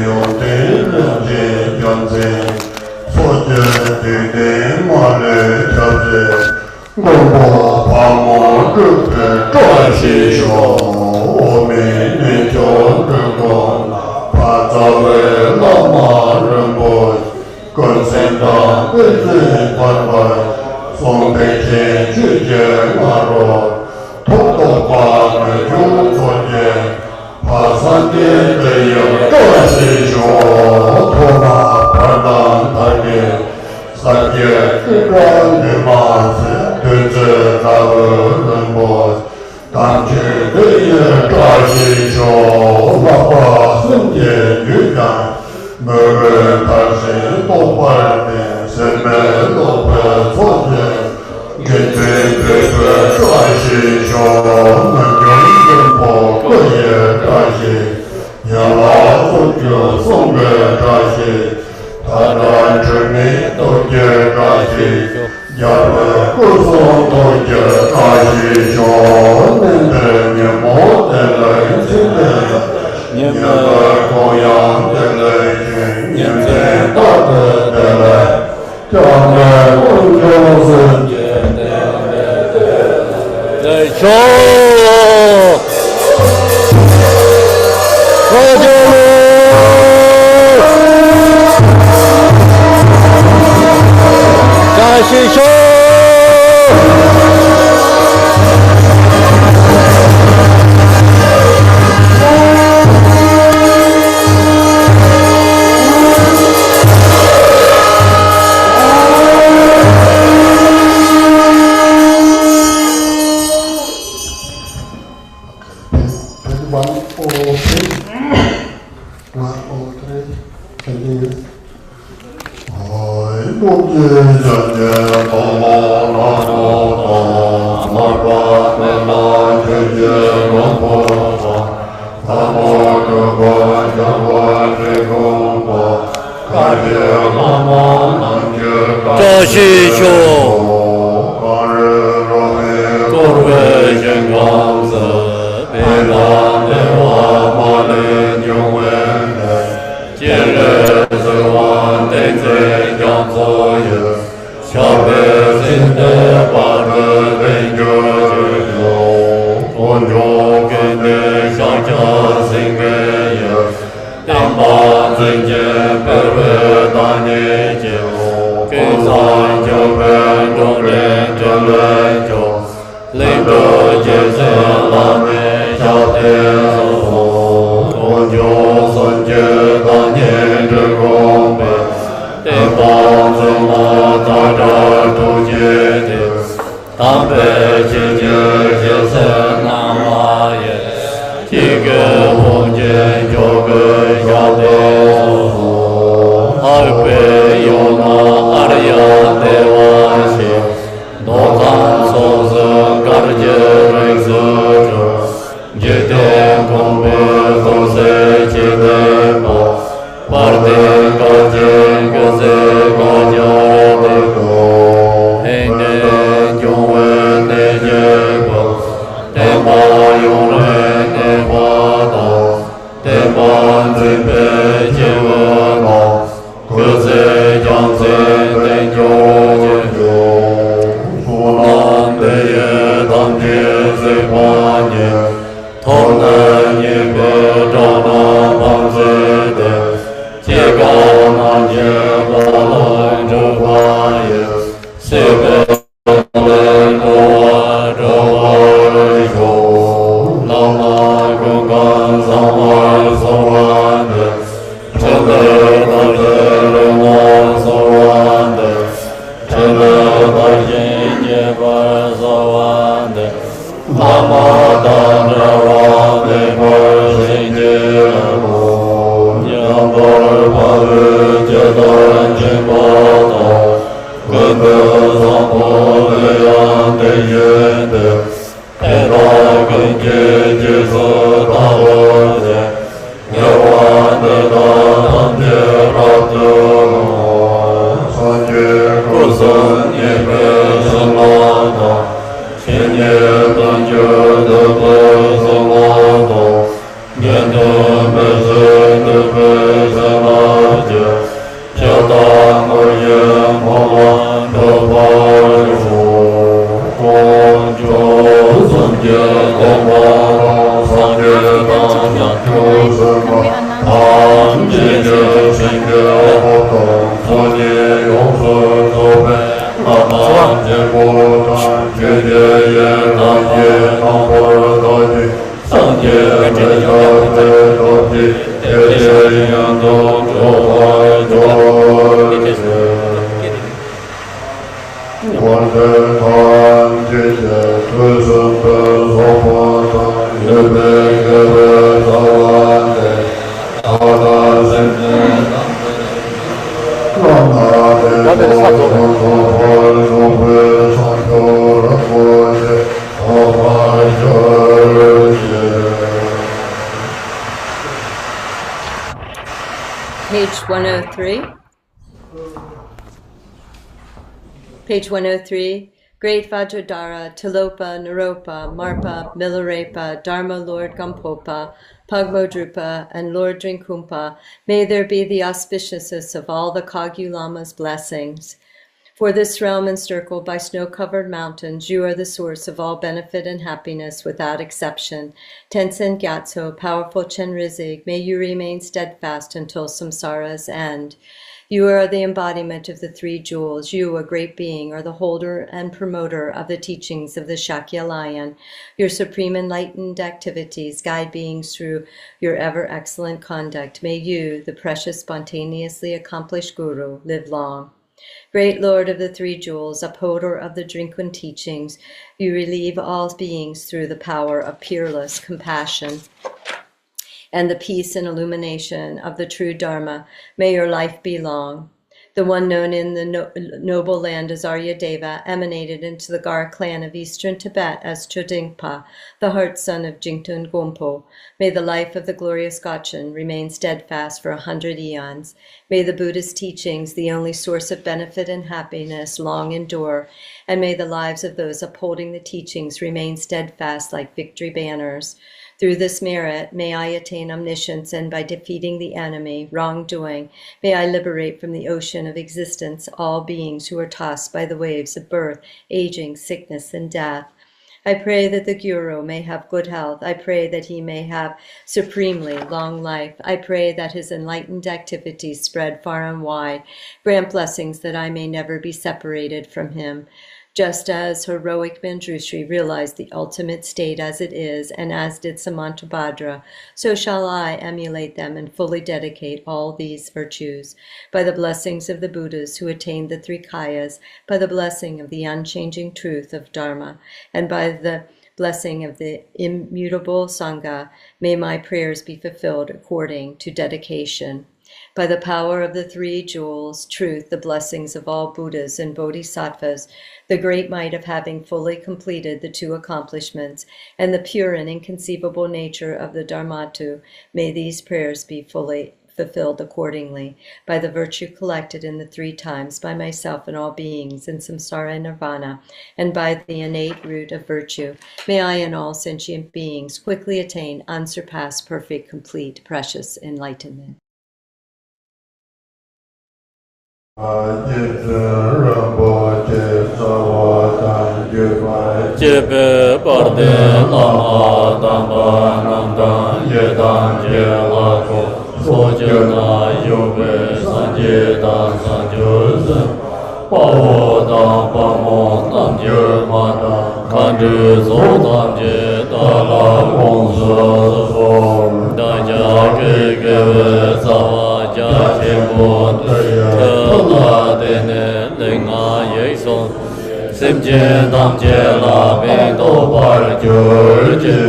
有的人间养在，所见对的马来调整，我把把我这个转西说，我们能叫这个把这位老马人不跟现在对对关怀，从那天去见马罗，偷偷把那就做见。 爬山的没有多西说，托马盘当大殿，三界之中的马子，对着那个人波，当去的也多西说，老爸很严于干，每人他是多半的，什么都不做的。 对对对对，多西说，能用人波可以。 养老夫就送给这些，他让子女都给这些，养儿不送都给这些，说能的年末的人情的，年儿供养的人情，年年大德的人，将来不就是年的说。 Lama Page 103. Page 103. Great Vajradhara, Tilopa, Naropa, Marpa, Milarepa, Dharma Lord Gampopa, Pugmodrupa, and Lord Drinkumpa, may there be the auspiciousness of all the Kagyu Lama's blessings. For this realm encircled by snow-covered mountains, you are the source of all benefit and happiness without exception. Tenzin Gyatso, powerful Chenrizig, may you remain steadfast until samsara's end. You are the embodiment of the three jewels. You, a great being, are the holder and promoter of the teachings of the Shakya Lion. Your supreme enlightened activities guide beings through your ever excellent conduct. May you, the precious spontaneously accomplished Guru, live long. Great Lord of the Three Jewels, upholder of the Drikung teachings, you relieve all beings through the power of peerless compassion and the peace and illumination of the true Dharma. May your life be long. The one known in the noble land as Aryadeva emanated into the Gar clan of eastern Tibet as Chodingpa, the heart son of Jington Gompo. May the life of the glorious Gotchen remain steadfast for 100 eons. May the Buddhist teachings, the only source of benefit and happiness, long endure. And may the lives of those upholding the teachings remain steadfast like victory banners. Through this merit, may I attain omniscience, and by defeating the enemy, wrongdoing, may I liberate from the ocean of existence all beings who are tossed by the waves of birth, aging, sickness, and death. I pray that the Guru may have good health. I pray that he may have supremely long life. I pray that his enlightened activities spread far and wide. Grant blessings that I may never be separated from him. Just as heroic Manjushri realized the ultimate state as it is, and as did Samantabhadra, so shall I emulate them and fully dedicate all these virtues. By the blessings of the Buddhas who attained the three kayas, by the blessing of the unchanging truth of Dharma, and by the blessing of the immutable Sangha, may my prayers be fulfilled according to dedication. By the power of the three jewels, truth, the blessings of all Buddhas and Bodhisattvas, the great might of having fully completed the two accomplishments, and the pure and inconceivable nature of the Dharmatu, may these prayers be fully fulfilled accordingly. By the virtue collected in the three times by myself and all beings in samsara and nirvana, and by the innate root of virtue, may I and all sentient beings quickly attain unsurpassed, perfect, complete, precious enlightenment. Jebe barde lama damba namdan yedan jelako sojana yobe sanje dan sanjose pawo dan pamo nam yermada kandu zodan je dala gongso zho danja gege sawa jashimbo tela dene lenga yeson Simje damje la binto bar jurje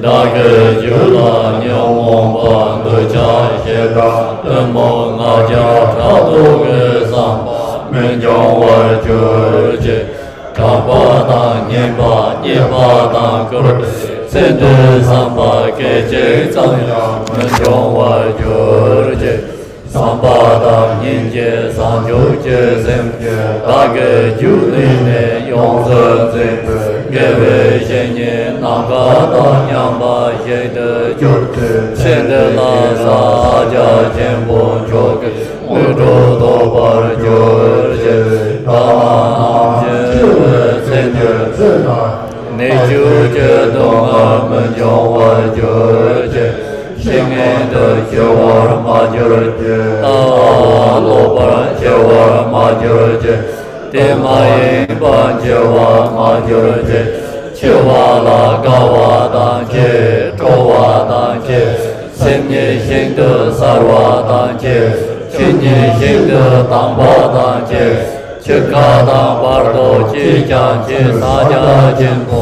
Dage jula nyomon ba doja shega Emo nga ja trato ge samba Menjong war jurje Kapa dang nyemba nyemba dang kur Sende samba keche tsanya Menjong war jurje Sambadam Ninje Sanjoche Semke Dage Juline Yongse Zempe Geve Shenye Nagata Nyamba Shede Chok Shende La Saja Jembo Chok Udo Dobar Jorje Dama Nam Senje Neju Je Donga Menjongwa Jorje Singing the Jawar Majorje Lobar Jawar Majorje Demayin Banjawa Majorje Chiwala Gawa Danje Towa Danje Simye Shingde Sarwa Danje Chinye Shingde Tangpa Danje Chika Tangpardo Chijan Chisaja Jimbo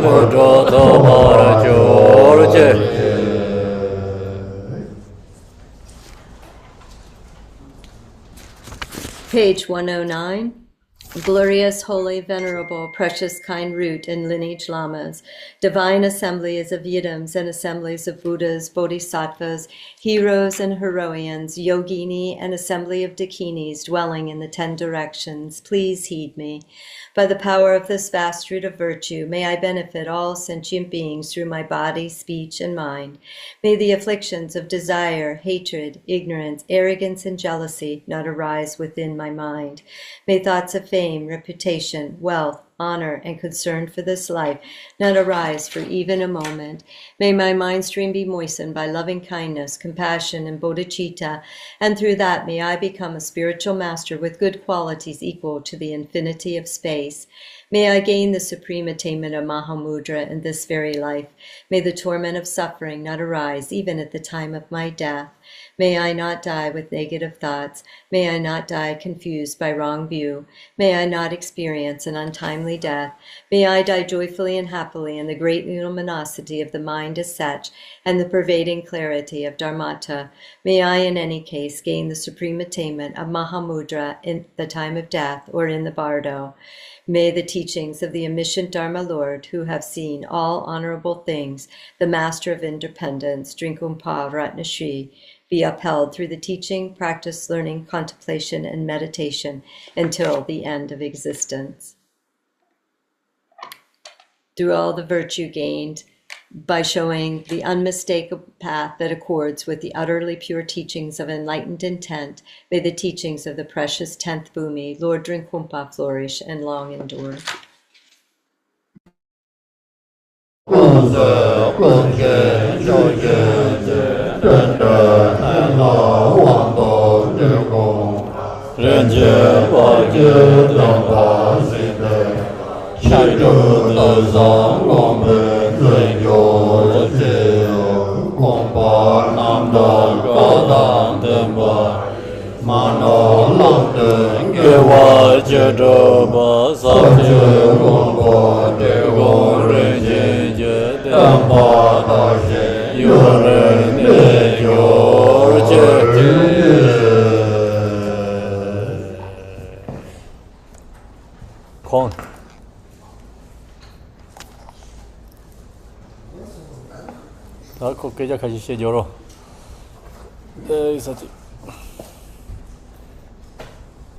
Mudro Dobar Jorje Page 109. Glorious, holy, venerable, precious, kind root and lineage lamas, divine assemblies of yidams and assemblies of Buddhas, bodhisattvas, heroes and heroines, yogini and assembly of dakinis dwelling in the 10 directions, please heed me. By the power of this vast root of virtue, may I benefit all sentient beings through my body, speech, and mind. May the afflictions of desire, hatred, ignorance, arrogance, and jealousy not arise within my mind. May thoughts of fame, reputation, wealth, honor, and concern for this life not arise for even a moment. May my mind stream be moistened by loving kindness, compassion, and bodhicitta, and through that may I become a spiritual master with good qualities equal to the infinity of space. May I gain the supreme attainment of Mahamudra in this very life. May the torment of suffering not arise even at the time of my death. May I not die with negative thoughts. May I not die confused by wrong view. May I not experience an untimely death. May I die joyfully and happily in the great luminosity of the mind as such and the pervading clarity of Dharmata. May I in any case gain the supreme attainment of Mahamudra in the time of death or in the bardo. May the teachings of the omniscient Dharma Lord, who have seen all honorable things, the Master of Independence, Drikung Kagyu, be upheld through the teaching, practice, learning, contemplation, and meditation until the end of existence. Through all the virtue gained by showing the unmistakable path that accords with the utterly pure teachings of enlightened intent, may the teachings of the precious 10th Bhumi, Lord Drikungpa, flourish and long endure.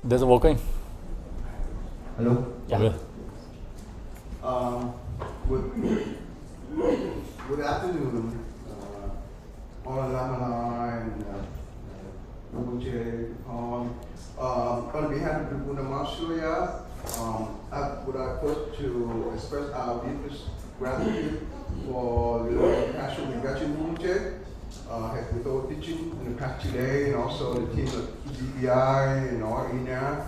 There's a walking. Hello? Yeah. Good afternoon, all Lamana and Rinpoche. On behalf of the Buddha Master, I would like first to express our deepest gratitude for the passion of Garchen Rinpoche, with our teaching in the past today, and also the team of GBI and all in there.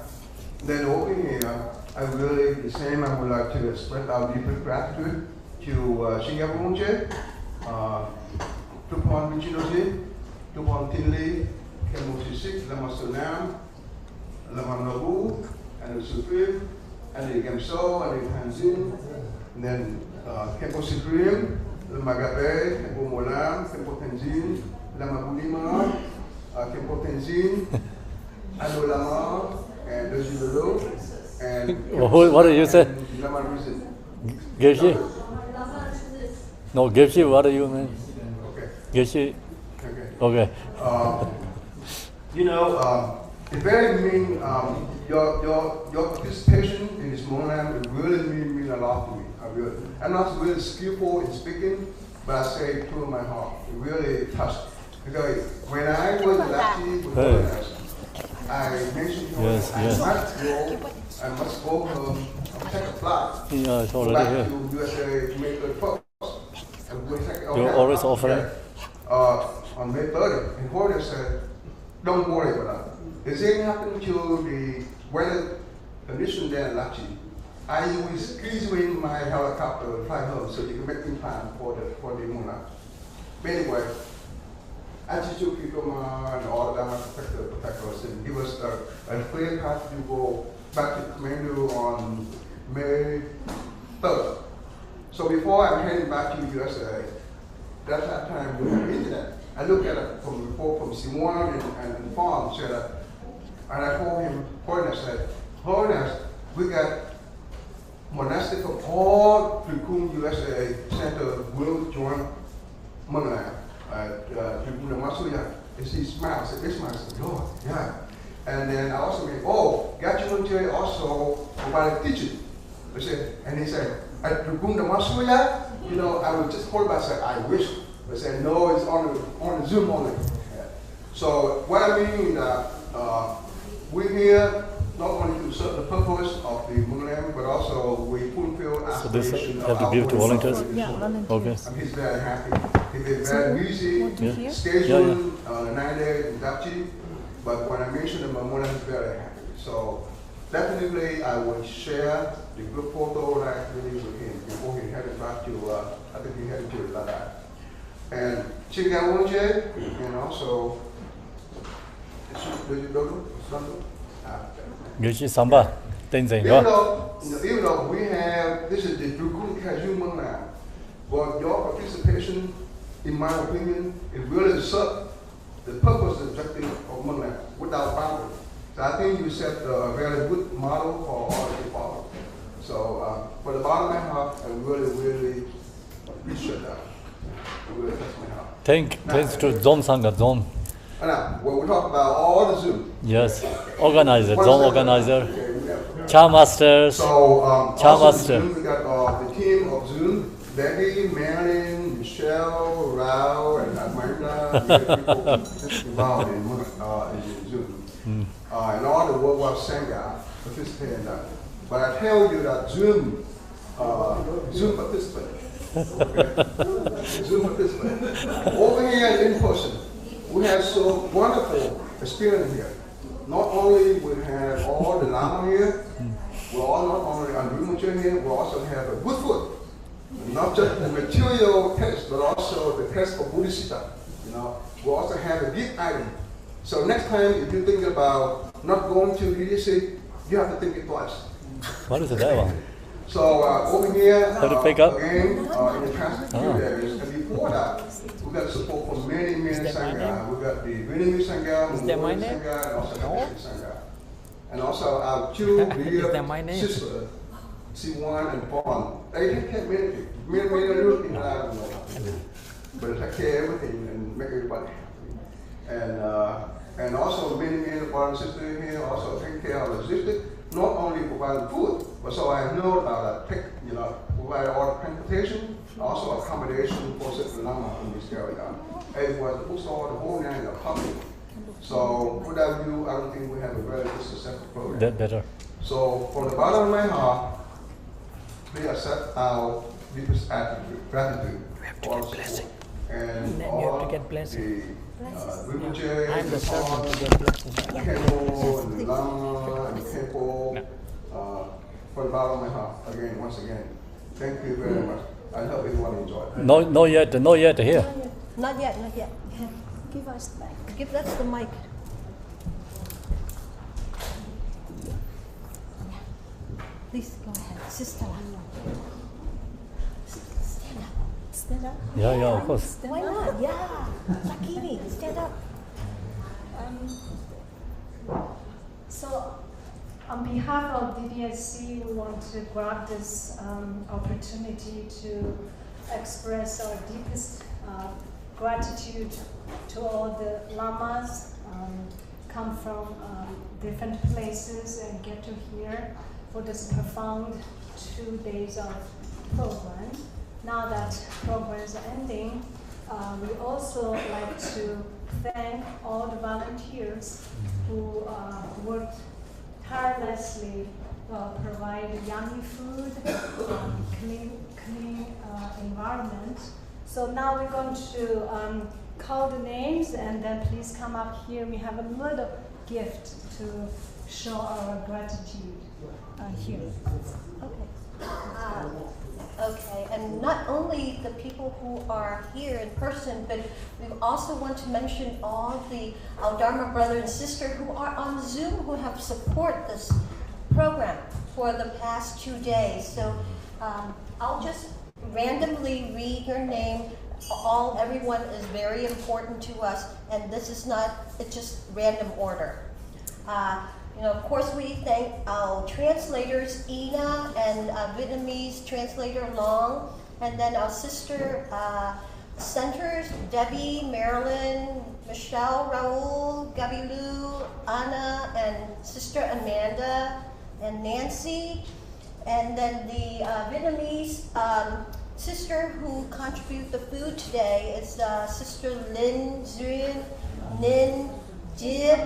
Then over here, I really the same. I would like to express our deepest gratitude to Shinga Rinpoche, Tupon Michinosi, Tupon Tinley, Kemosi Sik, Lama Sunam, Lama Nabu, and the Supreme, and the Gemso, and the Tanzin, and then Kempo Supreme, Lama Gabe, Kempo Monlam, Kempo Tanzin, Lama Bulima, Kempo Tanzin, Ado Lama, and the Zulu, and What did you say? Lama Rizin. Gershi? No, Gershi, what do you mean? Okay. Gershi? Okay. Okay. it very mean your participation in this Monlam, it really mean a lot to me. I'm not really skillful in speaking, but I say it through my heart. It really touched. Because when I was in Lachi with foreigners, I mentioned to him, I must go take a flight. Yeah, it's go already back here. to USA to make the first. You're always offering? On May 30th, and foreigners said, don't worry about that. Is anything happening to the weather condition there in Lachi? I will squeeze you in my helicopter and fly home so you can make in time for the Monlam. But anyway, attitude people and all of them protect us and give us a clear path to go back to Kathmandu on May 3rd. So before I'm heading back to the USA, that's that time we have internet. I looked at it from the report from Simon and Farm said, and I told him, Holiness said, Holiness, we got monastic of all Drikung USA Center will join Monlam. Drikung Masuya. He smiled, said, this man said, Lord, yeah. And then I also made, Garchen Rinpoche also provided teaching. And he said, at Drikung Masuya, I would just hold back and say, I wish. But said, no, it's on the Zoom only. Yeah. So what I mean is that we're here not only to serve the purpose of the Monlam, but also we fulfill aspirations. So this have to give to volunteers? Yeah, volunteers. Okay. And he's very happy. He's been very busy, scheduled 9 days in Dapchi, but when I mentioned him, Monlam is very happy. So definitely I will share the group photo that I really with him before he headed back to, I think he headed to Ladakh. And Chingamonje, and also, Samba, even though we have, this is the Drikung Kagyu Monlam, but your participation, in my opinion, it really serves the purpose and objective of Monlam without boundary. So I think you set a very good model for all of you follow. So for the bottom of my heart, I really, really appreciate that. Really touch my heart. Thanks to Zone Sangha, Zone. Now, when we talk about all the Zoom. Yes, organizer, Zone organizer, Cha Masters, Cha Master. We got the team of Zoom, Becky, Marilyn, Michelle, Rao, and Amanda. We got people involved in Zoom. And all the worldwide Sangha participate in that. But I tell you that Zoom participant. Zoom participant. Over here in person, we have so wonderful experience here. Not only we have all the Lama here, we all not only on Rinpoche here, we also have a good food. Not just the material taste, but also the taste of Buddhista. We also have a gift item. So next time, if you think about not going to EDC, you have to think it twice. What is that one? So over here, How to pick up? again, in the transit areas, and before that, we got support from many Sangha. We got the Vietnamese Sangha, Mongolian Sangha, and also the Haitian Sangha. And also our two dear sisters, C1 and Paul. They take care of many little things I don't know. But they take care of everything and make everybody happy. And also many brothers and sisters here also take care of logistics. Not only providing food, but so I know about provide all the transportation, also accommodation for Sister Lama in this area. As well as the bookstore, the whole nine, the public. So without you, I don't think we have a very good successful program. That better. So from the bottom of my heart, please accept our deepest gratitude. You have to get blessing. And then you have to get blessing. Rinpoche, I'm the servant to get blessing. Temple, and the Lama, and the temple, for the bottom of my heart, once again, thank you very much. I hope everyone enjoyed. Not yet here. Not yet. Give us back. Give us the mic. Please go ahead, Sister Lama. Stand up. Yeah, of course. Why not? Yeah. Sakini, stand up. So, on behalf of DDSC, we want to grab this opportunity to express our deepest gratitude to all the lamas, come from different places and get to hear for this profound 2 days of program. Now that program is ending, we also like to thank all the volunteers who worked tirelessly, provide yummy food, clean environment. So now we're going to call the names, and then please come up here. We have a little gift to show our gratitude here. Okay. Okay, and not only the people who are here in person, but we also want to mention all the our Dharma brother and sister who are on Zoom who have supported this program for the past 2 days. So I'll just randomly read your name. Everyone is very important to us, and this is not, it's just random order. Of course, we thank our translators, Ina, and Vietnamese translator Long, and then our sister centers, Debbie, Marilyn, Michelle, Raul, Gabi Lu, Anna, and sister Amanda, and Nancy, and then the Vietnamese sister who contribute the food today is Sister Lin Duyên, Ninh, Dib,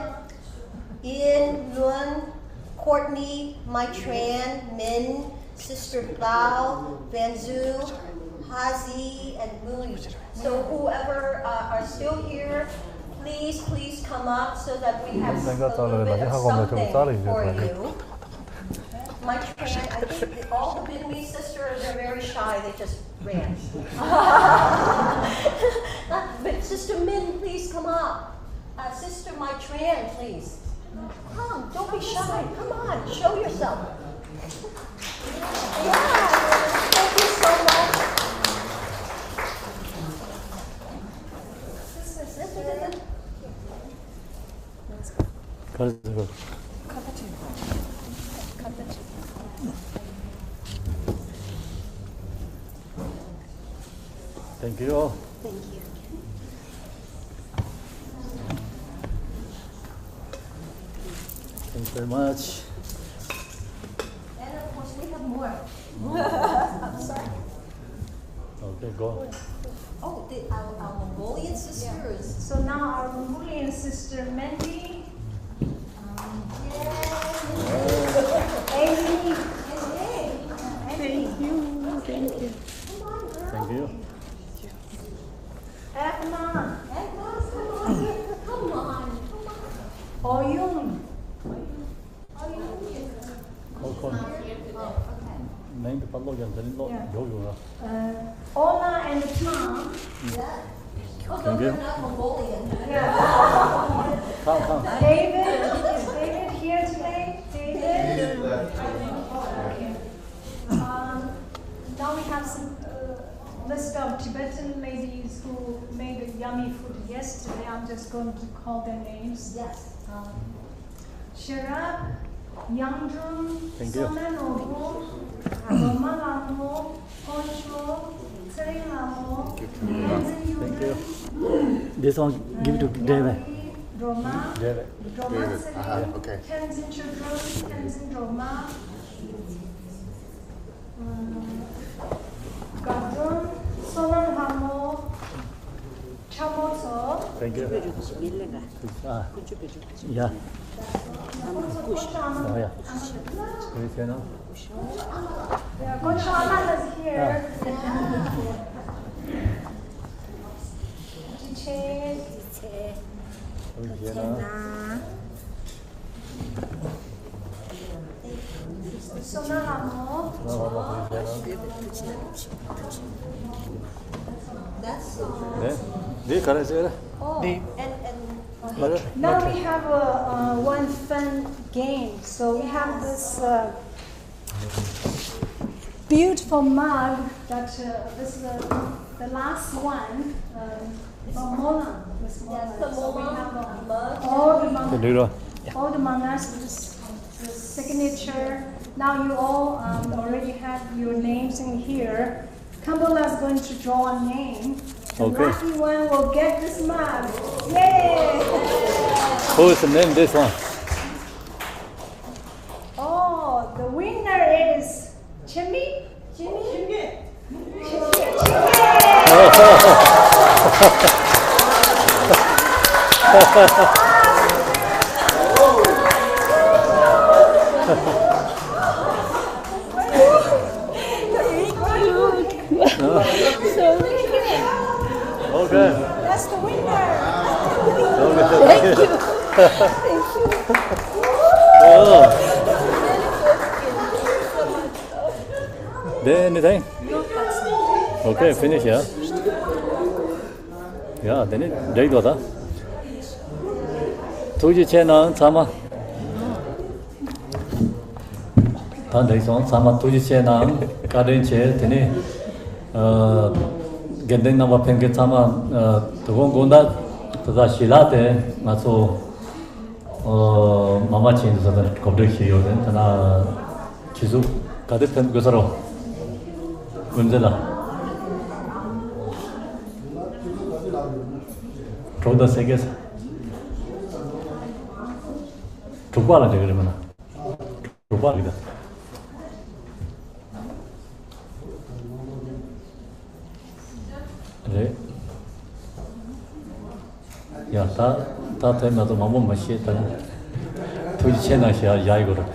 Ian, Luan, Courtney, Mai Tran, Min, Sister Blau, Van Zu, Hazi, and Mui. So whoever are still here, please come up so that we have a little bit of something for you. My Tran, I think all the Vietnamese sisters are very shy, they just ran. But Sister Min, please come up. Sister Mai Tran, please. Come, don't be shy, come on, show yourself. Yeah, thank you so much. Thank you all. Thank you. Thanks very much. And of course we have more. I'm sorry. Okay, go. Oh, our Mongolian sisters. So now our Mongolian sister Mandy. Amy. Thank you. Thank you. Thank you. Edna. Come on. Oyun. Ola and Tom. Although they're not Mongolian. Come. David. Is David here today? David? Okay. Now we have some list of Tibetan ladies who made yummy food yesterday. I'm just going to call their names. Yes. Sherab, Yangjun, Thank you. Somenoro, Romalamo, Poncho, Tselamo, Thank you. This one, give it to David. Roma, David. Okay. Tenzin children, Tenzin Roma, Gadron, Sonan Hamo, Chamoso. Thank you. Yeah. Oh, yeah. Gonchana is here. That's now we have one fun game. So we have this beautiful mug that this is the last one from Monlam. Yes, the Monlam mug. All the mangas with the signature. Now you all already have your names in here. Kambola is going to draw a name. The lucky one will get this mug. Yay! Who's name this one? Oh, the winner is Jimmy. Okay. That's the winner. Thank you. Then anything? Okay, finish, yeah. Yeah, then it ready to that. Tuji chena sama. Tan dei son sama tuji chena kaden che tene gendeng nama pengke sama tugon gonda tada shilate maso mama chin sada kobde chiyo den tana chizu kade pen gosaro 문제다. 조다 세계에서 족발하지 그러면 족발이다. 네. 야, 다 되면도 마음 마시다. 도지 채나시야 야이거를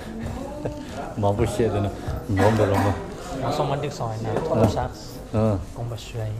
마부시에 되는 몸대로 뭐. Xong anh được sỏi nào thoát sát. Con bà xoay.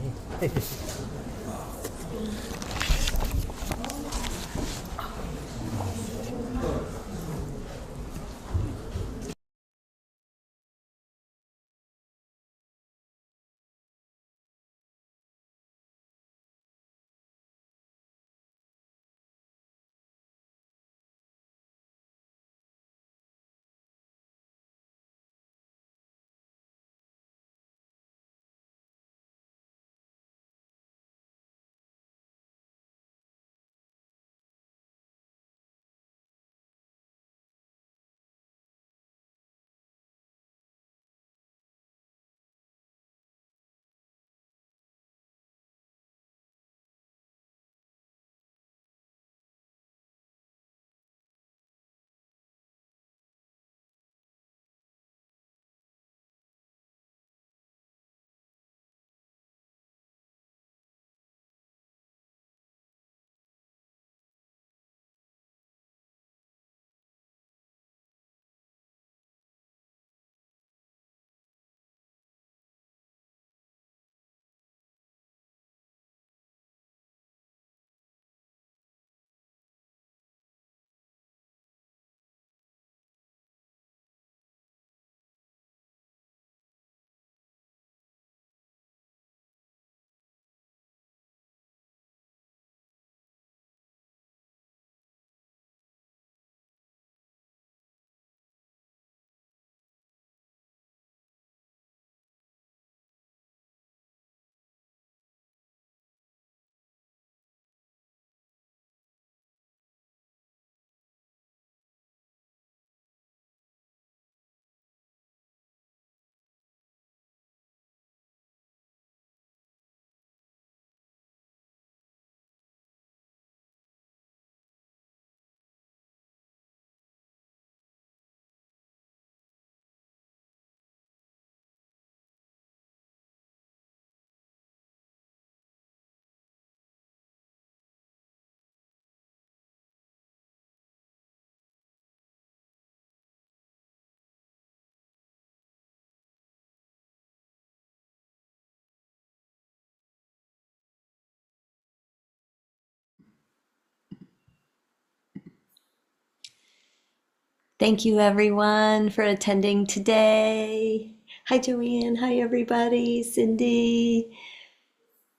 Thank you, everyone, for attending today. Hi, Joanne. Hi, everybody. Cindy.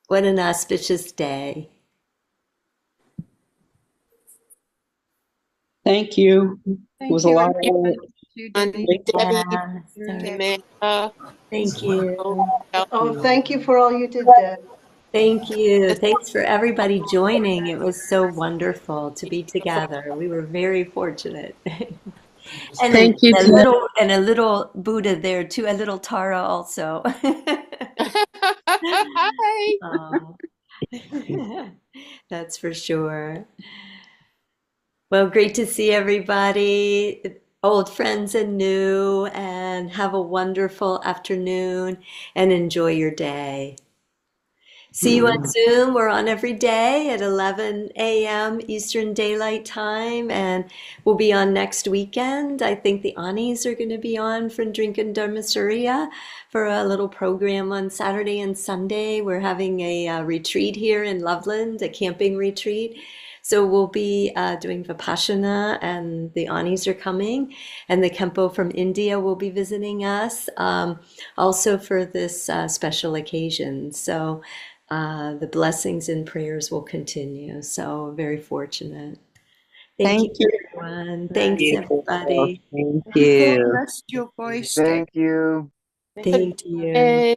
What an auspicious day. Thank you. It was a lot of work. Thank you. Oh, thank you for all you did, Deb. Thank you. Thanks for everybody joining. It was so wonderful to be together. We were very fortunate. And Thank you, a Ted. little Buddha there too, a little Tara also. Hi. That's for sure. Well, great to see everybody, old friends and new, and have a wonderful afternoon and enjoy your day. See you on Zoom. We're on every day at 11 a.m. Eastern Daylight Time, and we'll be on next weekend. I think the Anis are going to be on from Drikung Surya for a little program on Saturday and Sunday. We're having a retreat here in Loveland, a camping retreat. So we'll be doing Vipassana, and the Anis are coming, and the Kempo from India will be visiting us also for this special occasion. So the blessings and prayers will continue. So very fortunate. Thank you, everyone. Thanks, everybody. Thank you. Rest your voice. Thank you. Thank you.